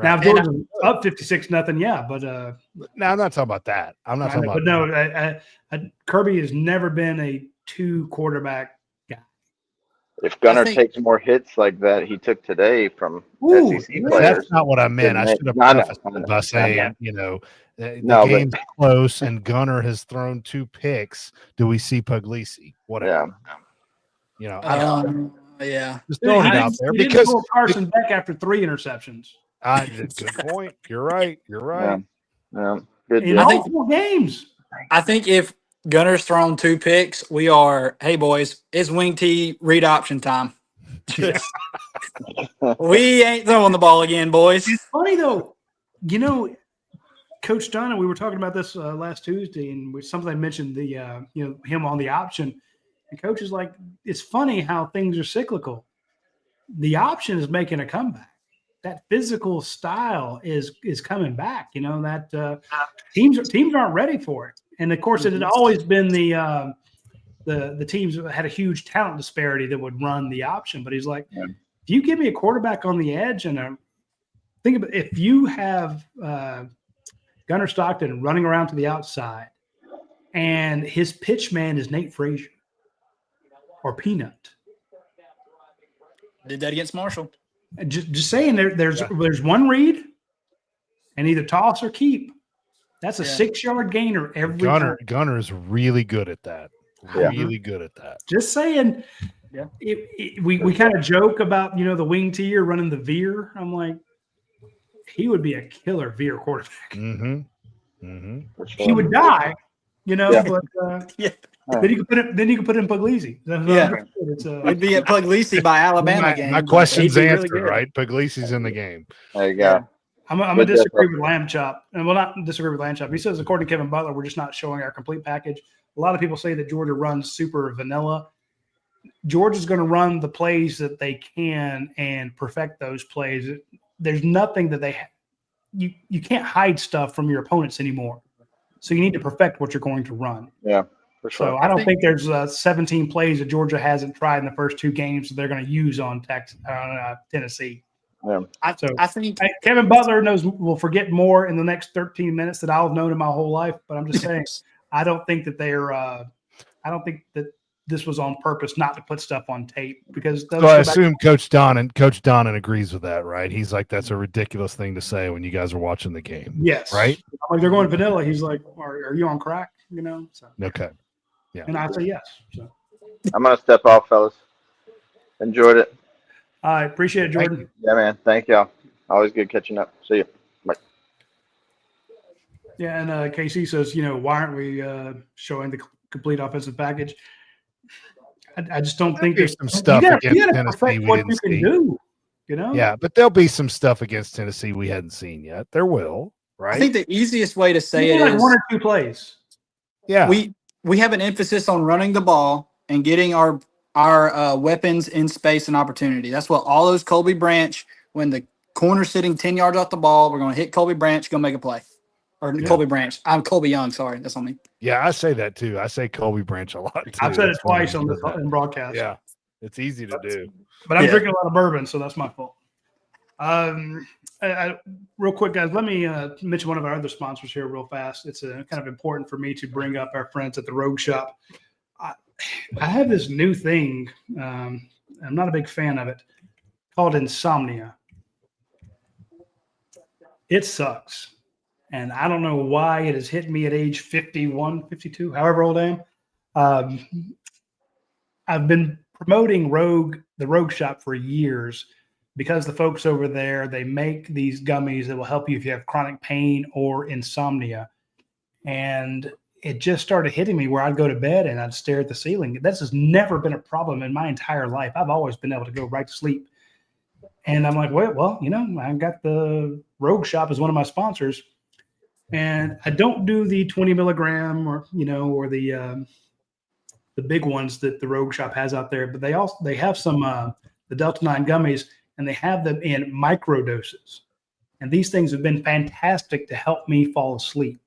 Now, if And Georgia's up 56-0, yeah, but No, I'm not talking about that. I'm not I talking know, about but no, Kirby has never been a 2 quarterback guy. if Gunnar think- takes more hits like that he took today from Ooh, SEC yeah. players, That's not what I meant. I Didn't should have it? I know, prefaced I know, it by I saying, know. the No, but- game's close and Gunnar has thrown 2 picks. Do we see Puglisi? Whatever. yeah. I don't know. Yeah. Just throwing it He out there didn't because pull Carson Beck after 3 interceptions good point. You're right. You're right. Yeah. Good in deal. all 4 games. I think if Gunner's thrown 2 picks, we are, hey boys, it's wing T read option time. We ain't throwing the ball again, boys. It's funny though, Coach Dunn, and we were talking about this last Tuesday, and something mentioned the him on the option, and Coach is like, it's funny how things are cyclical. The option is making a comeback. That physical style is coming back. That teams aren't ready for it, and of course it had always been the teams that had a huge talent disparity that would run the option. But he's like, if you give me a quarterback on the edge, and think about if you have Gunnar Stockton running around to the outside, and his pitch man is Nate Frazier or Peanut. Did that against Marshall. Just saying, there's one read, and either toss or keep. That's a 6-yard gainer every time. Gunnar is really good at that. Yeah. Really good at that. Just saying. Yeah. We kind of joke about the wing tier running the veer. I'm like, he would be a killer veer quarterback. Mm-hmm. Mm-hmm. He would die, Yeah. but Yeah. then you could put in Puglisi. We'd be at Puglisi by Alabama game. My question's He'd be really answered, good. right? Puglisi's in the game. There you go. I'm gonna disagree with Lamb Chop, and well, not disagree with Lamb Chop. He says, according to Kevin Butler, we're just not showing our complete package. A lot of people say that Georgia runs super vanilla. Georgia's going to run the plays that they can and perfect those plays. There's nothing that you can't hide stuff from your opponents anymore. So you need to perfect what you're going to run. Yeah, for sure. So I don't think there's 17 plays that Georgia hasn't tried in the first 2 games that they're going to use on Tennessee. Yeah. I think Kevin Butler will forget more in the next 13 minutes that I'll have known in my whole life. But I'm just saying, I don't think that I don't think that this was on purpose not to put stuff on tape because. So I assume Coach Donnan agrees with that, right? He's like, that's a ridiculous thing to say when you guys are watching the game. Yes. Right. I'm like, they're going vanilla. He's like, are you on crack? So. Okay. Yeah. And I say yes. So. I'm gonna step off, fellas. Enjoyed it. I appreciate it, Jordan. Yeah, man. Thank y'all. Always good catching up. See you. Bye. Yeah, and KC says, why aren't we showing the complete offensive package? I just don't think there's some stuff against Tennessee we didn't see. Do, Yeah, but there'll be some stuff against Tennessee we hadn't seen yet. There will, right? I think the easiest way to say it like is 1 or 2 plays. Yeah. We have an emphasis on running the ball and getting our weapons in space and opportunity. That's what all those Colby Branch, when the corner's sitting 10 yards off the ball, we're going to hit Colby Branch, go make a play. Or Colby Branch. I'm Colby Young. Sorry. That's on me. Yeah, I say that too. I say Colby Branch a lot too. I've said it twice on the broadcast. Yeah, it's easy to do. But I'm drinking a lot of bourbon, so that's my fault. Real quick, guys, let me mention one of our other sponsors here real fast. It's kind of important for me to bring up our friends at the Rogue Shop. I have this new thing. I'm not a big fan of it, called insomnia. It sucks. And I don't know why it has hit me at age 51, 52, however old I am. I've been promoting the Rogue Shop for years because the folks over there, they make these gummies that will help you if you have chronic pain or insomnia. And it just started hitting me where I'd go to bed and I'd stare at the ceiling. This has never been a problem in my entire life. I've always been able to go right to sleep. And I'm like, well, I got the Rogue Shop as one of my sponsors. And I don't do the 20 milligram or the big ones that the Rogue Shop has out there, but they have some the Delta 9 gummies, and they have them in micro doses. And these things have been fantastic to help me fall asleep.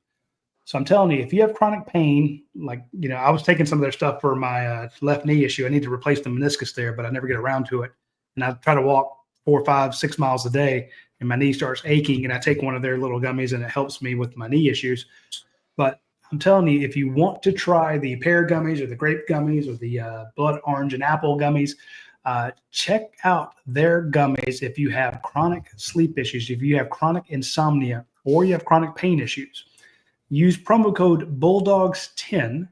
So I'm telling you, if you have chronic pain, I was taking some of their stuff for my left knee issue. I need to replace the meniscus there, but I never get around to it. And I try to walk 4, 5, 6 miles a day, and my knee starts aching, and I take one of their little gummies, and it helps me with my knee issues. But I'm telling you, if you want to try the pear gummies or the grape gummies or the blood orange and apple gummies, check out their gummies if you have chronic sleep issues, if you have chronic insomnia, or you have chronic pain issues. Use promo code Bulldogs10,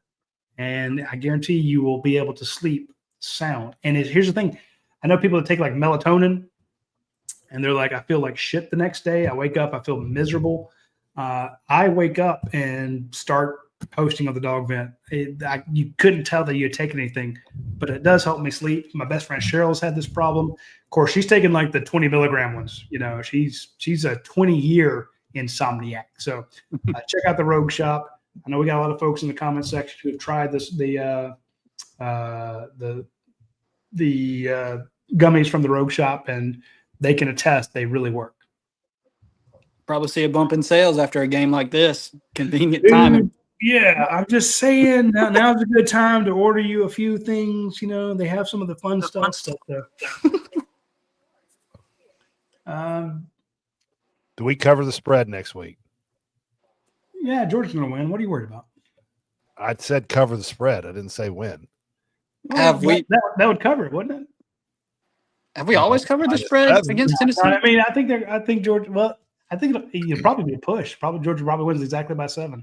and I guarantee you will be able to sleep sound. And here's the thing. I know people that take like melatonin, and they're like, I feel like shit the next day. I wake up, I feel miserable. I wake up and start posting on the dog vent. You couldn't tell that you had taken anything, but it does help me sleep. My best friend Cheryl's had this problem. Of course, she's taking like the 20 milligram ones. She's a 20-year insomniac. So check out the Rogue Shop. I know we got a lot of folks in the comment section who have tried the gummies from the Rogue Shop, and they can attest they really work. Probably see a bump in sales after a game like this. Convenient timing. Yeah, I'm just saying now's a good time to order you a few things. They have some of the fun stuff. Do we cover the spread next week? Yeah, Georgia's going to win. What are you worried about? I said cover the spread. I didn't say win. Have we? That would cover it, wouldn't it? Have we always covered the spread against Tennessee? I mean, I think Georgia. Well, I think it'll probably be a push. Georgia probably wins exactly by 7.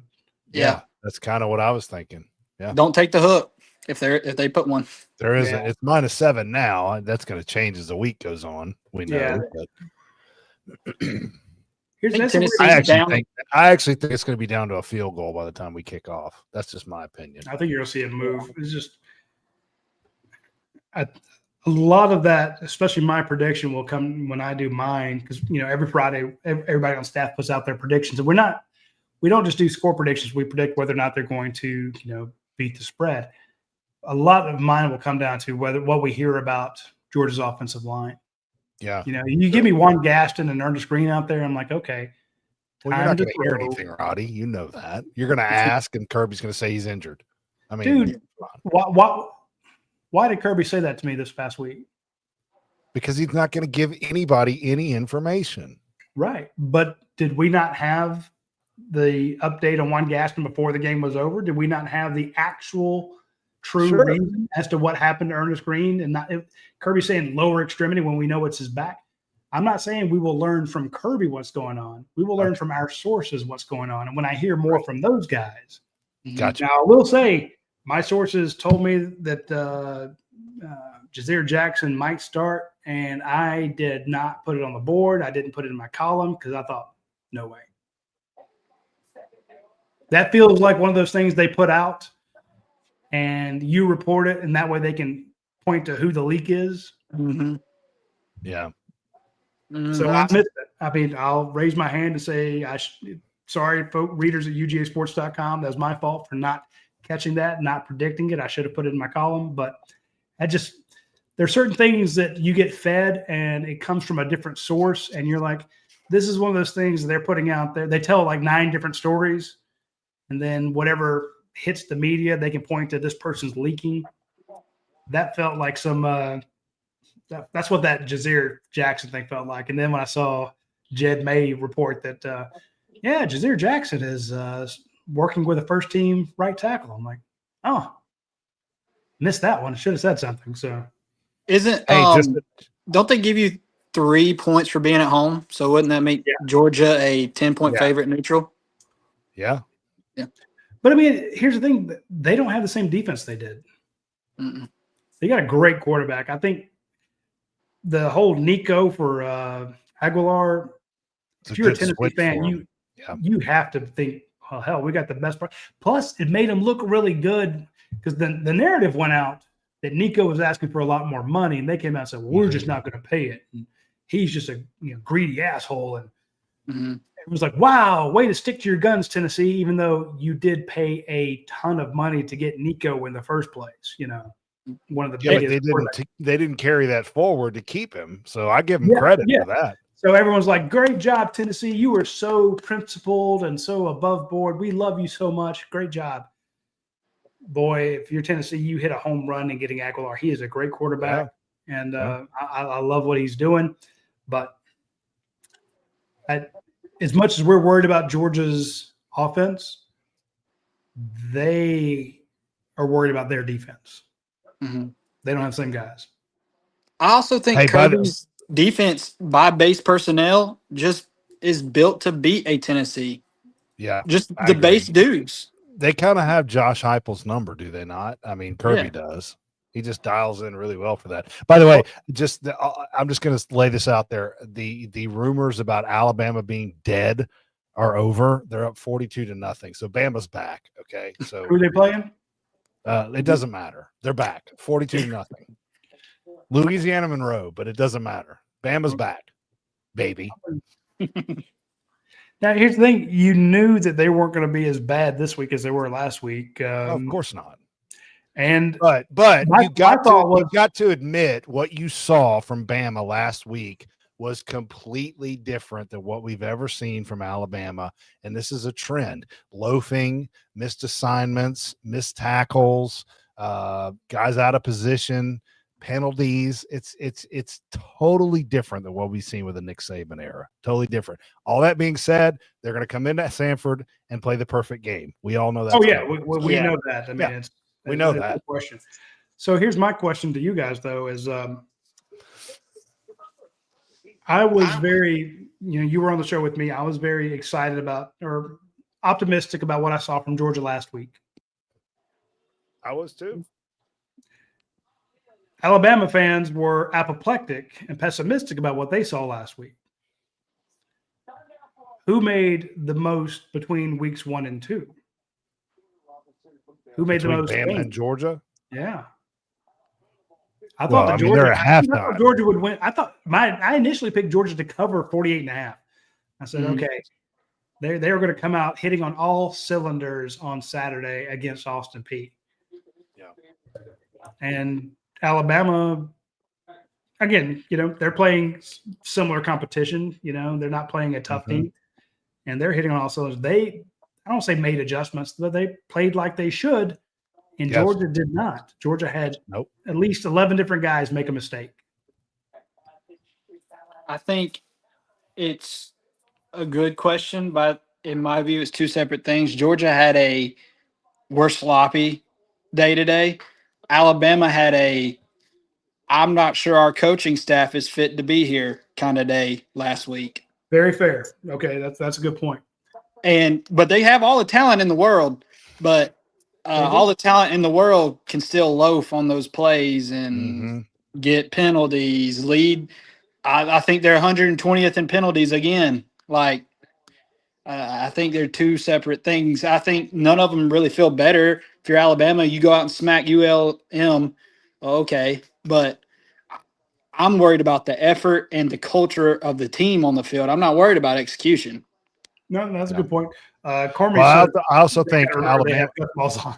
Yeah, that's kind of what I was thinking. Yeah, don't take the hook if they put one. There isn't. Yeah. It's -7 now. That's going to change as the week goes on. We know. Yeah. But I actually think it's going to be down to a field goal by the time we kick off. That's just my opinion. I think you're going to see it move. It's just a lot of that, especially my prediction, will come when I do mine, because every Friday everybody on staff puts out their predictions, and we don't just do score predictions. We predict whether or not they're going to beat the spread. A lot of mine will come down to what we hear about Georgia's offensive line. Yeah. You give me Juan Gaston and Ernest Green out there, I'm like, okay. Well, you're not going to hear anything, Roddy. You know that. You're going to ask, and Kirby's going to say he's injured. I mean, dude, why did Kirby say that to me this past week? Because he's not going to give anybody any information. Right. But did we not have the update on Juan Gaston before the game was over? Did we not have the actual true reason as to what happened to Ernest Green? And Kirby saying lower extremity when we know it's his back. I'm not saying we will learn from Kirby what's going on. We will learn from our sources what's going on. And when I hear more from those guys, gotcha. Now I will say my sources told me that Jazir Jackson might start, and I did not put it on the board. I didn't put it in my column because I thought, no way. That feels like one of those things they put out and you report it, and that way they can point to who the leak is. Mm-hmm. Yeah. So I missed it. I mean, I'll raise my hand to say, sorry, readers at UGAsports.com. That was my fault for not catching that, not predicting it. I should have put it in my column, but there's certain things that you get fed and it comes from a different source. And you're like, this is one of those things that they're putting out there. They tell like 9 different stories, and then whatever hits the media, they can point to this person's leaking. That felt like that's what that Jazir Jackson thing felt like. And then when I saw Jed May report that, Jazir Jackson is working with a first team right tackle, I'm like, oh, missed that one. I should have said something. So don't they give you 3 points for being at home? So wouldn't that make Georgia a 10-point favorite neutral? Yeah. Yeah. But I mean, here's the thing. They don't have the same defense they did. Mm-mm. They got a great quarterback. I think the whole Nico for Aguilar, if you're a Tennessee fan, you have to think, oh, hell, we got the best part. Plus, it made him look really good because the narrative went out that Nico was asking for a lot more money, and they came out and said, well, we're just not going to pay it. And he's just a greedy asshole. And it was like, wow, way to stick to your guns, Tennessee, even though you did pay a ton of money to get Nico in the first place. One of the biggest. They didn't carry that forward to keep him. So I give them credit for that. So everyone's like, great job, Tennessee. You were so principled and so above board. We love you so much. Great job. Boy, if you're Tennessee, you hit a home run in getting Aguilar. He is a great quarterback, and I love what he's doing. But as much as we're worried about Georgia's offense, they are worried about their defense. They don't have the same guys. I also think Kirby's defense by base personnel just is built to beat a Tennessee. Yeah. Just the base dudes. They kind of have Josh Heupel's number, do they not? I mean, Kirby does. He just dials in really well for that. By the way, I'm just going to lay this out there. The rumors about Alabama being dead are over. They're up 42-0. So Bama's back. Okay. So who are they playing? It doesn't matter. They're back 42-0. Louisiana Monroe, but it doesn't matter. Bama's back, baby. Now, here's the thing. You knew that they weren't going to be as bad this week as they were last week. Of course not. But you got to admit what you saw from Bama last week was completely different than what we've ever seen from Alabama. And this is a trend. Loafing, missed assignments, missed tackles, guys out of position, penalties. It's totally different than what we've seen with the Nick Saban era. Totally different. All that being said, they're going to come into Sanford and play the perfect game. We all know that. Oh, yeah. We know that. I mean, we know that. Question. So here's my question to you guys, though, is I was very, you were on the show with me. I was very excited about or optimistic about what I saw from Georgia last week. I was too. Alabama fans were apoplectic and pessimistic about what they saw last week. Who made the most between weeks 1 and 2? Who made the most? Bama and Georgia? Yeah. I thought Georgia would win. I thought I initially picked Georgia to cover 48.5. I said, okay, they are going to come out hitting on all cylinders on Saturday against Austin Peay. Yeah. And Alabama, again, they're playing similar competition. They're not playing a tough team, and they're hitting on all cylinders. I don't say made adjustments, but they played like they should. And Georgia did not. Georgia had at least 11 different guys make a mistake. I think it's a good question, but in my view, it's two separate things. Georgia had we're sloppy day today. Alabama had I'm not sure our coaching staff is fit to be here kind of day last week. Very fair. Okay, that's a good point. But they have all the talent in the world, but all the talent in the world can still loaf on those plays and get penalties, lead. I think they're 120th in penalties again. I think they're two separate things. I think none of them really feel better. If you're Alabama, you go out and smack ULM, okay. But I'm worried about the effort and the culture of the team on the field. I'm not worried about execution. No, that's a good point. Cormier I also think Alabama balls on.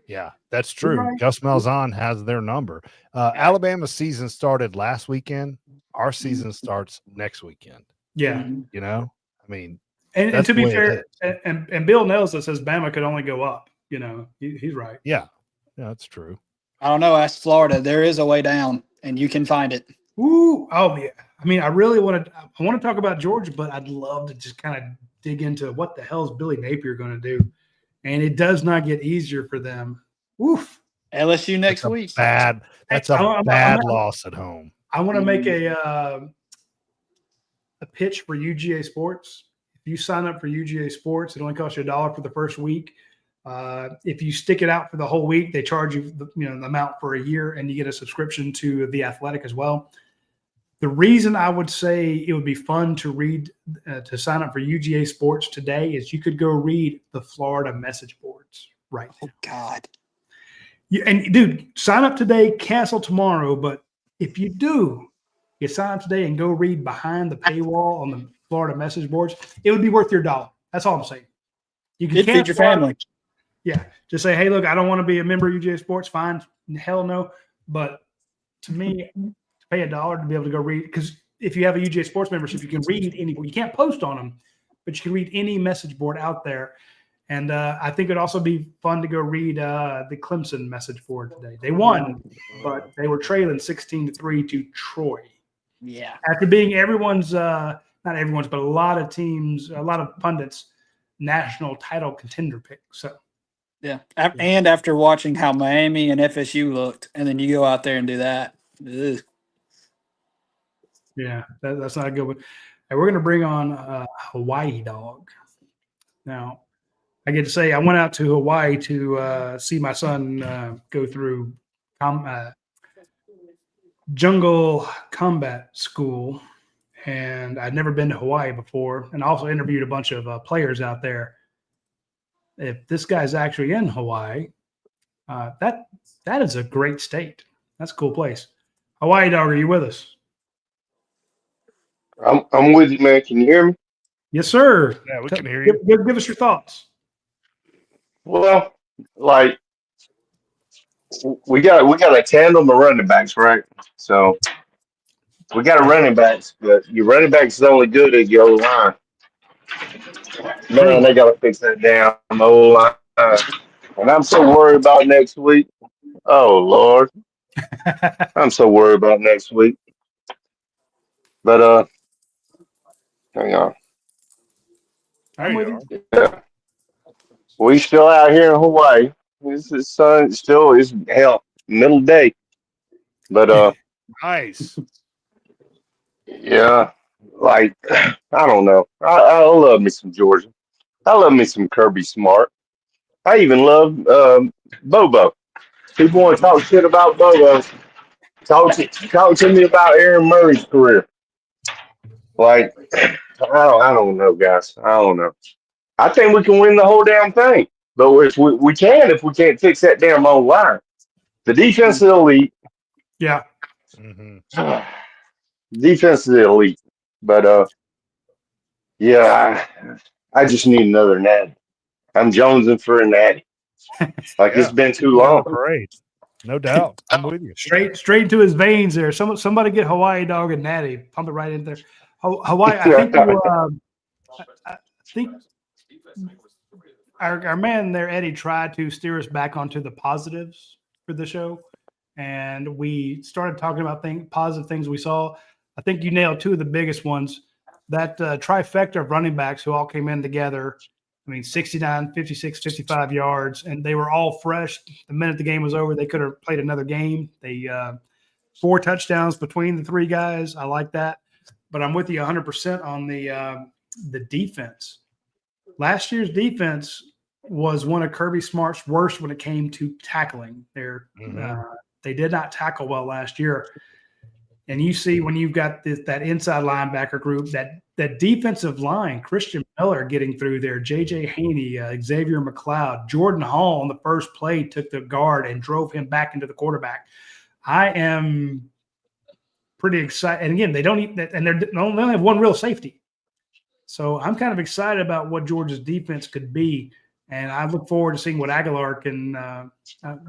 Yeah, that's true. Right. Gus Malzahn has their number. Alabama's season started last weekend. Our season starts next weekend. Yeah. I mean, and to be fair, and Bill knows that says Bama could only go up. He's right. Yeah, that's true. I don't know. Ask Florida. There is a way down, and you can find it. Ooh, oh yeah. I mean, I really want to talk about Georgia, but I'd love to just kind of dig into what the hell is Billy Napier going to do, and it does not get easier for them. Oof. LSU next week. That's a bad loss at home. I want to make a pitch for UGA Sports. If you sign up for UGA Sports, it only costs you $1 for the first week. If you stick it out for the whole week, they charge you the amount for a year, and you get a subscription to The Athletic as well. The reason I would say it would be fun to read, to sign up for UGA Sports today is you could go read the Florida message boards right now. Oh God. And dude, sign up today, cancel tomorrow. But if you do, you sign up today and go read behind the paywall on the Florida message boards, it would be worth your $1. That's all I'm saying. You can You'd feed your family. Yeah. Just say, hey, look, I don't want to be a member of UGA Sports. Fine. Hell no. But to me, to pay $1 to be able to go read, because if you have a UGA Sports membership, you can read any, you can't post on them, but you can read any message board out there. And I think it'd also be fun to go read the Clemson message board today. They won, but they were trailing 16-3 to Troy. Yeah. After being everyone's, not everyone's, but a lot of teams, a lot of pundits, national title contender pick. So, Yeah. And after watching how Miami and FSU looked, and then you go out there and do that. Ugh. yeah, that's not a good one. Hey, we're going to bring on Hawaii Dog. Now, I get to say I went out to Hawaii to see my son go through jungle combat school, and I'd never been to Hawaii before, and also interviewed a bunch of players out there. If this guy's actually in Hawaii, that is a great state. That's a cool place. Hawaii Dog, are you with us? I'm with you, man. Can you hear me? Yes, sir. Yeah, we can hear you. Give us your thoughts. Well, like we got a tandem of running backs, right? So we got a running backs, but your running backs is only good at your O-line. Man, they got to fix that damn O-line. And I'm so worried about next week. Oh Lord, I'm so worried about next week. But hang on. I'm with you. Yeah. We still out here in Hawaii. This is sun. Still is hell middle day. But Nice. yeah, like I don't know. I love me some Georgia. I love me some Kirby Smart. I even love Bobo. People want to talk shit about Bobo. Talk to me about Aaron Murray's career. Like I don't know, guys. I don't know. I think we can win the whole damn thing, but we can if we can't fix that damn old line. The defense is elite. Yeah. Mm-hmm. Defense is elite, but yeah, I just need another natty. I'm jonesing for a natty. Like it's been too long. Great. No doubt. I'm with you. Straight into his veins there. Somebody get Hawaii Dog and Natty. Pump it right in there. Hawaii, I think our man there, Eddie, tried to steer us back onto the positives for the show. And we started talking about positive things we saw. I think you nailed two of the biggest ones. That trifecta of running backs who all came in together. I mean, 69, 56, 55 yards, and they were all fresh. The minute the game was over, they could have played another game. They 4 touchdowns between the 3 guys. I like that. But I'm with you 100% on the defense. Last year's defense was one of Kirby Smart's worst when it came to tackling. They did not tackle well last year. And you see when you've got that inside linebacker group, that defensive line, Christian Miller getting through there, J.J. Haney, Xavier McLeod, Jordan Hall on the first play took the guard and drove him back into the quarterback. I am pretty excited. And again, they only have one real safety. So I'm kind of excited about what Georgia's defense could be. And I look forward to seeing what Aguilar can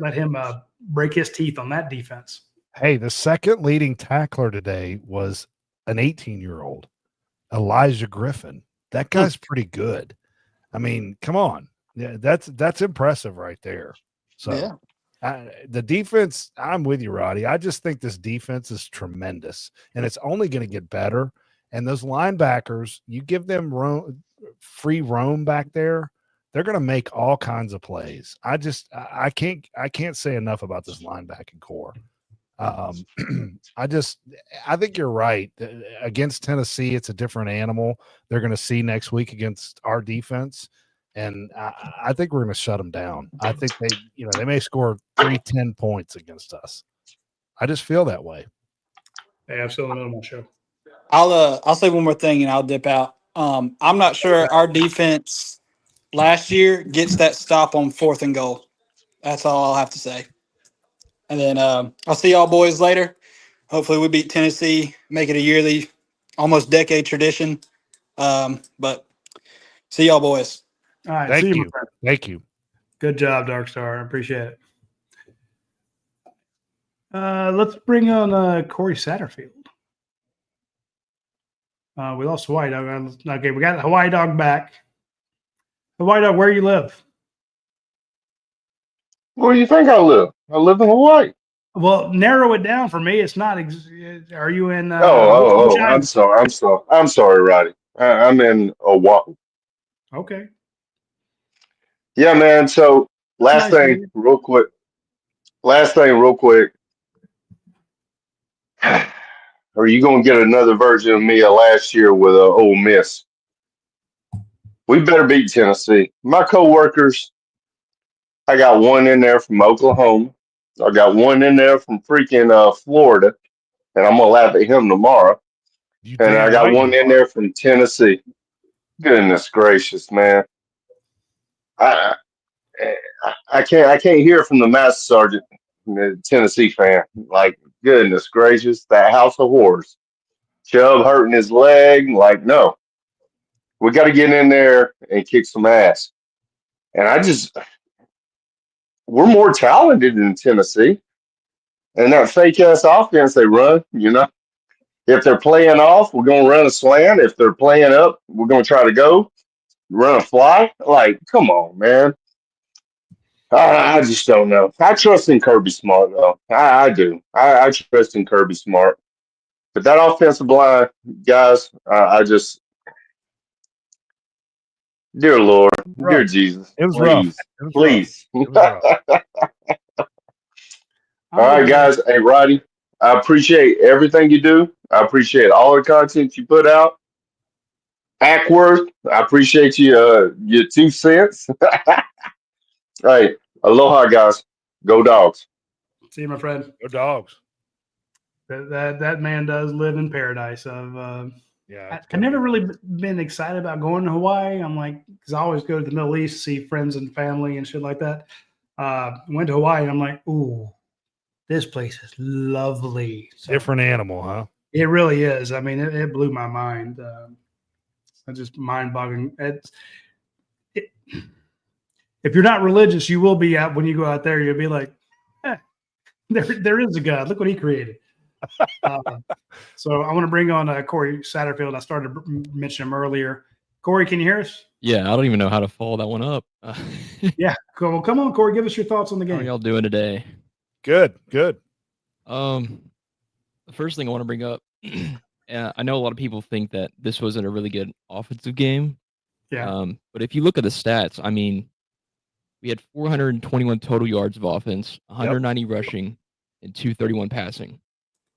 let him break his teeth on that defense. Hey, the second leading tackler today was an 18-year-old, Elijah Griffin. That guy's pretty good. I mean, come on. Yeah, that's impressive right there. So Yeah. The defense, I'm with you, Roddy. I just think this defense is tremendous, and it's only going to get better. And those linebackers, you give them free roam back there, they're going to make all kinds of plays. I can't say enough about this linebacking core. I think you're right. Against Tennessee, it's a different animal. They're going to see next week against our defense. And I think we're going to shut them down. I think they may score 10 points against us. I just feel that way. Hey, I'm still in the middle of my show. I'll say one more thing and I'll dip out. I'm not sure our defense last year gets that stop on 4th and goal. That's all I'll have to say. And then I'll see y'all boys later. Hopefully we beat Tennessee, make it a yearly, almost decade tradition. But see y'all boys. All right. Thank see you. my friend. Thank you. Good job, Dark Star. I appreciate it. Let's bring on Corey Satterfield. We lost Hawaii Dog. Okay, we got Hawaii Dog back. Hawaii Dog, where you live? Where do you think I live? I live in Hawaii. Well, narrow it down for me. It's not. Are you in? I'm sorry, Roddy. I'm in Oahu. Okay. Yeah, man. So That's nice, man. real quick. Are you gonna get another version of me of last year with Ole Miss? We better beat Tennessee. My coworkers, I got one in there from Oklahoma. I got one in there from freaking Florida, and I'm gonna laugh at him tomorrow. And I got one in there from Tennessee. Goodness gracious, man! I I can't hear from the Master Sergeant, the Tennessee fan. Like, goodness gracious, that house of horrors. Chubb hurting his leg. Like, no, we got to get in there and kick some ass. And we're more talented than Tennessee. And that fake ass offense they run, if they're playing off, we're going to run a slant. If they're playing up, we're going to try to run a fly. Like, come on, man. I just don't know. I trust in Kirby Smart, though. I do. I trust in Kirby Smart. But that offensive line, guys, dear Lord, dear Jesus, It was please, rough. please. It was rough. All right, guys. Hey, Roddy, I appreciate everything you do. I appreciate all the content you put out. Ackworth, I appreciate you, your 2 cents. Hey, aloha, guys. Go Dogs. See you, my friend. Go Dogs. That man does live in paradise. I've never really been excited about going to Hawaii. I'm like, because I always go to the Middle East to see friends and family and shit like that. Went to Hawaii and I'm like, ooh, this place is lovely. So, different animal, huh? It really is. I mean, it blew my mind. It's just mind-boggling. If you're not religious, you will be out when you go out there. You'll be like, there is a God. Look what he created. So I want to bring on Corey Satterfield. I started to mention him earlier. Corey, can you hear us? Yeah, I don't even know how to follow that one up. Yeah, cool. Well, come on, Corey. Give us your thoughts on the game. How are y'all doing today? Good. The first thing I want to bring up, I know a lot of people think that this wasn't a really good offensive game. Yeah. But if you look at the stats, I mean, we had 421 total yards of offense, 190 rushing, and 231 passing.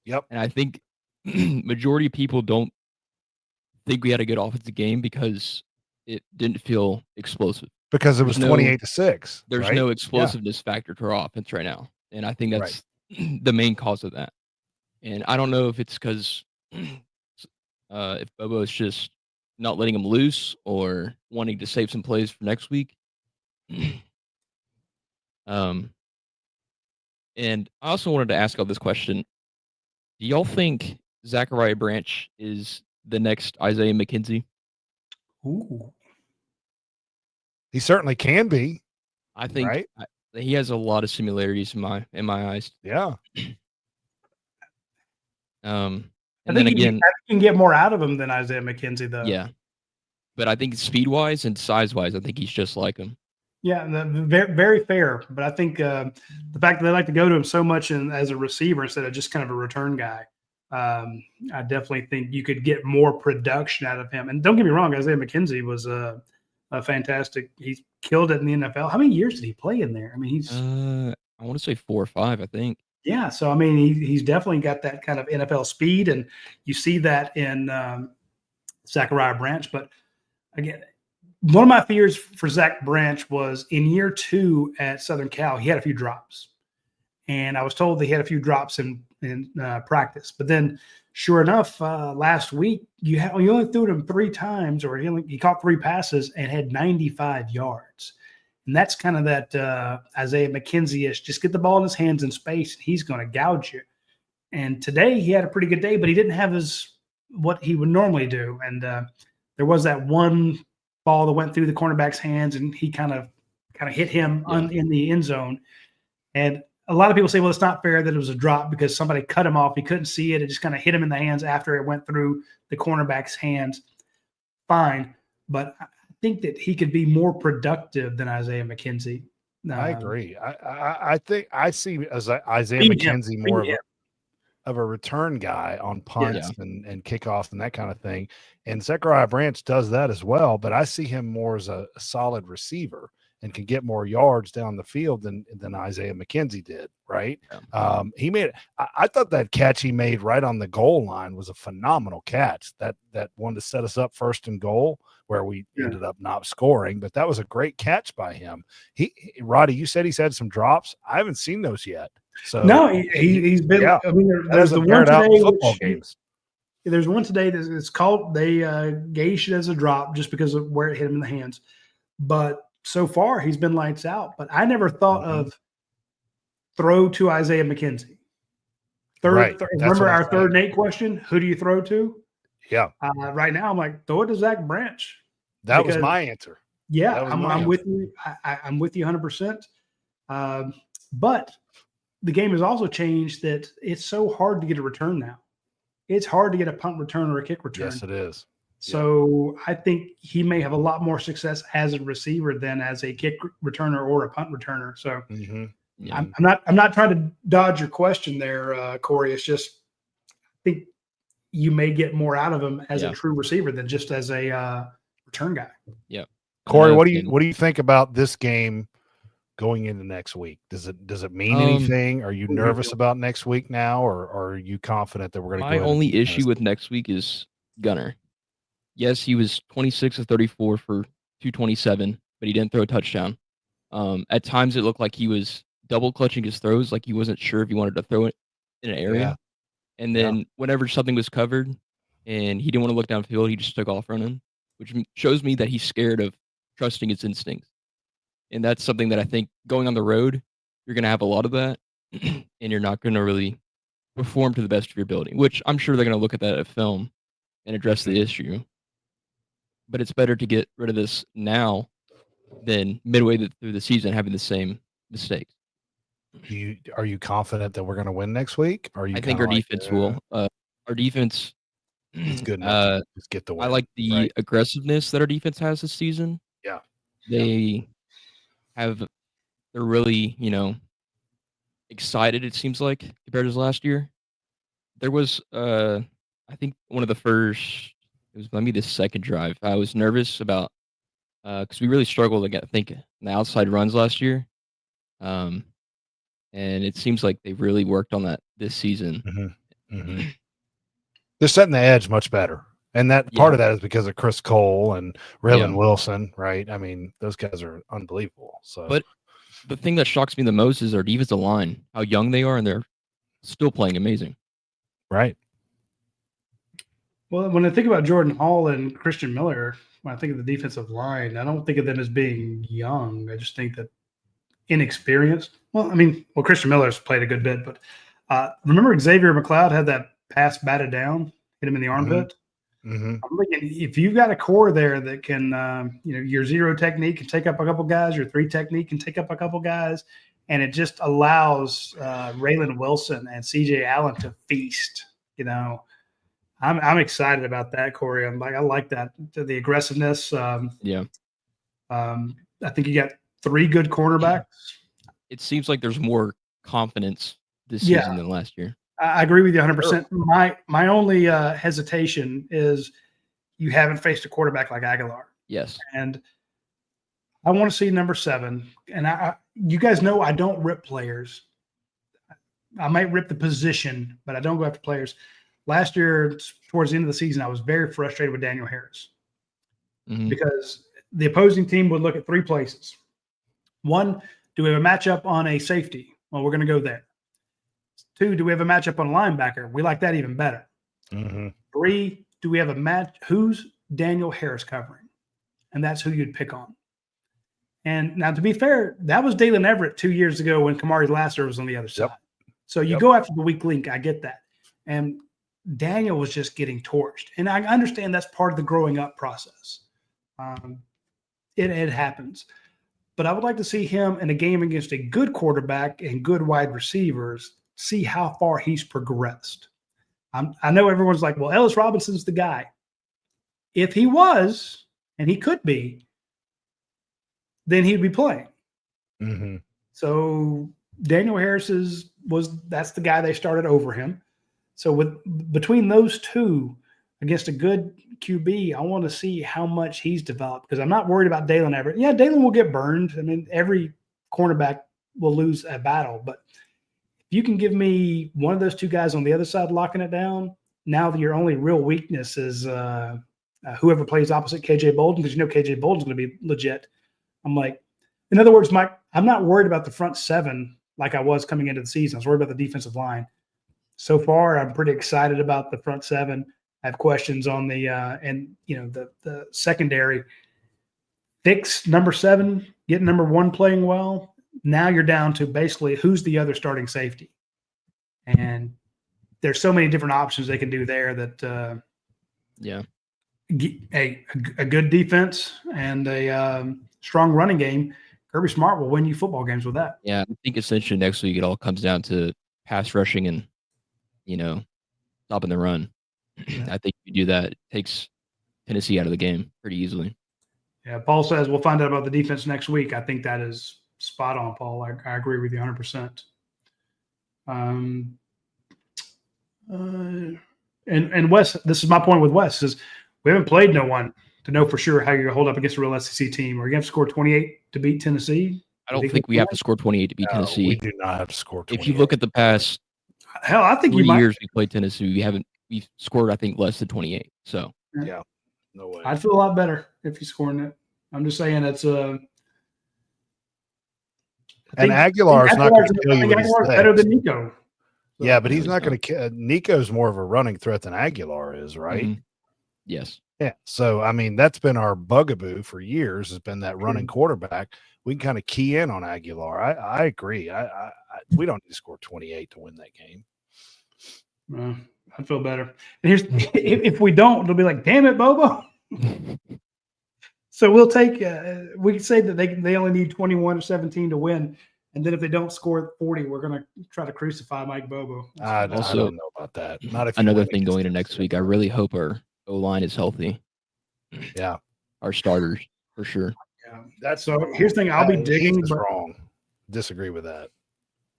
Yep. And I think majority of people don't think we had a good offensive game because it didn't feel explosive. Because it was 28-6. There's no explosiveness factor to our offense right now. And I think that's the main cause of that. And I don't know if it's because if Bobo is just not letting him loose or wanting to save some plays for next week. And I also wanted to ask y'all this question. Do y'all think Zachariah Branch is the next Isaiah McKenzie? Ooh. He certainly can be. I think he has a lot of similarities in my eyes. Yeah. And then again, you can get more out of him than Isaiah McKenzie, though. Yeah. But I think speed-wise and size-wise, I think he's just like him. Yeah, very, very fair. But I think the fact that they like to go to him so much as a receiver instead of just kind of a return guy, I definitely think you could get more production out of him. And don't get me wrong, Isaiah McKenzie was a fantastic. He killed it in the NFL. How many years did he play in there? I mean, he's I want to say 4 or 5, I think. Yeah, so I mean, he's definitely got that kind of NFL speed, and you see that in Zachariah Branch. But again, one of my fears for Zach Branch was in year 2 at Southern Cal, he had a few drops. And I was told that he had a few drops in practice. But then, sure enough, last week, you only threw it him 3 times, or he caught 3 passes and had 95 yards. And that's kind of that Isaiah McKenzie-ish. Just get the ball in his hands in space, and he's going to gouge you. And today he had a pretty good day, but he didn't have what he would normally do. And there was that one ball that went through the cornerback's hands, and he kind of hit him in the end zone. And a lot of people say, well, it's not fair that it was a drop because somebody cut him off. He couldn't see it. It just kind of hit him in the hands after it went through the cornerback's hands. Fine. But I think that he could be more productive than Isaiah McKenzie. I agree. I think I see as Isaiah McKenzie more of a return guy on punts and kickoffs and that kind of thing. And Zechariah Branch does that as well, but I see him more as a solid receiver and can get more yards down the field than Isaiah McKenzie did, right? He made I thought that catch he made right on the goal line was a phenomenal catch. That one to set us up first and goal where we ended up not scoring, but that was a great catch by him. Roddy, you said he's had some drops. I haven't seen those yet. So no, he's been. Yeah. I mean, there's the one today. Football games. There's one today that's called. They gauged it as a drop just because of where it hit him in the hands. But so far, he's been lights out. But I never thought of throw to Isaiah McKenzie. Remember our third and 8 question? Who do you throw to? Yeah. Right now, I'm like, throw it to Zach Branch. That was my answer. Yeah, I'm with you. I'm with you 100%. But the game has also changed that it's so hard to get a return now. It's hard to get a punt return or a kick return. Yes, it is. So I think he may have a lot more success as a receiver than as a kick returner or a punt returner. So I'm not trying to dodge your question there, Corey. It's just I think you may get more out of him as a true receiver than just as a return guy. Yeah. Corey, what do you think about this game going into next week? Does it mean anything? Are you nervous about next week now, or are you confident that we're going to? My only issue with next week is Gunner. Yes, he was 26 of 34 for 227, but he didn't throw a touchdown. At times, it looked like he was double clutching his throws, like he wasn't sure if he wanted to throw it in an area. Yeah. And then whenever something was covered and he didn't want to look downfield, he just took off running, which shows me that he's scared of trusting his instincts. And that's something that I think going on the road, you're going to have a lot of that, and you're not going to really perform to the best of your ability, which I'm sure they're going to look at that at film and address the issue. But it's better to get rid of this now than midway through the season having the same mistakes. Are you confident that we're going to win next week? Or I think our defense will. Our defense is good enough. Just get the win. I like the aggressiveness that our defense has this season. Yeah, they're really excited. It seems like compared to last year. There was I think one of the first. It was maybe the second drive. I was nervous about because we really struggled to get in the outside runs last year. And it seems like they've really worked on that this season. They're setting the edge much better. And that part of that is because of Chris Cole and Raylan Wilson, right? I mean, those guys are unbelievable. So, but the thing that shocks me the most is our defensive line, how young they are, and they're still playing amazing. Right. Well, when I think about Jordan Hall and Christian Miller, when I think of the defensive line, I don't think of them as being young. I just think that inexperienced. Well, Christian Miller's played a good bit, but remember Xavier McLeod had that pass batted down, hit him in the armpit. I'm thinking if you've got a core there that can, your 0 technique can take up a couple guys, your 3 technique can take up a couple guys, and it just allows Raylan Wilson and CJ Allen to feast. I'm excited about that, Corey. I like that the aggressiveness. I think you got 3 good cornerbacks. It seems like there's more confidence this season than last year. I agree with you 100%. My only hesitation is you haven't faced a quarterback like Aguilar. Yes. And I want to see number 7. And you guys know I don't rip players. I might rip the position, but I don't go after players. Last year, towards the end of the season, I was very frustrated with Daniel Harris because the opposing team would look at three places. One, do we have a matchup on a safety? Well, we're going to go there. Two, do we have a matchup on a linebacker? We like that even better. Mm-hmm. Three, do we have a match? Who's Daniel Harris covering? And that's who you'd pick on. And now, to be fair, that was Dalen Everett 2 years ago when Kamari Lasser was on the other side. So you go after the weak link. I get that. And Daniel was just getting torched. And I understand that's part of the growing up process. It happens. But I would like to see him in a game against a good quarterback and good wide receivers, see how far he's progressed. I know everyone's like, well, Ellis Robinson's the guy. If he was, and he could be, then he'd be playing. Mm-hmm. So Daniel Harris that's the guy they started over him. So between those two against a good QB, I want to see how much he's developed because I'm not worried about Dalen Everett. Yeah, Dalen will get burned. I mean, every cornerback will lose a battle, but if you can give me one of those two guys on the other side locking it down, now your only real weakness is whoever plays opposite KJ Bolden, because KJ Bolden's going to be legit. I'm like, in other words, Mike, I'm not worried about the front seven like I was coming into the season. I was worried about the defensive line. So far, I'm pretty excited about the front seven. I have questions on the the secondary. Fix number 7, get number 1 playing well. Now you're down to basically who's the other starting safety, and there's so many different options they can do there that a good defense and a strong running game. Kirby Smart will win you football games with that. Yeah, I think essentially next week it all comes down to pass rushing and stopping the run. I think if you do that, it takes Tennessee out of the game pretty easily. Yeah, Paul says we'll find out about the defense next week. I think that is spot on, Paul. I agree with you 100%. And Wes, this is my point with Wes, is we haven't played no one to know for sure how you're going to hold up against a real SEC team. Are you going to have to score 28 to beat Tennessee? I don't think we have to score 28 to beat Tennessee. We do not have to score 28. If you look at the past I think 3 years we played Tennessee, we've scored, I think, less than 28. So yeah, no way. I'd feel a lot better if you're scoring it. I'm just saying it's and Aguilar's not going to kill you with his legs. Better than Nico. So, yeah, but he's not going to. Nico's more of a running threat than Aguilar is, right? Mm-hmm. Yes. Yeah. So I mean, that's been our bugaboo for years. Has been that running quarterback. We can kind of key in on Aguilar. I agree. We don't need to score 28 to win that game. I feel better. And here's if we don't, it'll be like, damn it, Bobo. So we'll take. We can say that they only need 21 or 17 to win, and then if they don't score 40, we're gonna try to crucify Mike Bobo. I don't know about that. Not if another thing going into next week. I really hope our O-line is healthy. Yeah, our starters for sure. Yeah, that's so. Here's the thing: I'll be digging. Heath is wrong. Disagree with that.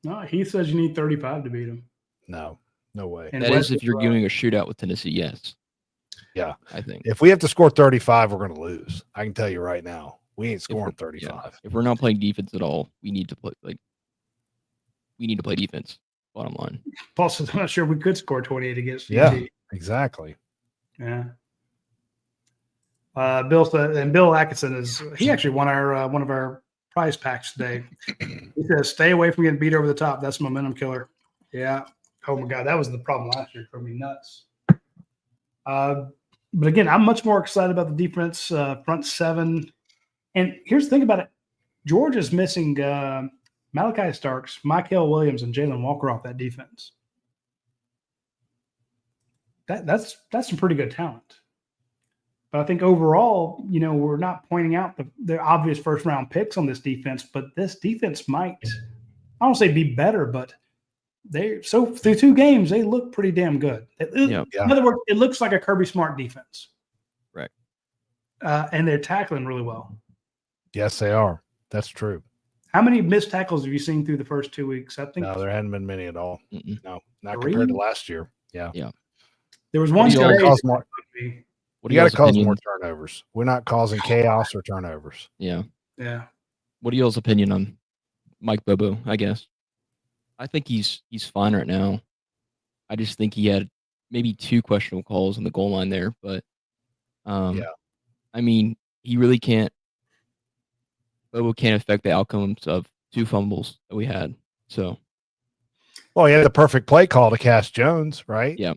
No, Heath says you need 35 to beat him. No way. And that is if you're doing a shootout with Tennessee. Yes. Yeah, I think if we have to score 35, we're going to lose. I can tell you right now, we ain't scoring 35. Yeah. If we're not playing defense at all, we need to play defense. Bottom line. Paul says, I'm not sure we could score 28 against UT. Yeah, exactly. Yeah. Bill Atkinson he actually won our one of our prize packs today. He says, stay away from getting beat over the top. That's a momentum killer. Yeah. Oh my God, that was the problem last year. It drove me nuts. But again, I'm much more excited about the defense, front seven. And here's the thing about it. Georgia's missing Malachi Starks, Michael Williams, and Jalen Walker off that defense. That's some pretty good talent. But I think overall, we're not pointing out the obvious first-round picks on this defense, but this defense might, I don't say be better, but through 2 games, they look pretty damn good. In other words, it looks like a Kirby Smart defense. Right. And they're tackling really well. Yes, they are. That's true. How many missed tackles have you seen through the first 2 weeks? I think no, there hadn't been many at all. Mm-mm. No, not 3? compared to last year. Yeah. There was one. You got to cause opinion? more turnovers. We're not causing chaos or turnovers. Yeah. Yeah. What are y'all's opinion on Mike Bobo? I guess I think he's fine right now. I just think he had maybe 2 questionable calls on the goal line there, but I mean, he really can't Bobo can't affect the outcomes of 2 fumbles that we had. So, well, he had the perfect play call to Cash Jones, right? yeah.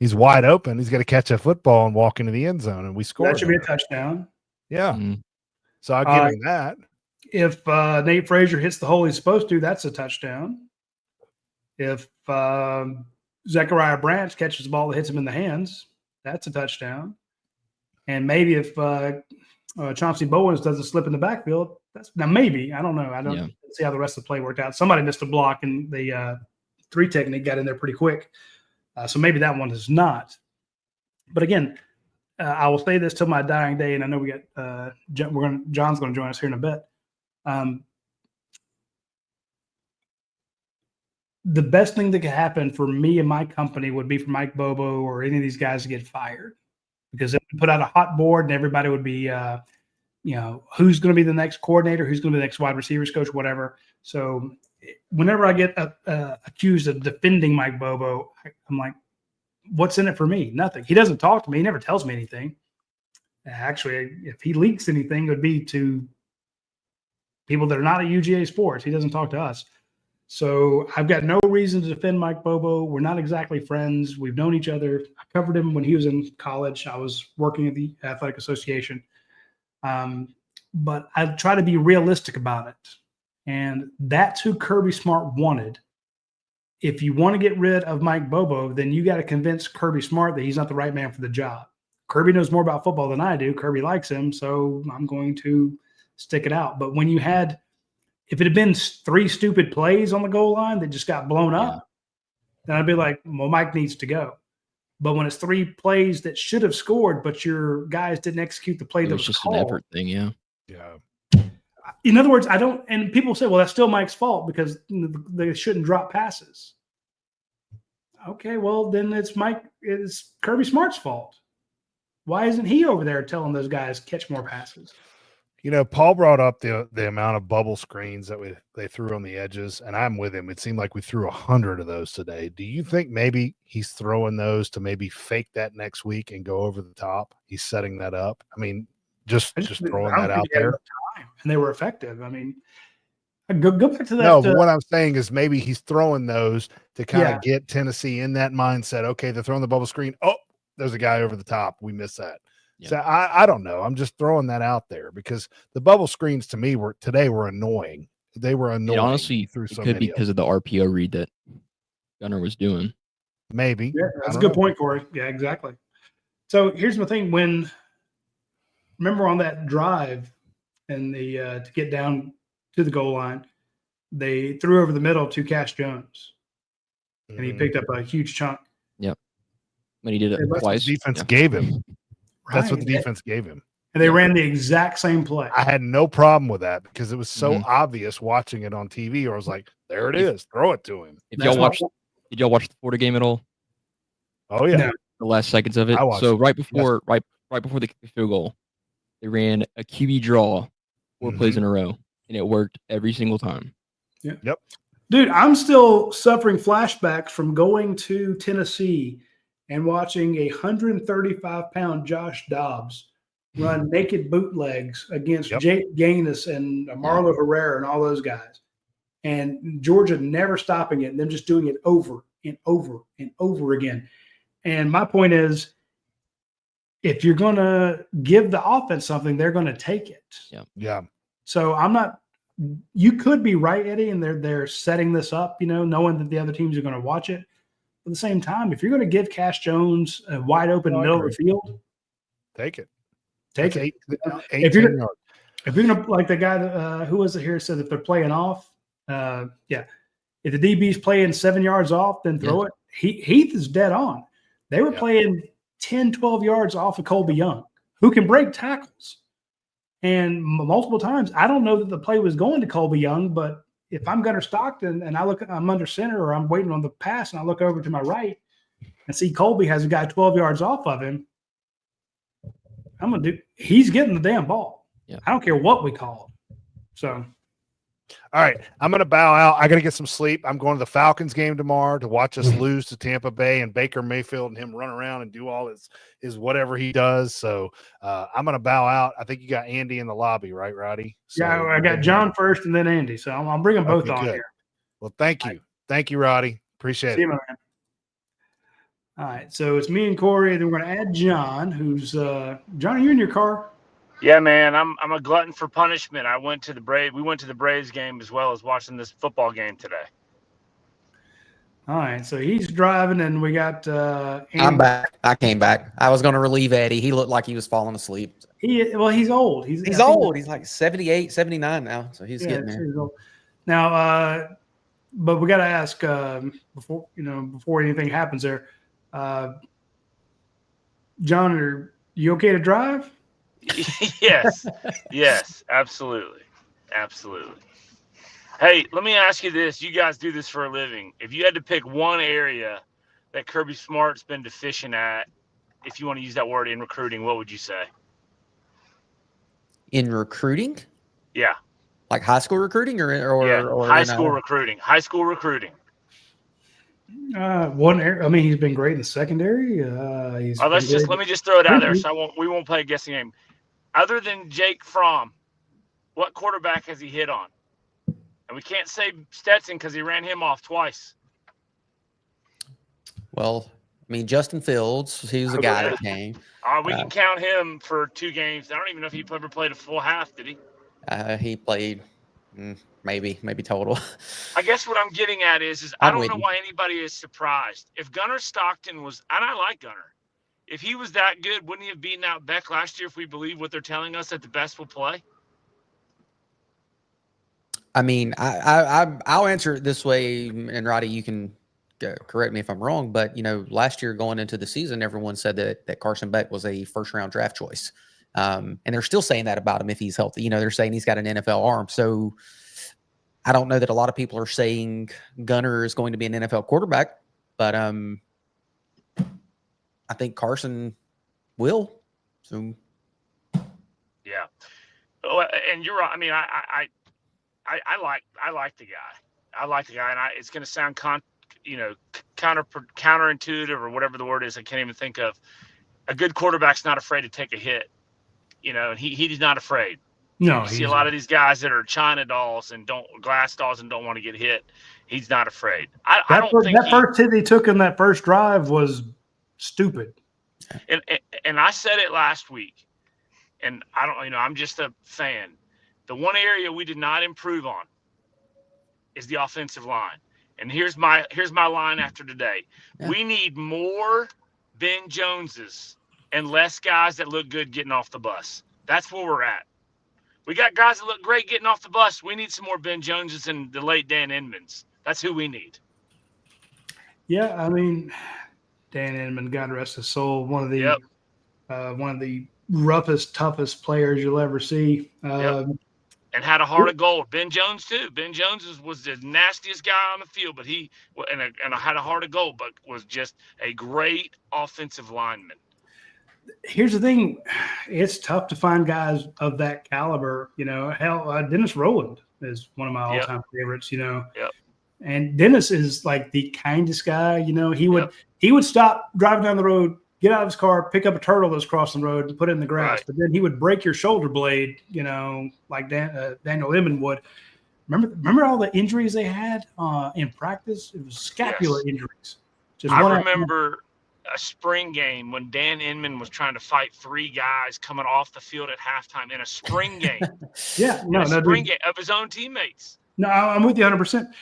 He's wide open. He's going to catch a football and walk into the end zone, and we scored. That should be a touchdown. Yeah. So I'll give him that. If Nate Frazier hits the hole he's supposed to, that's a touchdown. If Zechariah Branch catches the ball that hits him in the hands, that's a touchdown. And maybe if Chauncey Bowens doesn't slip in the backfield, now maybe. I don't know. I don't see how the rest of the play worked out. Somebody missed a block, and the 3 technique got in there pretty quick. So maybe that one is not. But again, I will say this till my dying day, and I know we got John's going to join us here in a bit. The best thing that could happen for me and my company would be for Mike Bobo or any of these guys to get fired, because they would put out a hot board and everybody would be, who's going to be the next coordinator, who's going to be the next wide receivers coach, whatever. So whenever I get accused of defending Mike Bobo, I'm like, what's in it for me? Nothing. He doesn't talk to me. He never tells me anything. Actually, if he leaks anything, it would be to people that are not at UGA Sports. He doesn't talk to us. So I've got no reason to defend Mike Bobo. We're not exactly friends. We've known each other. I covered him when he was in college. I was working at the Athletic Association. But I try to be realistic about it. And that's who Kirby Smart wanted. If you want to get rid of Mike Bobo, then you got to convince Kirby Smart that he's not the right man for the job. Kirby knows more about football than I do. Kirby likes him, so I'm going to stick it out. But when you had – if it had been 3 stupid plays on the goal line that just got blown up, then I'd be like, well, Mike needs to go. But when it's 3 plays that should have scored, but your guys didn't execute the play that was just called. an effort thing, yeah. In other words, I don't – and people say, well, that's still Mike's fault because they shouldn't drop passes. Okay, well, then it's Kirby Smart's fault. Why isn't he over there telling those guys catch more passes? Paul brought up the amount of bubble screens that they threw on the edges, and I'm with him. It seemed like we threw 100 of those today. Do you think maybe he's throwing those to maybe fake that next week and go over the top? He's setting that up. I mean, just throwing that out there. And they were effective. I mean, go back to that. No, but what I'm saying is maybe he's throwing those to kind of get Tennessee in that mindset. Okay, they're throwing the bubble screen. Oh, there's a guy over the top. We missed that. Yeah. So I don't know. I'm just throwing that out there because the bubble screens to me were annoying. They were annoying. Honestly, it could be because of the RPO read that Gunner was doing. Maybe. Yeah, that's a good point, Corey. Yeah, exactly. So here's the thing. Remember on that drive and to get down to the goal line, they threw over the middle to Cash Jones, and he picked up a huge chunk. Yep. When he did it twice. The defense gave him. That's what the defense gave him. And they ran the exact same play. I had no problem with that because it was so obvious watching it on TV. Or I was like, there it is. Throw it to him. Did y'all watch the Florida game at all? Oh, yeah. No. The last seconds of it. So right before the field goal, they ran a QB draw 4 plays in a row, and it worked every single time. Yeah. Yep. Dude, I'm still suffering flashbacks from going to Tennessee and watching a 135-pound Josh Dobbs run naked bootlegs against Jake Gaines and Marlo Herrera and all those guys. And Georgia never stopping it and them just doing it over and over and over again. And my point is, if you're going to give the offense something, they're going to take it. Yeah. So you could be right, Eddie, and they're setting this up, knowing that the other teams are going to watch it. At the same time, if you're going to give Cash Jones a wide open middle of the field, take it. Take it. If you're going to, like the guy, who was it here, said if they're playing off, if the DB's playing 7 yards off, then throw it. Heath is dead on. They were playing 10, 12 yards off of Colby Young, who can break tackles. And multiple times, I don't know that the play was going to Colby Young, but if I'm Gunnar Stockton and I'm under center or I'm waiting on the pass and I look over to my right and see Colby has a guy 12 yards off of him, he's getting the damn ball. Yeah. I don't care what we call it. So All right, I'm going to bow out. I got to get some sleep. I'm going to the Falcons game tomorrow to watch us lose to Tampa Bay and Baker Mayfield and him run around and do all his whatever he does. So I'm going to bow out. I think you got Andy in the lobby, right, Roddy? So, yeah, I got John first and then Andy. So I'll bring them both on good. here. Well, thank you. Thank you, Roddy. Appreciate See it. you, man. All right, so it's me and Corey. Then we're going to add John, who's John, are you in your car? Yeah, man, I'm a glutton for punishment. We went to the Braves game as well as watching this football game today. All right, so he's driving, and we got Andy. I'm back. I came back. I was going to relieve Eddie. He looked like he was falling asleep. He's old. He's old. He's like 78, 79 now, so he's getting there. He's old. Now, but we got to ask before anything happens there, John, are you okay to drive? Yes, absolutely. Hey, let me ask you this. You guys do this for a living. If you had to pick one area that Kirby Smart's been deficient at, if you want to use that word in recruiting, what would you say? In recruiting? Yeah. Like high school recruiting or high school recruiting. High school recruiting. One area. I mean, he's been great in the secondary. Let me just throw it out there. So we won't play a guessing game. Other than Jake Fromm, what quarterback has he hit on? And we can't say Stetson because he ran him off twice. Well, I mean, Justin Fields, he was the guy that came. We can count him for 2 games. I don't even know if he ever played a full half, did he? He played maybe total. I guess what I'm getting at is I don't know why anybody is surprised. If Gunnar Stockton was, and I like Gunnar, if he was that good, wouldn't he have beaten out Beck last year if we believe what they're telling us that the best will play? I mean, I'll answer it this way, and Roddy, you can correct me if I'm wrong, but, last year going into the season, everyone said that Carson Beck was a first-round draft choice. And they're still saying that about him if he's healthy. They're saying he's got an NFL arm. So I don't know that a lot of people are saying Gunnar is going to be an NFL quarterback, but I think Carson will. So yeah, and you're right. I mean, I like the guy. I like the guy, and it's going to sound counterintuitive or whatever the word is. I can't even think of. A good quarterback's not afraid to take a hit. And he's not afraid. No, you see a lot of these guys that are China dolls and glass dolls and don't want to get hit. He's not afraid. I don't think that first hit he took in that first drive was stupid. And I said it last week, and I don't, I'm just a fan. The one area we did not improve on is the offensive line. And here's my line after today. Yeah. We need more Ben Joneses and less guys that look good getting off the bus. That's where we're at. We got guys that look great getting off the bus. We need some more Ben Joneses and the late Dan Inmans. That's who we need. Yeah, I mean, Dan Inman, God rest his soul, one of the roughest, toughest players you'll ever see. And had a heart of gold. Ben Jones too. Ben Jones was the nastiest guy on the field, but he had a heart of gold, but was just a great offensive lineman. Here's the thing. It's tough to find guys of that caliber. Dennis Rowland is one of my all-time favorites, And Dennis is like the kindest guy. He would stop driving down the road, get out of his car, pick up a turtle that's crossing the road and put it in the grass. Right. But then he would break your shoulder blade, like Daniel Inman would. Remember all the injuries they had in practice? It was scapular injuries. I remember a spring game when Dan Inman was trying to fight 3 guys coming off the field at halftime in a spring game. Game of his own teammates. No, I'm with you 100%.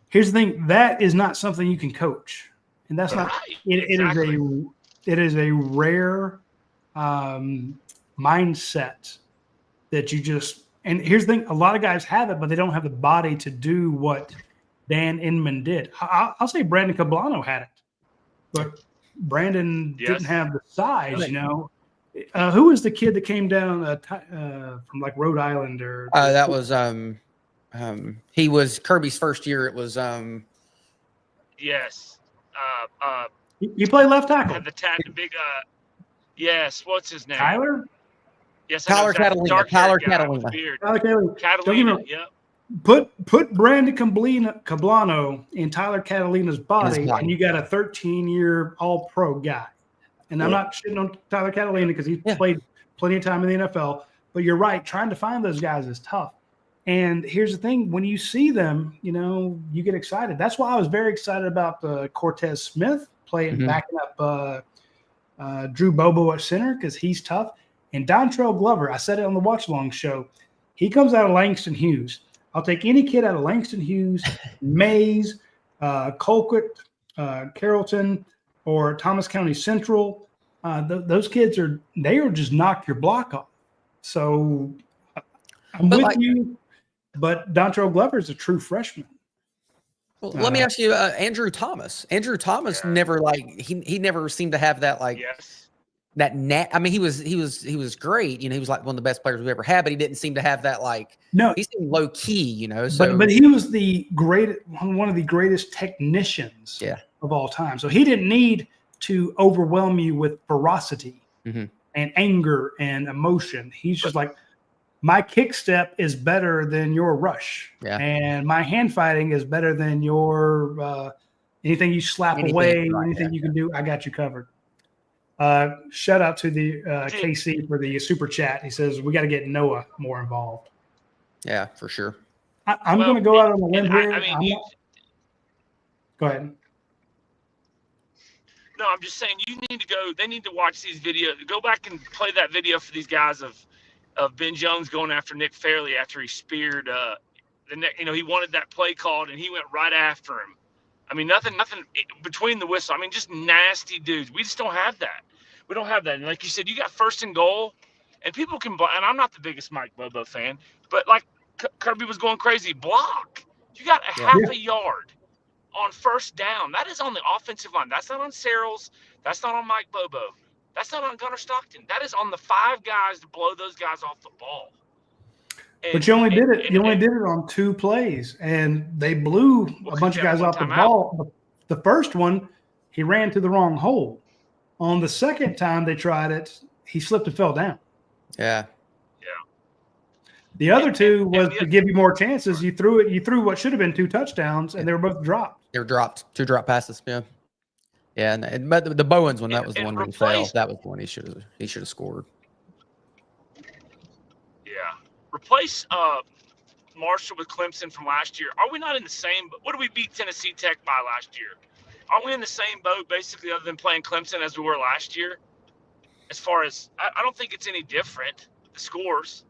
Here's the thing. That is not something you can coach. And that's not right. It is a rare mindset that you just – and here's the thing. A lot of guys have it, but they don't have the body to do what Dan Inman did. I'll say Brandon Cablano had it. But – Brandon didn't have the size, Who was the kid that came down from like Rhode Island or? That was he was Kirby's first year. It was yes. He played left tackle. Had the big yes. What's his name? Tyler. Yes, Tyler Catalina. Tyler Catalina. Catalina. Yep. Put Brandon Cablano in Tyler Catalina's body, and you got a 13-year All-Pro guy. And I'm not shitting on Tyler Catalina because he's played plenty of time in the NFL. But you're right, trying to find those guys is tough. And here's the thing: when you see them, you get excited. That's why I was very excited about Cortez Smith backing up Drew Bobo at center because he's tough. And Dontrell Glover, I said it on the Watch Along show, he comes out of Langston Hughes. I'll take any kid out of Langston Hughes, Mays, Colquitt, Carrollton, or Thomas County Central. Those kids are just knock your block off. So I'm with you, but Dontrell Glover is a true freshman. Well, let me ask you, Andrew Thomas. Andrew Thomas never he never seemed to have that I mean, he was great. He was like one of the best players we've ever had, but he didn't seem to have that he seemed low key. So but he was one of the greatest technicians of all time. So he didn't need to overwhelm you with ferocity and anger and emotion. He's just like, my kick step is better than your rush. Yeah. And my hand fighting is better than your anything you slap away, anything you can do, I got you covered. Shout out to the KC for the super chat. He says, we got to get Noah more involved. Yeah, for sure. I'm going to go out on a limb here. Go ahead. No, I'm just saying they need to watch these videos. Go back and play that video for these guys of Ben Jones going after Nick Fairley after he speared he wanted that play called and he went right after him. I mean, nothing between the whistle. I mean, just nasty dudes. We just don't have that. We don't have that. And like you said, you got first and goal, and people can – and I'm not the biggest Mike Bobo fan, but like Kirby was going crazy. Block. You got half a yard on first down. That is on the offensive line. That's not on Searles. That's not on Mike Bobo. That's not on Gunnar Stockton. That is on the 5 guys to blow those guys off the ball. But you only did it. You only did it on 2 plays, and they blew a bunch of guys off the ball. The first one, he ran to the wrong hole. On the second time they tried it, he slipped and fell down. Yeah. The other 2 was to give you more chances. You threw what should have been 2 touchdowns, and they were both dropped. They were dropped. 2 drop passes. Yeah. Yeah, but the Bowens one, that was the one where he failed. That was the one he should have scored. Yeah. Replace Marshall with Clemson from last year. Are we not in the same – what did we beat Tennessee Tech by last year? Aren't we in the same boat, basically, other than playing Clemson as we were last year? As far as – I don't think it's any different, the scores.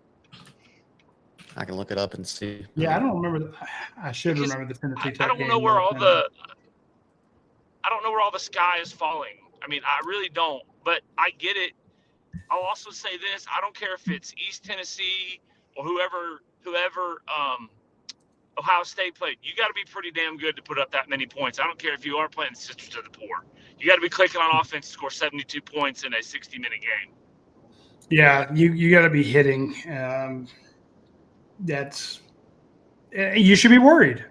I can look it up and see. Yeah, I don't remember. I should remember the Tennessee Tech game. I don't know where all the sky is falling. I mean, I really don't. But I get it. I'll also say this: I don't care if it's East Tennessee or whoever Ohio State played. You got to be pretty damn good to put up that many points. I don't care if you are playing Sisters of the Poor. You got to be clicking on offense to score 72 points in a 60-minute game. Yeah, you got to be hitting. You should be worried.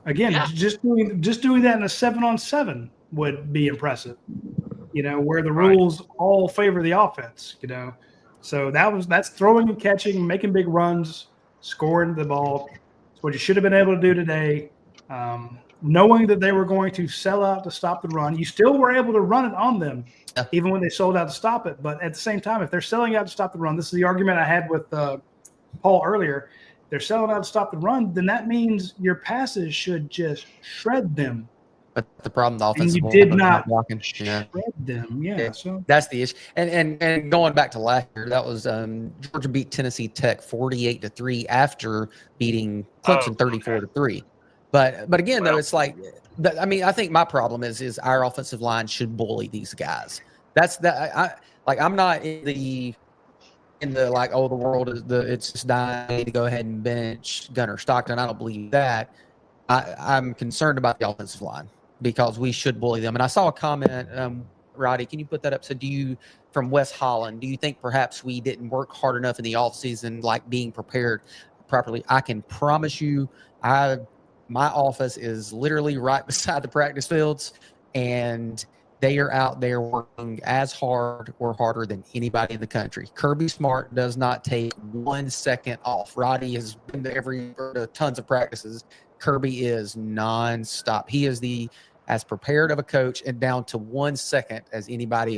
Again, just doing that in a 7-on-7 would be impressive. Where the rules all favor the offense. So that's throwing and catching, making big runs, scoring the ball. It's what you should have been able to do today. Knowing that they were going to sell out to stop the run, you still were able to run it on them, even when they sold out to stop it. But at the same time, if they're selling out to stop the run, this is the argument I had with Paul earlier. They're selling out to stop the run, then that means your passes should just shred them. But the problem, the offensive line did not blocking. shred them. Yeah, so that's the issue. And going back to last year, that was Georgia beat Tennessee Tech 48-3 after beating Clemson 34-3. But again, though, it's like I think my problem is our offensive line should bully these guys. That's that. I'm not in the the world is it's just dying to go ahead and bench Gunnar Stockton. I don't believe that. I'm concerned about the offensive line because we should bully them. And I saw a comment, Roddy, can you put that up? So from West Holland, do you think perhaps we didn't work hard enough in the offseason, being prepared properly? I can promise you my office is literally right beside the practice fields, and They are out there working as hard or harder than anybody in the country. Kirby Smart does not take 1 second off. Roddy has been to tons of practices. Kirby is nonstop. He is as prepared of a coach and down to 1 second as anybody.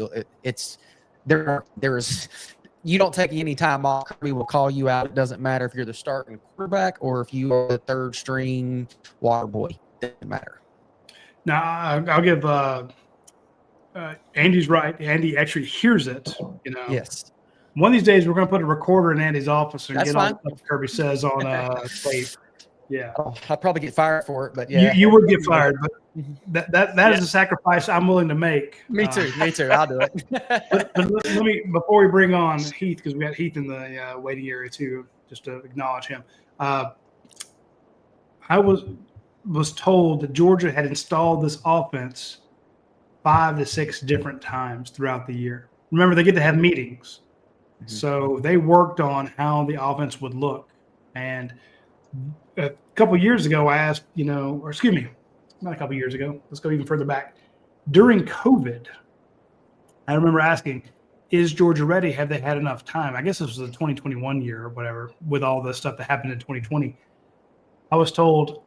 You don't take any time off. Kirby will call you out. It doesn't matter if you're the starting quarterback or if you are the third string water boy. It doesn't matter. Now, I'll give Andy's right. Andy actually hears it. Yes. One of these days, we're going to put a recorder in Andy's office and That's get fine. all the stuff Kirby says on tape. Yeah, I'll probably get fired for it, but yeah, you would get fired. But that is a sacrifice I'm willing to make. Me too. I'll do it. but let me, before we bring on Heath, because we got Heath in the waiting area too, just to acknowledge him. I was told that Georgia had installed this offense 5 to 6 different times throughout the year. Remember, they get to have meetings. Mm-hmm. So they worked on how the offense would look. And a couple of years ago, I asked, not a couple of years ago. Let's go even further back. During COVID, I remember asking, is Georgia ready? Have they had enough time? I guess this was the 2021 year or whatever, with all the stuff that happened in 2020. I was told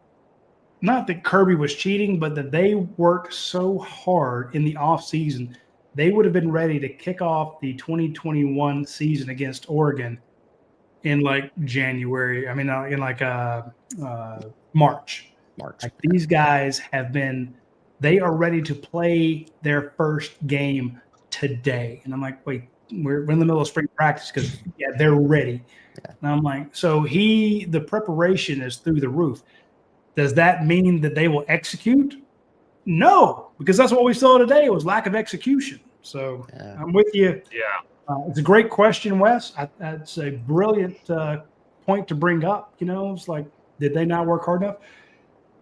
not that Kirby was cheating, but that they worked so hard in the offseason, they would have been ready to kick off the 2021 season against Oregon in like January. I mean, in like March. Like these guys they are ready to play their first game today. And I'm like, wait, we're in the middle of spring practice because they're ready. Yeah. And I'm like, so the preparation is through the roof. Does that mean that they will execute? No, because that's what we saw today. It was lack of execution. So I'm with you. Yeah. It's a great question, Wes. That's a brilliant point to bring up. It's like, did they not work hard enough?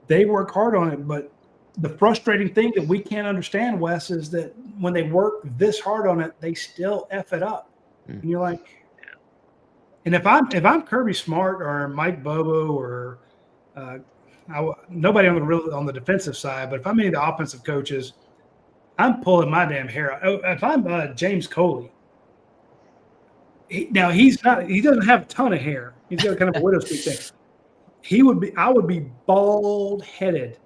They work hard on it, but the frustrating thing that we can't understand, Wes, is that when they work this hard on it, they still F it up. And you're like, and if I'm Kirby Smart or Mike Bobo or nobody on the defensive side, but if I'm any of the offensive coaches, I'm pulling my damn hair out. If I'm James Coley, he doesn't have a ton of hair. He's got kind of a widow's peak thing. I would be bald headed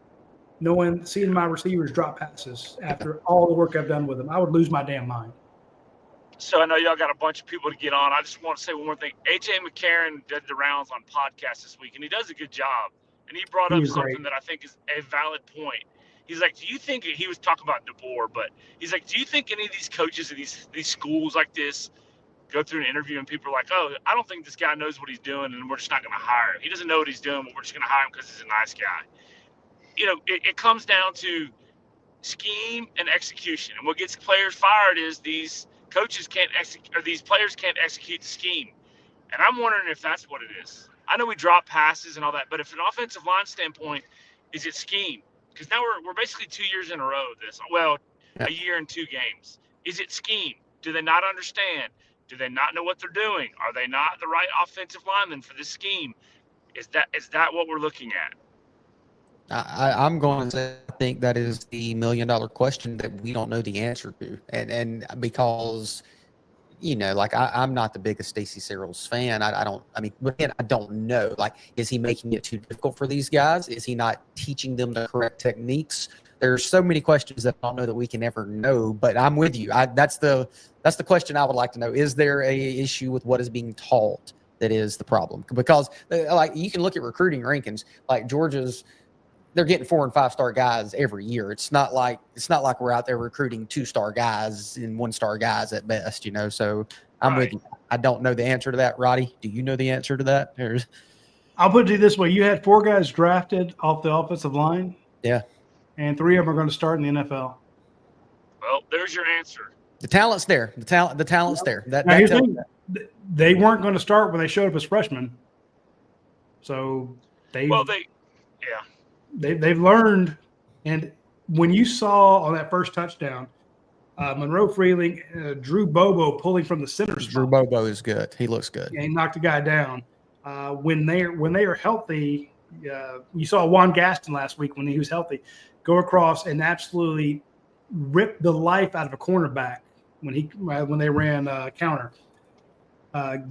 seeing my receivers drop passes after all the work I've done with them. I would lose my damn mind. So I know y'all got a bunch of people to get on. I just want to say one more thing. AJ McCarron did the rounds on podcasts this week, and he does a good job. And he brought up something that I think is a valid point. He's like, do you think he was talking about DeBoer, but he's like, do you think any of these coaches of these schools like this go through an interview and people are like, oh, I don't think this guy knows what he's doing and we're just not going to hire him. He doesn't know what he's doing, but we're just going to hire him because he's a nice guy. It comes down to scheme and execution. And what gets players fired is these coaches can't execute, or these players can't execute the scheme. And I'm wondering if that's what it is. I know we drop passes and all that, but if an offensive line standpoint, is it scheme? Because now we're basically 2 years in a row of this. Well, a year and 2 games. Is it scheme? Do they not understand? Do they not know what they're doing? Are they not the right offensive lineman for this scheme? Is that what we're looking at? I'm going to say I think that is the $1 million question that we don't know the answer to, and because I'm not the biggest Stacey Searles fan. I don't know. Like, is he making it too difficult for these guys? Is he not teaching them the correct techniques? There's so many questions that I don't know that we can ever know. But I'm with you. That's the question I would like to know. Is there a issue with what is being taught that is the problem? Because you can look at recruiting rankings. Like Georgia's, they're getting 4- and 5-star guys every year. It's not like we're out there recruiting 2-star guys and 1-star guys at best, So I'm with you. I don't know the answer to that. Roddy, do you know the answer to that? I'll put it to you this way: you had 4 guys drafted off the offensive line. Yeah, and 3 of them are going to start in the NFL. Well, there's your answer. The talent's there. The talent's there. They weren't going to start when they showed up as freshmen. So they've learned. And when you saw on that first touchdown, Monroe Freeling, Drew Bobo pulling from the center spot. Drew Bobo is good. He looks good. And he knocked the guy down. When they are healthy, you saw Juan Gaston last week when he was healthy, go across and absolutely ripped the life out of a cornerback when they ran counter.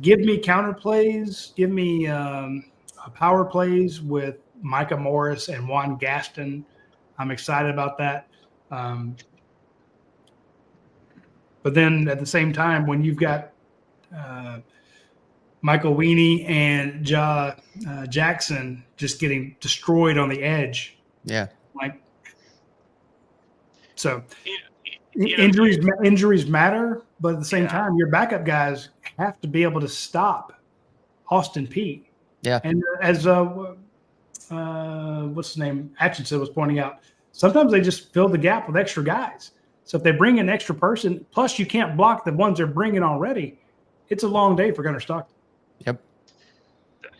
Give me counter plays. Give me power plays with Micah Morris and Juan Gaston. I'm excited about that. But then at the same time, when you've got Michael Weaney and Jackson just getting destroyed on the edge. Yeah. So injuries matter, but at the same time, your backup guys have to be able to stop Austin Peay. Yeah. And as what's his name? Atchison was pointing out, sometimes they just fill the gap with extra guys. So if they bring an extra person, plus you can't block the ones they're bringing already, it's a long day for Gunnar Stockton. Yep.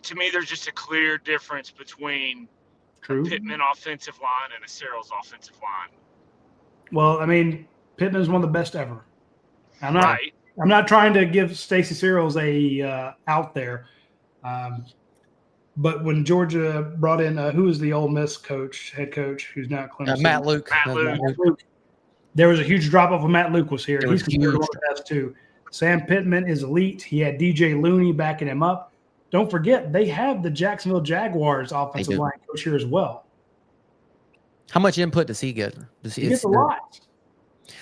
To me, there's just a clear difference between a Pittman offensive line and a Cyril's offensive line. Well, I mean, Pittman is one of the best ever. I'm not trying to give Stacey Cyril's a out there, but when Georgia brought in who was the Ole Miss head coach, who's now at Clemson, Matt Luke. Matt Luke. There was a huge drop off when Matt Luke was here. He's considered one of the best too. Sam Pittman is elite. He had DJ Looney backing him up. Don't forget, they have the Jacksonville Jaguars offensive line coach here as well. How much input does he get? He gets a lot.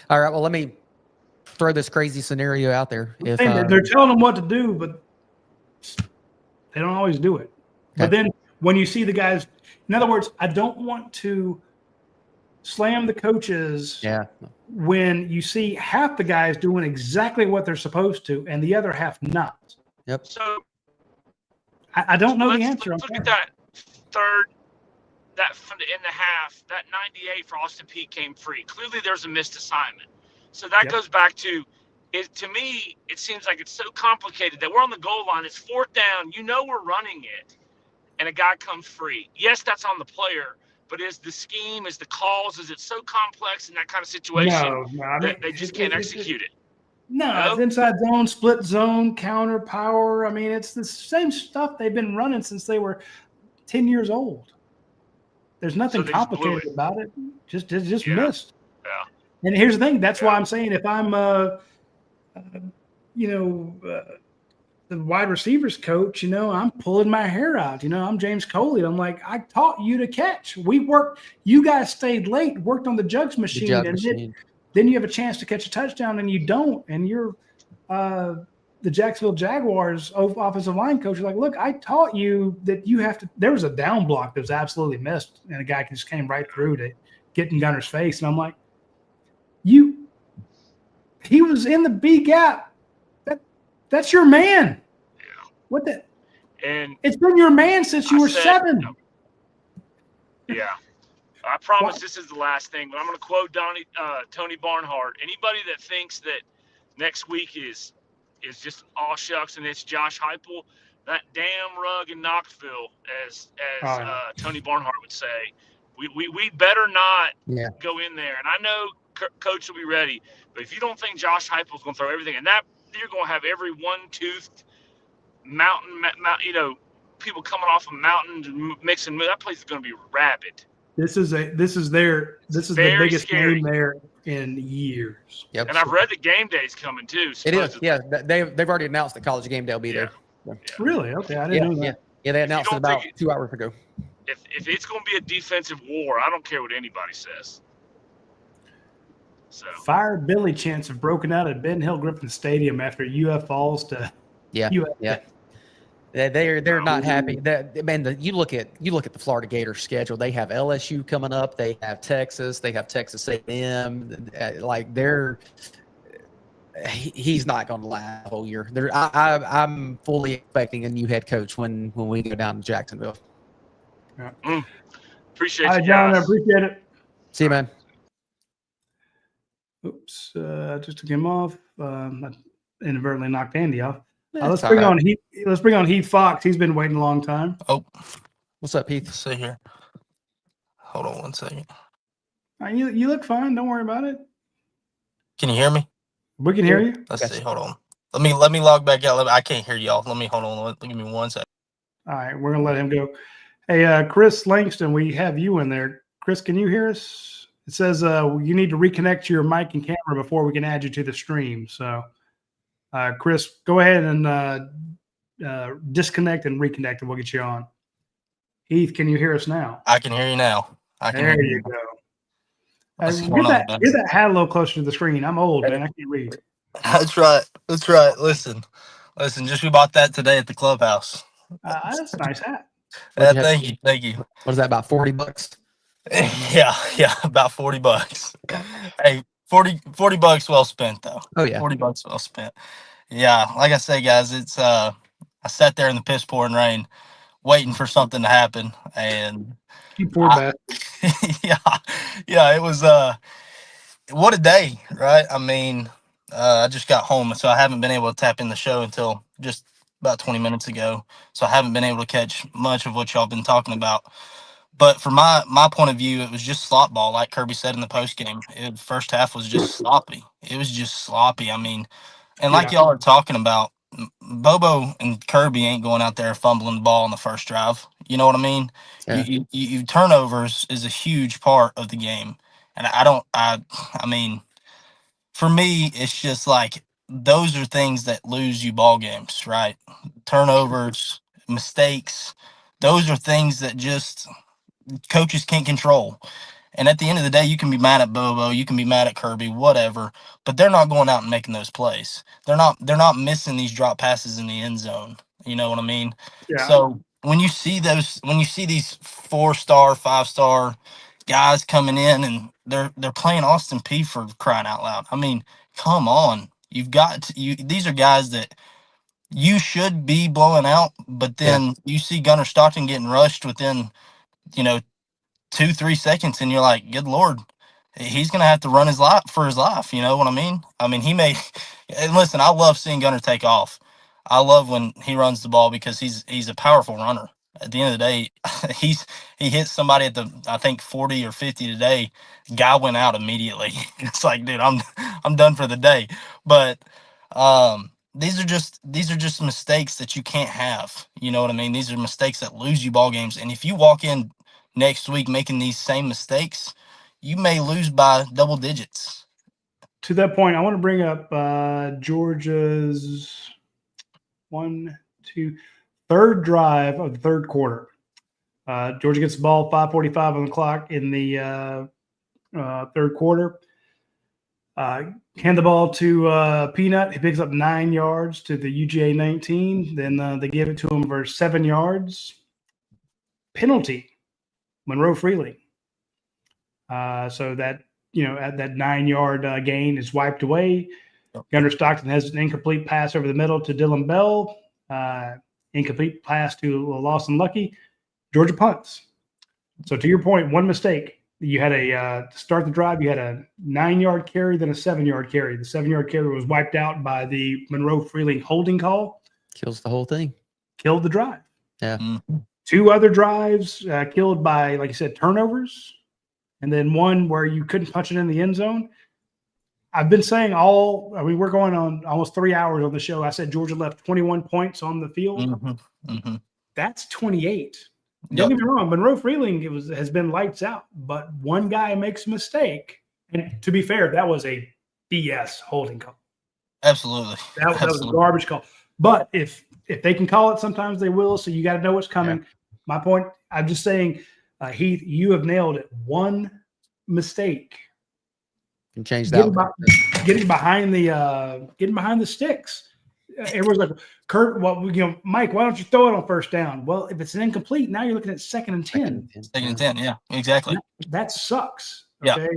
All right. Well, let me throw this crazy scenario out there. If they're telling them what to do, but they don't always do it. Okay. But then when you see the guys, in other words, I don't want to slam the coaches when you see half the guys doing exactly what they're supposed to and the other half not. Yep. So I don't know the answer. Let's look at that third, that in the half, that 98 for Austin Peay came free. Clearly there's a missed assignment. So that goes back to me, it seems like it's so complicated that we're on the goal line. It's fourth down. You know we're running it, and a guy comes free. Yes, that's on the player, but is the scheme, is the calls, is it so complex in that kind of situation that they just can't execute it? No, it's inside zone, split zone, counter, power. I mean, it's the same stuff they've been running since they were 10 years old. There's nothing complicated about it. Just missed. Yeah. And here's the thing. That's why I'm saying if I'm, the wide receivers coach, I'm pulling my hair out. I'm James Coley. I'm like, I taught you to catch. We worked. You guys stayed late, worked on the jugs machine, then you have a chance to catch a touchdown, and you don't. And you're the Jacksonville Jaguars offensive line coach. You're like, look, I taught you that you have to. There was a down block that was absolutely missed, and a guy just came right through to get in Gunner's face. And I'm like, he was in the B gap. That's your man. Yeah. What the? And it's been your man since you were 7. Yeah. I promise this is the last thing, but I'm going to quote Tony Barnhart. Anybody that thinks that next week is just all shucks and it's Josh Heupel, that damn rug in Knoxville, as Tony Barnhart would say, we better not go in there. And I know Coach will be ready, but if you don't think Josh Heupel's going to throw everything, and that you're going to have every one-toothed mountain, people coming off a mountain mixing, that place is going to be rabid. This is the biggest game there in years. Yep. And I've read the game day's coming too. It is. Yeah, they've already announced the college game day will be there. Yeah. Really? Okay, I didn't know that. Yeah, they announced it about 2 hours ago. If it's going to be a defensive war, I don't care what anybody says. So Fire Billy chants have broken out at Ben Hill Griffin Stadium after UF falls to UF. They're not happy. You look at the Florida Gators schedule. They have LSU coming up. They have Texas. They have Texas A&M. He's not going to last the whole year. I'm fully expecting a new head coach when we go down to Jacksonville. Yeah. Appreciate you, John. I appreciate it. See you, man. Oops, just took him off. I inadvertently knocked Andy off. Let's bring on Heath Fox. He's been waiting a long time. Oh, what's up, Heath? Let's see here. Hold on 1 second. You look fine. Don't worry about it. Can you hear me? We can hear you. Let's see. Hold on. Let me log back out. I can't hear y'all. Let me hold on. Give me 1 second. All right, we're gonna let him go. Hey, Chris Langston, we have you in there. Chris, can you hear us? It says you need to reconnect your mic and camera before we can add you to the stream. So, Chris, go ahead and disconnect and reconnect, and we'll get you on. Heath, can you hear us now? I can hear you now. There you go. What's Get going on, that man? hat a little closer to the screen. I'm old, man. I can't read. That's right. That's right. Listen. Just we bought that today at the clubhouse. That's a nice hat. Thank you. What is that, about $40? Yeah, about $40. Hey, 40 bucks well spent though. Oh yeah, $40 well spent. Yeah, like I say, guys, it's I sat there in the piss pouring rain, waiting for something to happen, and You poor bastard. yeah, it was what a day, right? I mean, I just got home, so I haven't been able to tap in the show until just about 20 minutes ago. So I haven't been able to catch much of what y'all been talking about. But from my point of view, it was just slop ball, like Kirby said in the post game. First half was just sloppy. It was just sloppy. I mean, and like y'all are talking about, Bobo and Kirby ain't going out there fumbling the ball on the first drive. You know what I mean? Yeah. You turnovers is a huge part of the game, and I mean, for me, it's just like those are things that lose you ball games, right? Turnovers, mistakes, those are things that just coaches can't control. And at the end of the day, you can be mad at Bobo, you can be mad at Kirby, whatever, but they're not going out and making those plays. They're not missing these drop passes in the end zone. You know what I mean? Yeah. So when you see these 4-star, 5-star guys coming in and they're playing Austin Peay for crying out loud. I mean, come on. These are guys that you should be blowing out, but then you see Gunnar Stockton getting rushed within, 2-3 seconds, and you're like, good Lord, he's gonna have to run his life for his life. You know what I mean? I mean, he may. And listen, I love seeing Gunnar take off. I love when he runs the ball because he's a powerful runner. At the end of the day, he hits somebody at the, I think, 40 or 50 today. Guy went out immediately. It's like, dude, I'm done for the day. But these are just mistakes that you can't have. You know what I mean? These are mistakes that lose you ball games. And if you walk in next week making these same mistakes, you may lose by double digits. To that point, I want to bring up Georgia's third drive of the third quarter. Georgia gets the ball, 5:45 on the clock in the third quarter. Hand the ball to Peanut. He picks up 9 yards to the UGA 19. Then they give it to him for 7 yards. Penalty, Monroe Freely. So that, at that 9-yard gain is wiped away. Gunnar Stockton has an incomplete pass over the middle to Dylan Bell. Incomplete pass to Lawson Lucky. Georgia punts. So to your point, one mistake. You had to start the drive, you had a 9-yard carry, then a 7-yard carry. The 7-yard carry was wiped out by the Monroe Freely holding call. Kills the whole thing. Killed the drive. Yeah. 2 other drives killed by, like you said, turnovers. And then one where you couldn't punch it in the end zone. I've been saying we're going on almost 3 hours on the show. I said Georgia left 21 points on the field. That's 28. Don't get me wrong, Monroe Freeling has been lights out, but one guy makes a mistake. And to be fair, that was a BS holding call. Absolutely. That was a garbage call. But if they can call it, sometimes they will. So you got to know what's coming. Yeah. My point, I'm just saying, Heath, you have nailed it. One mistake. Can change that. Getting behind the sticks. Everyone's like, Kurt, Mike, why don't you throw it on first down? Well, if it's an incomplete, now you're looking at 2nd and 10. 2nd and 10, yeah, exactly. That sucks. Okay.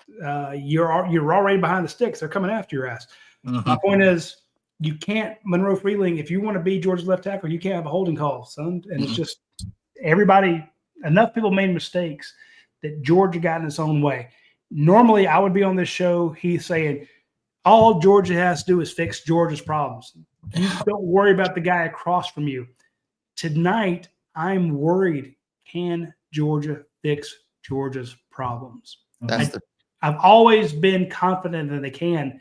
Yeah. You're already behind the sticks. They're coming after your ass. My point is, you can't, Monroe Freeling, if you want to be Georgia's left tackle, you can't have a holding call, son. And it's just enough people made mistakes that Georgia got in its own way. Normally, I would be on this show, he's saying, all Georgia has to do is fix Georgia's problems. You don't worry about the guy across from you. Tonight, I'm worried. Can Georgia fix Georgia's problems? I've always been confident that they can.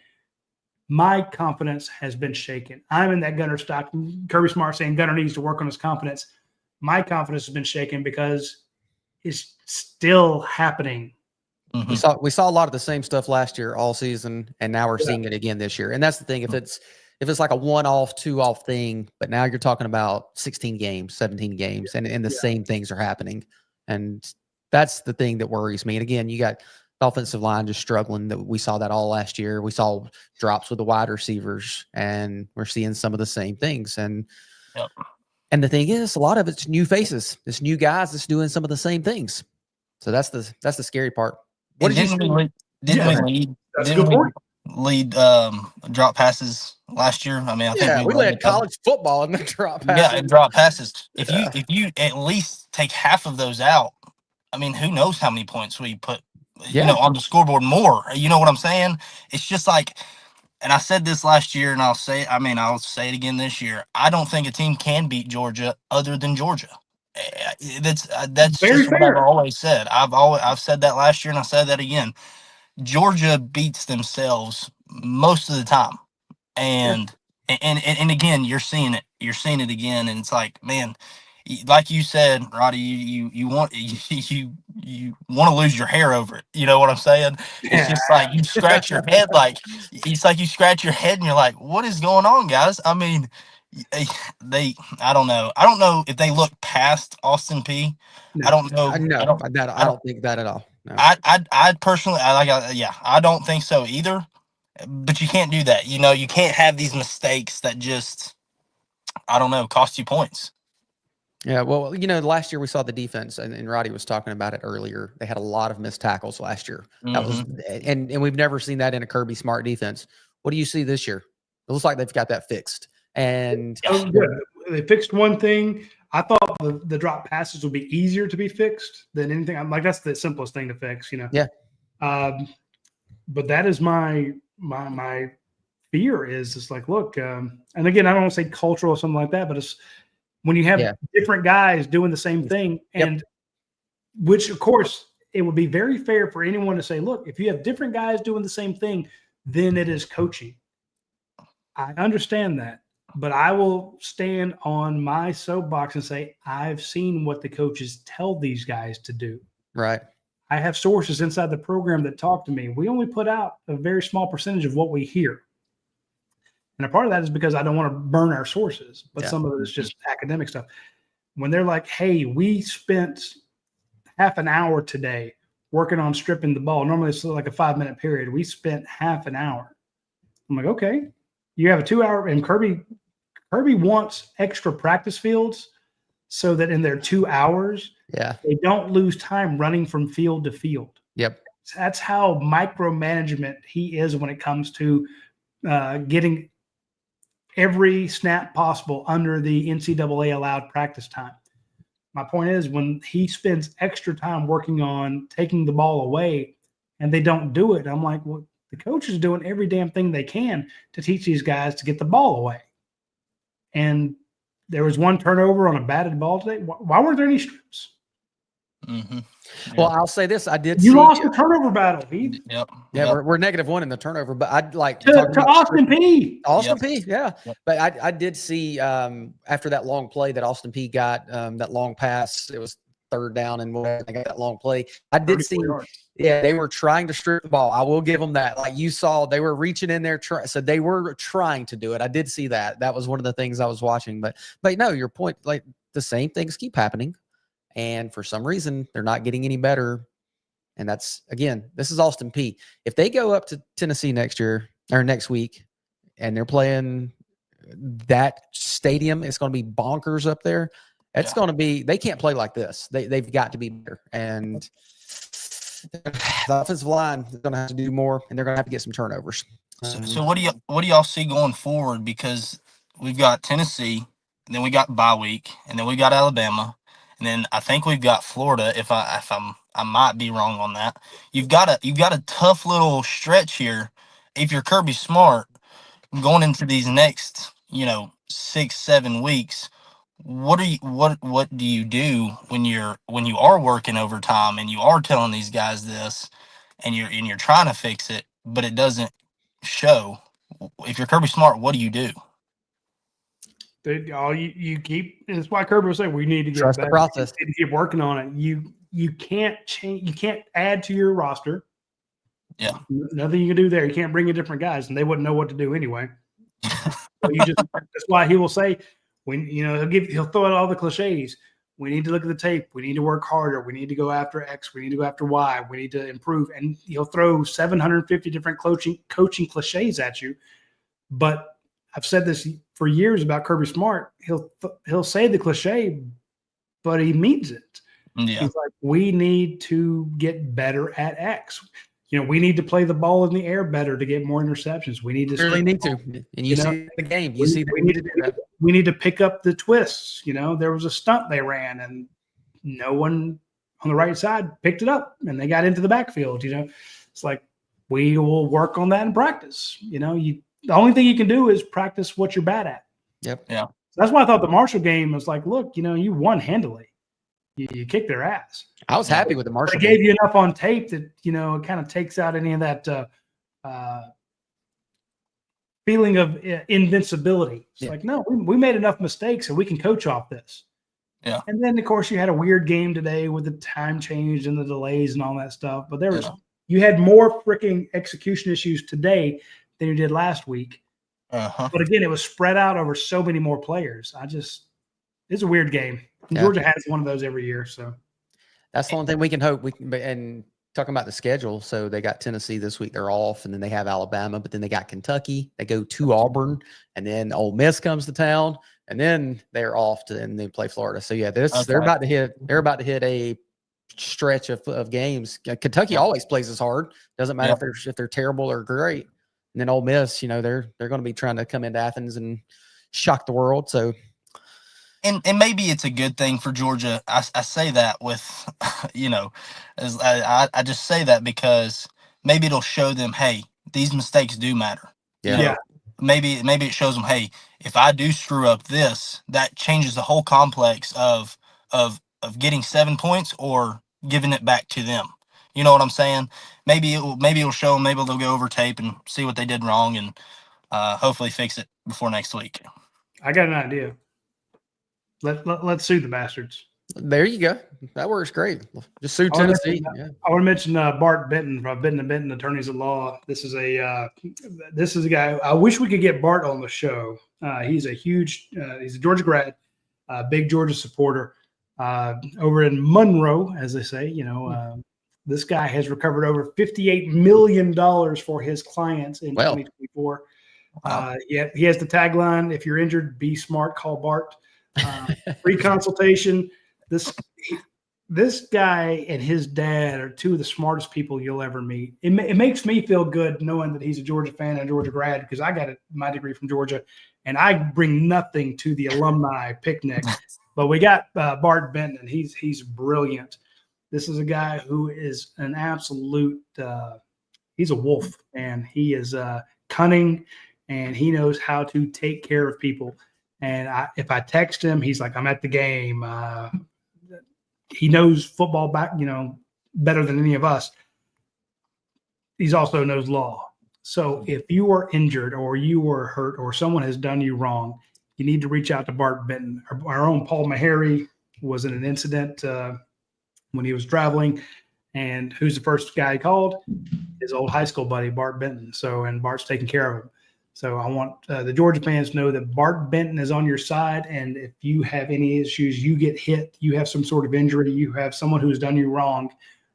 My confidence has been shaken. I'm in that Gunnar Stockton. Kirby Smart saying Gunnar needs to work on his confidence. My confidence has been shaken because it's still happening We saw a lot of the same stuff last year all season, and now we're seeing it again this year. And that's the thing. If it's like a 1-off, 2-off thing, but now you're talking about 16 games, 17 games, and the same things are happening. And that's the thing that worries me. And again, you got the offensive line just struggling. That we saw that all last year. We saw drops with the wide receivers, and we're seeing some of the same things. And and the thing is, a lot of it's new faces. It's new guys that's doing some of the same things. So that's the scary part. What did you we lead drop passes last year? I mean, I think we led college football in the drop passes. Yeah, and drop passes. If you at least take half of those out, I mean, who knows how many points we put on the scoreboard more. You know what I'm saying? It's just like, and I said this last year, and I'll say it again this year. I don't think a team can beat Georgia other than Georgia. That's Very just fair. what I've always said. I've said that last year, and I said that again. Georgia beats themselves most of the time, and again, you're seeing it again, and it's like, man, like you said, Roddy, you want you want to lose your hair over it. You know what I'm saying? It's just like you scratch your head, like it's like you scratch your head, and you're like, what is going on, guys? I mean, I don't know. I don't know if they look past Austin Peay. No, I don't know. I don't think that at all. No. I personally, I don't think so either. But you can't do that. You can't have these mistakes that just, I don't know, cost you points. Yeah, well, last year we saw the defense, and Roddy was talking about it earlier. They had a lot of missed tackles last year. That was, and we've never seen that in a Kirby Smart defense. What do you see this year? It looks like they've got that fixed. And they fixed one thing. I thought the drop passes would be easier to be fixed than anything. I'm like, that's the simplest thing to fix, Yeah. But that is my fear is it's like, look, and again, I don't want to say cultural or something like that, but it's when you have different guys doing the same thing, and which of course it would be very fair for anyone to say, look, if you have different guys doing the same thing, then it is coaching. I understand that, but I will stand on my soapbox and say, I've seen what the coaches tell these guys to do. Right. I have sources inside the program that talk to me. We only put out a very small percentage of what we hear. And a part of that is because I don't want to burn our sources, but some of it is just academic stuff. When they're like, hey, we spent half an hour today working on stripping the ball. Normally it's like a 5-minute period. We spent half an hour. I'm like, okay, you have a 2-hour, and Kirby wants extra practice fields so that in their 2 hours, they don't lose time running from field to field. Yep. That's how micromanagement he is when it comes to getting every snap possible under the NCAA allowed practice time. My point is, when he spends extra time working on taking the ball away and they don't do it, I'm like, well, the coach is doing every damn thing they can to teach these guys to get the ball away. And there was one turnover on a batted ball today. Why weren't there any strips? Mm-hmm. Yeah. Well, I'll say this: I did. You lost the turnover battle. We're -1 in the turnover, but I'd like to Austin Peay. Austin Peay, But I did see after that long play that Austin Peay got that long pass. It was 3rd down and whatever. They got that long play. I did see. Yeah, they were trying to strip the ball. I will give them that. Like you saw, they were reaching in there. So they were trying to do it. I did see that. That was one of the things I was watching. But no, your point, like the same things keep happening. And for some reason, they're not getting any better. And that's, again, this is Austin Peay. If they go up to Tennessee next week and they're playing that stadium, it's going to be bonkers up there. It's going to be, they can't play like this. They've got to be better. And the offensive line is going to have to do more, and they're going to have to get some turnovers. So what do y'all see going forward? Because we've got Tennessee, and then we got bye week, and then we got Alabama, and then I think we've got Florida. I might be wrong on that. You've got a tough little stretch here. If you're Kirby Smart going into these next 6-7 weeks, what do you do when you are working overtime and you are telling these guys this and you're trying to fix it, but it doesn't show? If you're Kirby Smart, what do you do? You keep. It's why Kirby was saying we need to get trust the process. You need to keep working on it. You you can't change. You can't add to your roster. Yeah. Nothing you can do there. You can't bring in different guys, and they wouldn't know what to do anyway. So that's why he will say, when he'll throw out all the cliches. We need to look at the tape. We need to work harder. We need to go after X. We need to go after Y. We need to improve. And he'll throw 750 different coaching cliches at you. But I've said this for years about Kirby Smart. He'll say the cliche, but he means it. Yeah. He's like, we need to get better at X. We need to play the ball in the air better to get more interceptions. We need to really need to. And you see the game. You see we need to pick up the twists. There was a stunt they ran, and no one on the right side picked it up, and they got into the backfield. It's like, we will work on that in practice. The only thing you can do is practice what you're bad at. Yep. Yeah. So that's why I thought the Marshall game was like, look, you won handily. You kicked their ass. I was happy with the Marshall. They gave you enough on tape that it kind of takes out any of that feeling of invincibility. It's like, no, we made enough mistakes, and we can coach off this. Yeah. And then, of course, you had a weird game today with the time change and the delays and all that stuff. But you had more freaking execution issues today than you did last week. Uh-huh. But again, it was spread out over so many more players. It's a weird game. Georgia has one of those every year, so that's the only thing we can hope. And talking about the schedule, so they got Tennessee this week; they're off, and then they have Alabama, but then they got Kentucky. They go to Auburn, and then Ole Miss comes to town, and then they're off and they play Florida. So yeah, they're about to hit. They're about to hit a stretch of games. Kentucky always plays us hard. Doesn't matter if they're terrible or great. And then Ole Miss, they're going to be trying to come into Athens and shock the world. So. And maybe it's a good thing for Georgia. I say that with, I just say that because maybe it'll show them, hey, these mistakes do matter. Yeah. Maybe it shows them, hey, if I do screw up this, that changes the whole complex of getting 7 points or giving it back to them. You know what I'm saying? Maybe it'll show them. Maybe they'll go over tape and see what they did wrong and hopefully fix it before next week. I got an idea. Let's sue the bastards. There you go. That works great. Just sue Tennessee. I want to mention Bart Benton from Benton Attorneys at Law. This is a guy. I wish we could get Bart on the show. He's a Georgia grad, big Georgia supporter over in Monroe, as they say. This guy has recovered over $58 million for his clients in 2024. Wow. He has the tagline: "If you're injured, be smart. Call Bart." Free consultation. This guy and his dad are two of the smartest people you'll ever meet. It makes me feel good knowing that he's a Georgia fan and a Georgia grad, because I got my degree from Georgia, and I bring nothing to the alumni picnic. But we got Bart Benton, and he's brilliant. This is a guy who is an absolute he's a wolf, and he is cunning, and he knows how to take care of people. And if I text him, he's like, I'm at the game. He knows football better than any of us. He also knows law. So if you are injured or you were hurt or someone has done you wrong, you need to reach out to Bart Benton. Our own Paul Maharry was in an incident when he was traveling. And who's the first guy he called? His old high school buddy, Bart Benton. And Bart's taking care of him. So I want the Georgia fans to know that Bart Benton is on your side, and if you have any issues, you get hit, you have some sort of injury, you have someone who's done you wrong,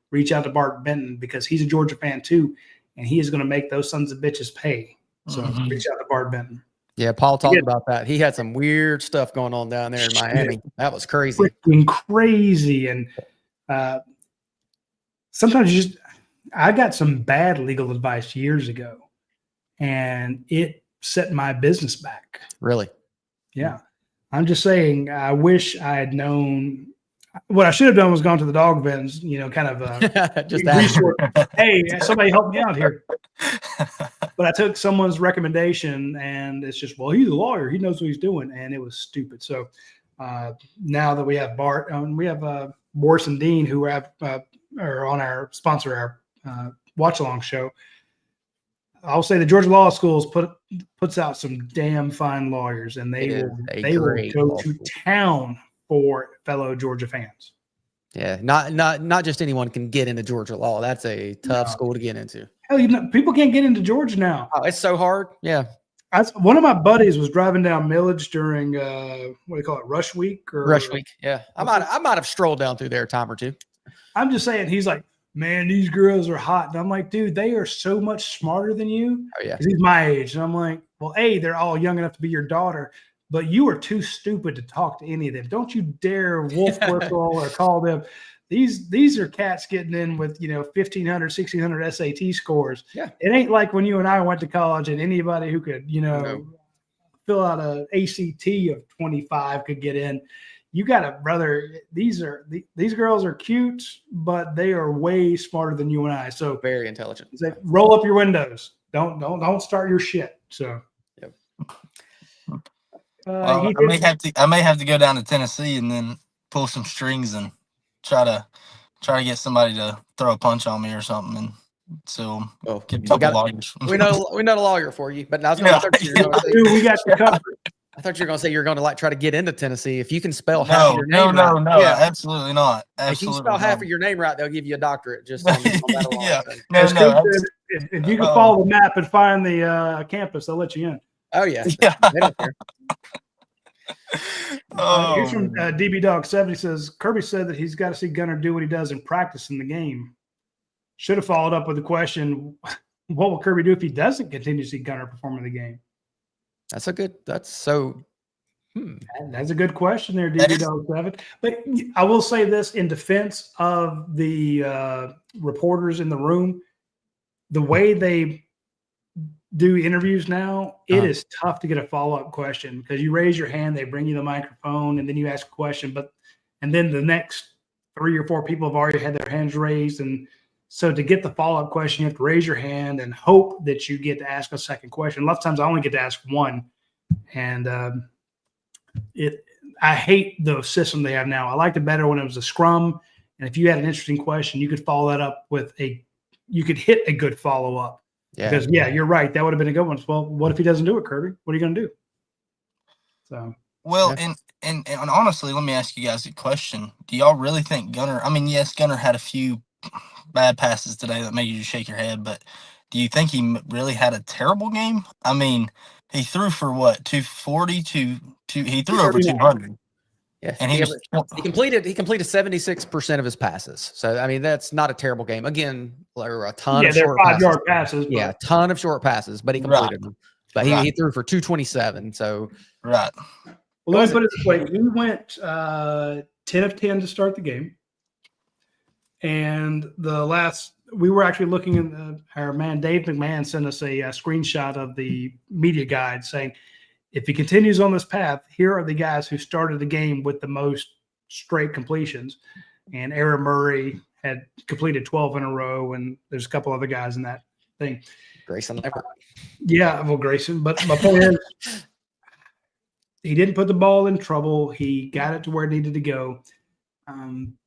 reach out to Bart Benton, because he's a Georgia fan too, and he is going to make those sons of bitches pay. So reach out to Bart Benton. Yeah, Paul talked about that. He had some weird stuff going on down there in Miami. That was crazy. Freaking crazy. And sometimes I got some bad legal advice years ago, and it set my business back. Really? Yeah. I'm just saying, I wish I had known. What I should have done was gone to the dog vets, kind of just resource. Hey, somebody help me out here. But I took someone's recommendation, and it's just, well, he's a lawyer. He knows what he's doing. And it was stupid. So now that we have Bart, we have Boris and Dean, who are on our sponsor, our watch-along show. I'll say the Georgia Law Schools puts out some damn fine lawyers, and they will go to town for fellow Georgia fans. Yeah, not just anyone can get into Georgia law. That's a tough school to get into. Hell, people can't get into Georgia now. Oh, it's so hard. Yeah. One of my buddies was driving down Millage during what do you call it, Rush Week? Rush Week. Yeah, I might have strolled down through there a time or two. I'm just saying, he's like, man, these girls are hot, and I'm like, dude, they are so much smarter than you. Oh yeah, 'cause he's my age, and I'm like, well, they're all young enough to be your daughter, but you are too stupid to talk to any of them. Don't you dare wolf whistle or call them. These are cats getting in with 1,500, 1,600 SAT scores. Yeah, it ain't like when you and I went to college, and anybody who could fill out a ACT of 25 could get in. You got a brother. These girls are cute, but they are way smarter than you and I. So very intelligent. Roll up your windows. Don't start your shit. So. Yep. I may have to go down to Tennessee and then pull some strings and try to get somebody to throw a punch on me or something, and so get a couple lawyers. we know a lawyer for you, but I was going we got you covered. I thought you were going to say you're going to try to get into Tennessee. If you can spell half No, of your name no, right. no, absolutely not. Absolutely if you spell half of your name right, they'll give you a doctorate. Just on that alone. Yeah, if you can follow the map and find the campus, they'll let you in. Oh yeah, They don't care. Here's from DB Dog 70 says Kirby said that he's got to see Gunnar do what he does in practice in the game. Should have followed up with the question, what will Kirby do if he doesn't continue to see Gunnar perform in the game? That's a good question there, DB Dog 7. But I will say this in defense of the reporters in the room, the way they do interviews now, it is tough to get a follow-up question because you raise your hand, they bring you the microphone, and then you ask a question, and then the next 3 or 4 people have already had their hands raised, and so to get the follow-up question, you have to raise your hand and hope that you get to ask a second question. A lot of times I only get to ask one, and I hate the system they have now. I liked it better when it was a scrum, and if you had an interesting question, you could follow that up with you could hit a good follow-up. Yeah. Because you're right. That would have been a good one. Well, what if he doesn't do it, Kirby? What are you going to do? So and honestly, let me ask you guys a question. Do y'all really think Gunnar? I mean, yes, Gunnar had a few bad passes today that made you shake your head, but do you think he really had a terrible game? I mean, he threw for what, 240 he threw over 200. Yeah, and he completed 76% of his passes. So I mean, that's not a terrible game. Again, there were a ton of short 5-yard passes. Yeah, a ton of short passes, but he completed them. But he threw for 227. So right. Well, let me put it this way: he went 10 of 10 to start the game, and we were actually looking at our man Dave McMahon sent us a screenshot of the media guide saying, if he continues on this path, here are the guys who started the game with the most straight completions. And Aaron Murray had completed 12 in a row, and there's a couple other guys in that thing. Grayson Lever. Yeah, well, Grayson. But my point is, he didn't put the ball in trouble. He got it to where it needed to go.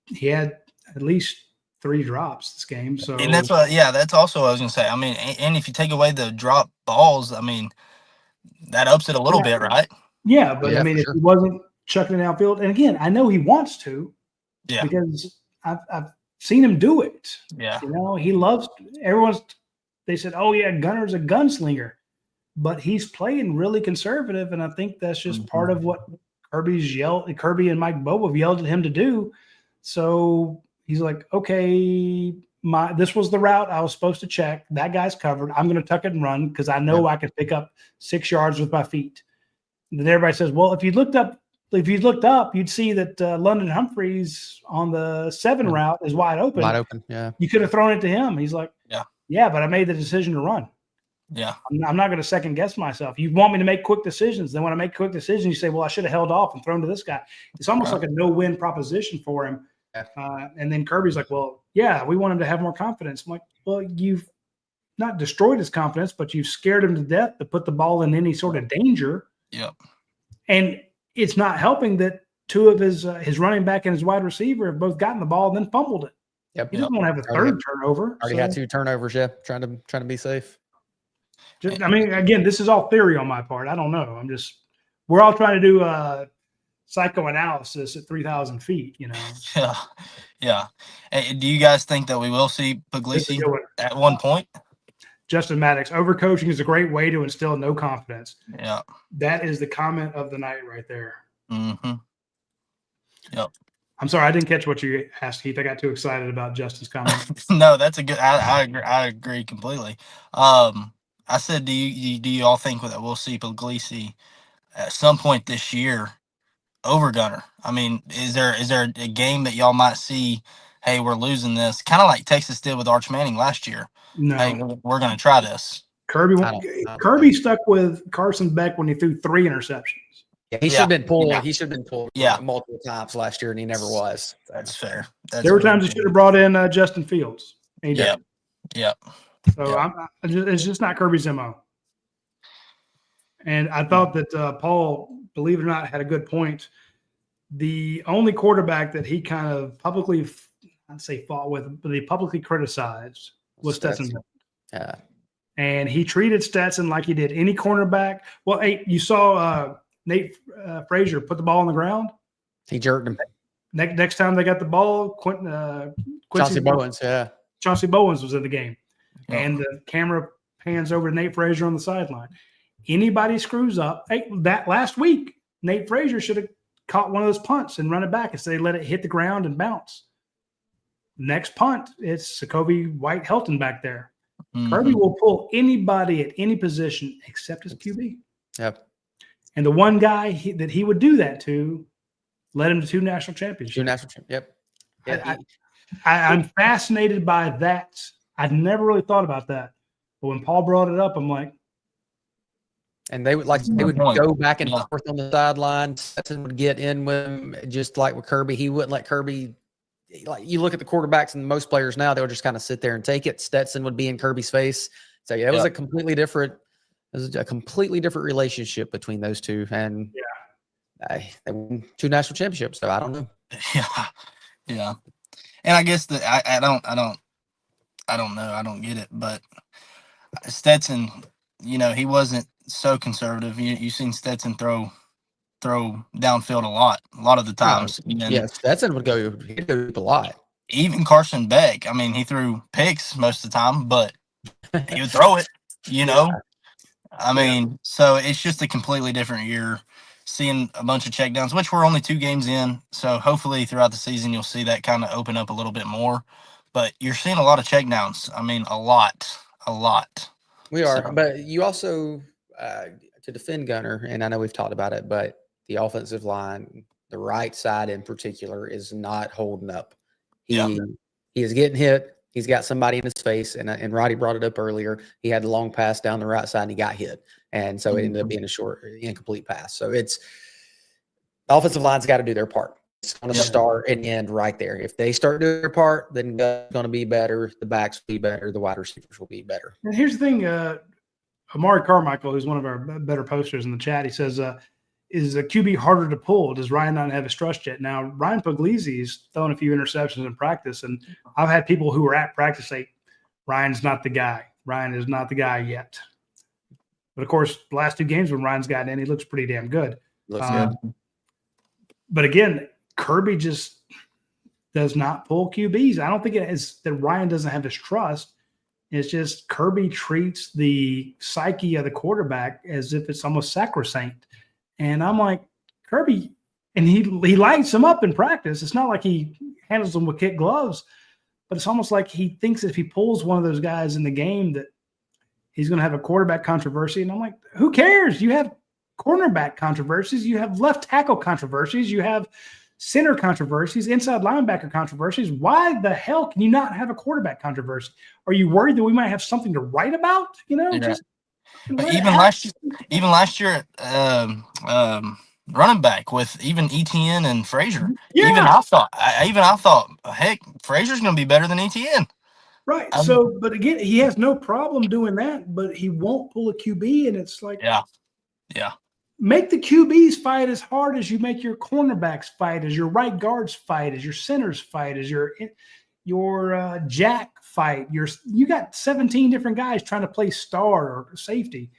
He had at least 3 drops this game. So, and that's also what I was going to say. I mean, and if you take away the drop balls, I mean, that ups it a little bit, right? Yeah, but I mean, if he wasn't chucking it outfield, and again, I know he wants to, because I've seen him do it. Yeah, he loves. They said, "Oh yeah, Gunner's a gunslinger," but he's playing really conservative, and I think that's just part of what Kirby and Mike Bobo have yelled at him to do. So he's like, "Okay, this was the route I was supposed to check. That guy's covered. I'm going to tuck it and run because I know I can pick up 6 yards with my feet." And then everybody says, "Well, if you looked up, you'd see that London Humphreys on the 7 route is wide open. Wide open, yeah. You could have thrown it to him." He's like, "Yeah, but I made the decision to run. Yeah, I'm not going to second guess myself. You want me to make quick decisions. Then when I make quick decisions, you say, well, I should have held off and thrown to this guy." It's almost like a no-win proposition for him. And then Kirby's like, "Well, yeah, we want him to have more confidence." I'm like, "Well, you've not destroyed his confidence, but you've scared him to death to put the ball in any sort of danger." Yep. And it's not helping that 2 of his running back and his wide receiver have both gotten the ball and then fumbled it. Yep. He doesn't want to have a third turnover. Already had 2 turnovers, trying to be safe. I mean, again, this is all theory on my part. I don't know. We're all trying to do psychoanalysis at 3,000 feet, you know. Yeah, yeah. Hey, do you guys think that we will see Puglisi at one point? Justin Maddox, overcoaching is a great way to instill no confidence. Yeah. That is the comment of the night right there. Mm-hmm. Yep. I'm sorry, I didn't catch what you asked, Heath. I got too excited about Justin's comment. No, that's a good. I agree completely. I said, do you all think that we'll see Puglisi at some point this year over Gunner? I mean, is there a game that y'all might see? Hey, we're losing this, kind of like Texas did with Arch Manning last year. No, hey, we're going to try this. Kirby stuck with Carson Beck when he threw 3 interceptions. Yeah, he should have been pulled. Yeah. He should have been pulled multiple times last year, and he never was. That's fair. There were times he should have brought in Justin Fields. Yeah. So it's just not Kirby's MO. And I thought that Paul, believe it or not, had a good point. The only quarterback that he kind of publicly, I'd say fought with, but he publicly criticized was Stetson. Yeah. And he treated Stetson like he did any cornerback. Well, hey, you saw Nate Frazier put the ball on the ground. He jerked him. Next time they got the ball, Chauncey Bowens, Chauncey Bowens was in the game. Oh. And the camera pans over to Nate Frazier on the sideline. Anybody screws up. Hey, that last week, Nate Frazier should have caught one of those punts and run it back instead. They let it hit the ground and bounce. Next punt, it's Jacoby White-Helton back there. Mm-hmm. Kirby will pull anybody at any position except his QB. Yep. And the one guy that he would do that to led him to 2 national championships. Yep. I'm fascinated by that. I'd never really thought about that. But when Paul brought it up, I'm like. And they would go back and forth on the sideline. Stetson would get in with him, just like with Kirby. He wouldn't let Kirby. Like you look at the quarterbacks and most players now, they'll just kind of sit there and take it. Stetson would be in Kirby's face. So yeah, it was a completely different relationship between those two. And they won 2 national championships. So I don't know. Yeah. And I guess that I don't know. I don't get it. But Stetson, he wasn't so conservative. You've seen Stetson throw downfield a lot of the times. Stetson would go a lot. Even Carson Beck, I mean, he threw picks most of the time, but he would throw it, I mean, so it's just a completely different year. Seeing a bunch of checkdowns, which we're only 2 games in. So hopefully throughout the season, you'll see that kind of open up a little bit more. But you're seeing a lot of checkdowns. I mean, a lot. We are. But you also, to defend Gunner, and I know we've talked about it, but the offensive line, the right side in particular, is not holding up. He is getting hit. He's got somebody in his face, and Roddy brought it up earlier. He had the long pass down the right side, and he got hit. And so it ended up being a short, incomplete pass. So the offensive line's got to do their part. It's going to start and end right there. If they start doing their part, then Gun's going to be better. The backs will be better. The wide receivers will be better. And here's the thing. Amari Carmichael, who's one of our better posters in the chat, he says, is a QB harder to pull? Does Ryan not have his trust yet? Now, Ryan Puglisi's thrown a few interceptions in practice, and I've had people who were at practice say, Ryan's not the guy. Ryan is not the guy yet. But, of course, the last 2 games when Ryan's gotten in, he looks pretty damn good. Looks good. But, again, Kirby just does not pull QBs. I don't think it is that Ryan doesn't have his trust. It's just Kirby treats the psyche of the quarterback as if it's almost sacrosanct. And I'm like, Kirby, and he lights him up in practice. It's not like he handles them with kid gloves, but it's almost like he thinks if he pulls one of those guys in the game that he's going to have a quarterback controversy. And I'm like, who cares? You have cornerback controversies. You have left tackle controversies. You have center controversies, inside linebacker controversies. Why the hell can you not have a quarterback controversy? Are you worried that we might have something to write about? But even last year, running back with even ETN and Frazier. Yeah. Even I thought, heck, Frazier's going to be better than ETN. Right. So, but again, he has no problem doing that, but he won't pull a QB, and it's like, make the QBs fight as hard as you make your cornerbacks fight, as your right guards fight, as your centers fight, as your jack fight. You got 17 different guys trying to play star or safety.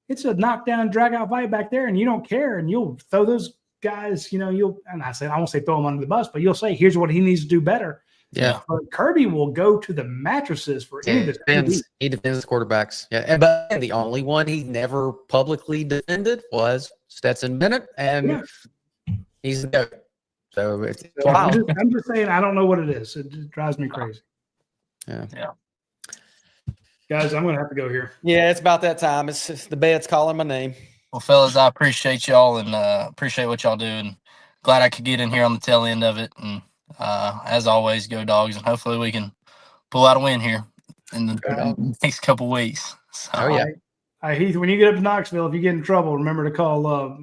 It's a knockdown, drag out fight back there, and you don't care, and you'll throw those guys, and I won't say throw him under the bus, but you'll say, here's what he needs to do better. Yeah. But Kirby will go to the mattresses for any of this. He defends quarterbacks. Yeah. But the only one he never publicly defended was Stetson Bennett, and he's the GOAT. So it's wild. I'm just saying, I don't know what it is. It just drives me crazy. Yeah. Guys, I'm going to have to go here. Yeah, it's about that time. It's the bed's calling my name. Well, fellas, I appreciate y'all and appreciate what y'all do, and glad I could get in here on the tail end of it. And as always, go Dogs, and hopefully we can pull out a win here in the next couple weeks. So, oh yeah. Heath, when you get up to Knoxville, if you get in trouble, remember to call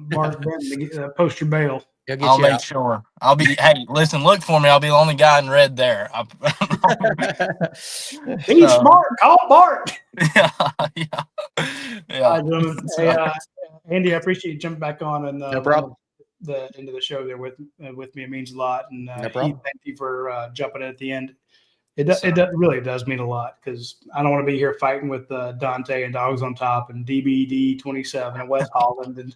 Mark Benton to post your bail. I'll make sure. I'll be. Hey, listen, look for me. I'll be the only guy in red there. Be smart. Call Bart. Yeah. Hey, Andy, I appreciate you jumping back on and no problem. The end of the show there with me. It means a lot. And no problem. Heath, thank you for jumping in at the end. It really does mean a lot because I don't want to be here fighting with Dante and Dogs on Top and DBD 27 and West Holland and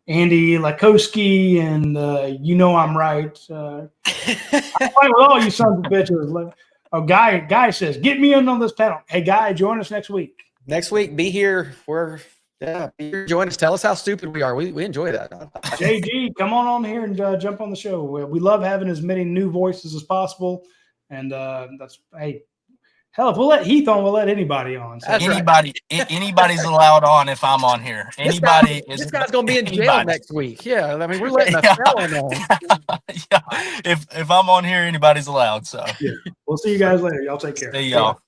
Andy Lakowski and I'm right. I'm fighting with all you sons of bitches. Oh, Guy says, get me in on this panel. Hey, Guy, join us next week. Next week, be here. Be here. Join us. Tell us how stupid we are. We enjoy that. JG, come on here and jump on the show. We love having as many new voices as possible. And hell, if we'll let Heath on, we'll let anybody on. So. Anybody's allowed on if I'm on here. This guy's gonna be in jail next week. Yeah, I mean we're letting a felon on. Yeah, if I'm on here, anybody's allowed. So we'll see you guys later. Y'all take care. See y'all.